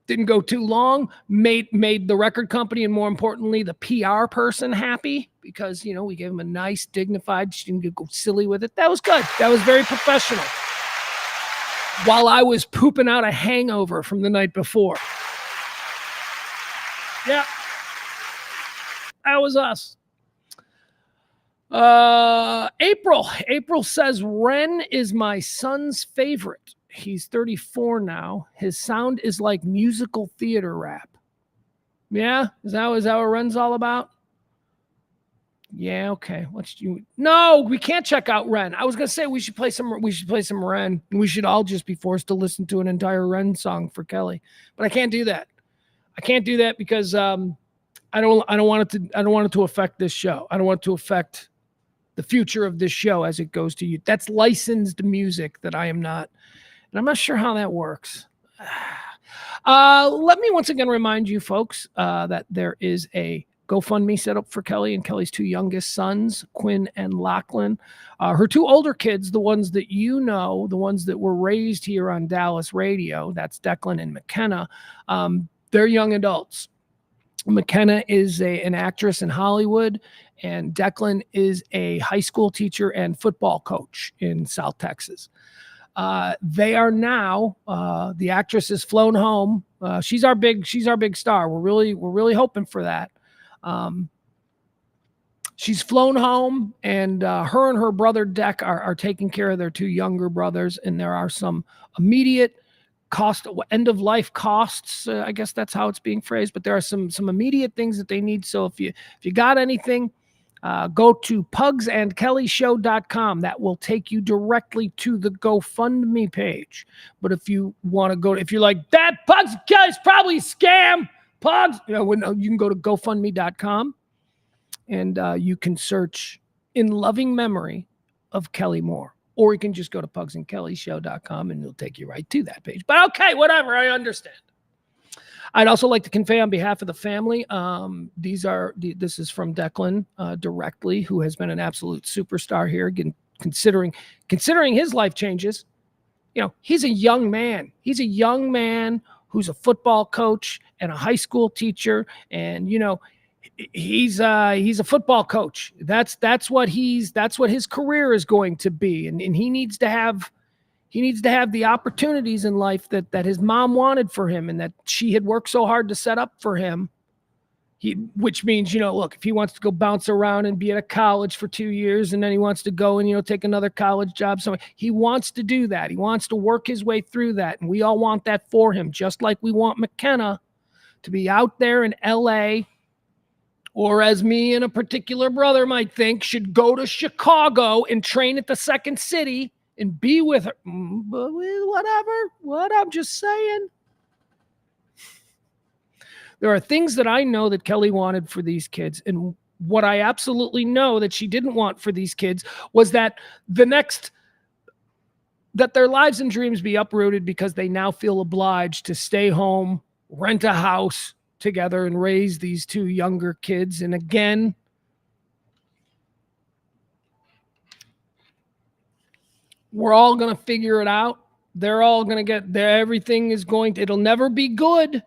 Didn't go too long. Made the record company and more importantly, the PR person happy because, we gave him a nice, dignified, she didn't go silly with it. That was good. That was very professional. While I was pooping out a hangover from the night before. Yeah, that was us. April says, Ren is my son's favorite. He's 34 now. His sound is like musical theater rap. Yeah? Is that what Ren's all about? Yeah, okay. No, we can't check out Ren. I was gonna say we should play some Ren. We should all just be forced to listen to an entire Ren song for Kelly. But I can't do that. I can't do that because I don't want it to affect this show. I don't want it to affect the future of this show as it goes to you. That's licensed music that I am not, and I'm not sure how that works. Let me once again remind you folks that there is a GoFundMe set up for Kelly and Kelly's 2 youngest sons, Quinn and Lachlan. Her 2 older kids, the ones that you know, the ones that were raised here on Dallas radio, that's Declan and McKenna. They're young adults. McKenna is an actress in Hollywood, and Declan is a high school teacher and football coach in South Texas. They are now, the actress has flown home. She's our big star. We're really hoping for that. She's flown home, and her and her brother Deck are taking care of their 2 younger brothers. And there are some immediate end of life costs. I guess that's how it's being phrased, but there are some immediate things that they need. So if you got anything, go to pugsandkellyshow.com. That will take you directly to the GoFundMe page. But if you want to if you're like, that Pugs and Kelly's probably a scam, Pugs, you can go to GoFundMe.com, and you can search "In Loving Memory of Kelly Mohr," or you can just go to pugsandkellyshow.com and it'll take you right to that page. But okay, whatever, I understand. I'd also like to convey on behalf of the family, this is from Declan directly, who has been an absolute superstar here. Again, considering his life changes, he's a young man. He's a young man who's a football coach and a high school teacher, and he's a football coach. That's what his career is going to be, and he needs to have the opportunities in life that his mom wanted for him, and that she had worked so hard to set up for him. Which means, look, if he wants to go bounce around and be at a college for 2 years, and then he wants to go and, take another college job somewhere, he wants to do that. He wants to work his way through that. And we all want that for him, just like we want McKenna to be out there in LA, or as me and a particular brother might think, should go to Chicago and train at the Second City and be with her. What I'm just saying. There are things that I know that Kelly wanted for these kids. And what I absolutely know that she didn't want for these kids was that that their lives and dreams be uprooted because they now feel obliged to stay home, rent a house together, and raise these 2 younger kids. And again, we're all going to figure it out. They're all going to get there. Everything is it'll never be good,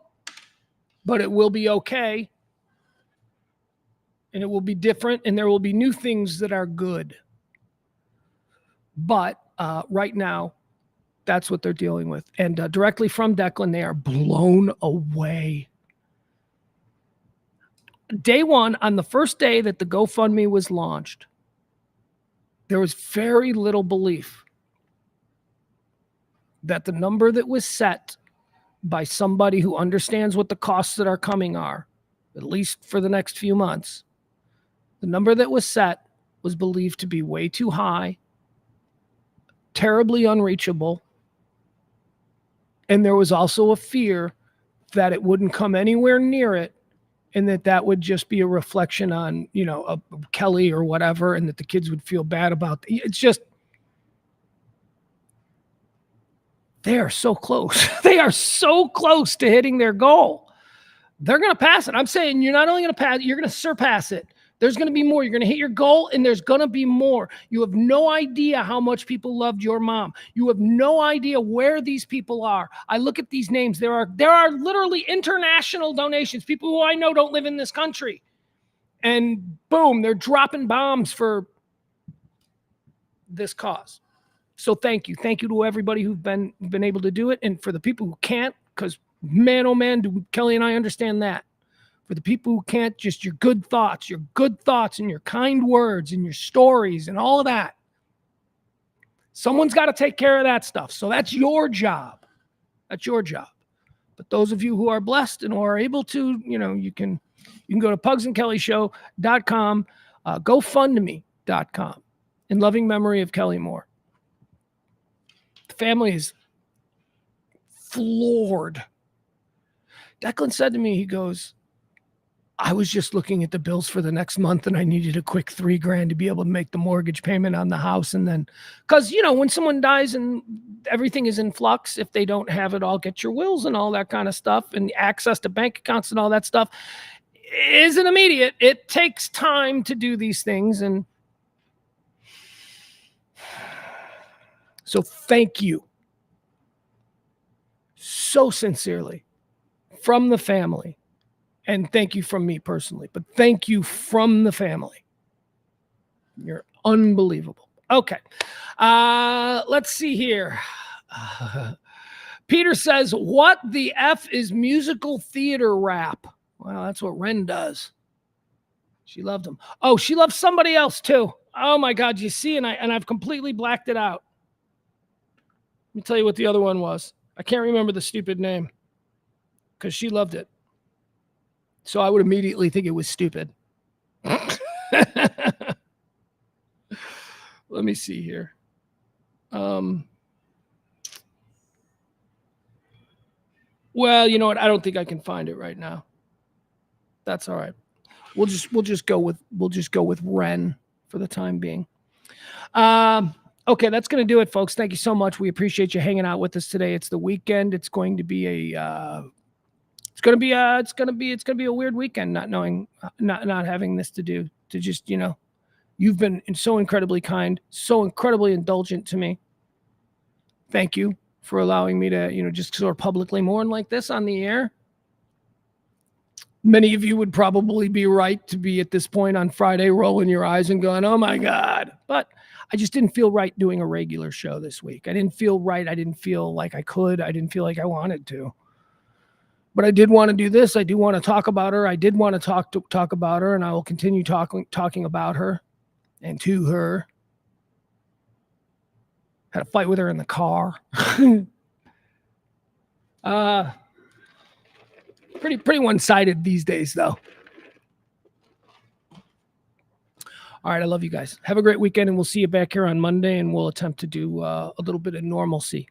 but it will be okay. And it will be different, and there will be new things that are good. But right now, that's what they're dealing with. And directly from Declan, they are blown away. Day one, on the first day that the GoFundMe was launched, there was very little belief that the number that was set by somebody who understands what the costs that are coming are, at least for the next few months, the number that was set was believed to be way too high, terribly unreachable, and there was also a fear that it wouldn't come anywhere near it, and that would just be a reflection on, Kelly or whatever, and that the kids would feel bad about it. It's just, they are so close. They are so close to hitting their goal. They're going to pass it. I'm saying you're not only going to pass it, you're going to surpass it. There's going to be more. You're going to hit your goal, and there's going to be more. You have no idea how much people loved your mom. You have no idea where these people are. I look at these names. There are literally international donations. People who I know don't live in this country. And boom, they're dropping bombs for this cause. So thank you. Thank you to everybody who've been able to do it. And for the people who can't, because man, oh man, do Kelly and I understand that. For the people who can't, just your good thoughts and your kind words and your stories and all of that. Someone's got to take care of that stuff. So that's your job. That's your job. But those of you who are blessed and who are able to, you can go to pugsandkellyshow.com, GoFundMe.com, in loving memory of Kelly Mohr. The family is floored. Declan said to me, he goes, I was just looking at the bills for the next month and I needed a quick $3,000 to be able to make the mortgage payment on the house. And then, cause when someone dies and everything is in flux, if they don't have it all, get your wills and all that kind of stuff and access to bank accounts and all that stuff isn't immediate. It takes time to do these things. And so thank you so sincerely from the family. And thank you from me personally, but thank you from the family. You're unbelievable. Okay. Let's see here. Peter says, what the F is musical theater rap? Well, that's what Ren does. She loved him. Oh, she loves somebody else too. Oh my God. You see, and I've completely blacked it out. Let me tell you what the other one was. I can't remember the stupid name because she loved it. So I would immediately think it was stupid. Let me see here. Well, you know what? I don't think I can find it right now. That's all right. We'll just go with Ren for the time being. Okay, that's going to do it, folks. Thank you so much. We appreciate you hanging out with us today. It's the weekend. It's going to be a It's gonna be a weird weekend, not having this to do. To just you've been so incredibly kind, so incredibly indulgent to me. Thank you for allowing me to just sort of publicly mourn like this on the air. Many of you would probably be right to be at this point on Friday rolling your eyes and going, "Oh my God!" But I just didn't feel right doing a regular show this week. I didn't feel right. I didn't feel like I could. I didn't feel like I wanted to. But I did want to do this. I do want to talk about her. I did want to talk about her, and I will continue talking about her and to her. Had a fight with her in the car. Pretty one-sided these days, though. All right, I love you guys. Have a great weekend, and we'll see you back here on Monday, and we'll attempt to do a little bit of normalcy.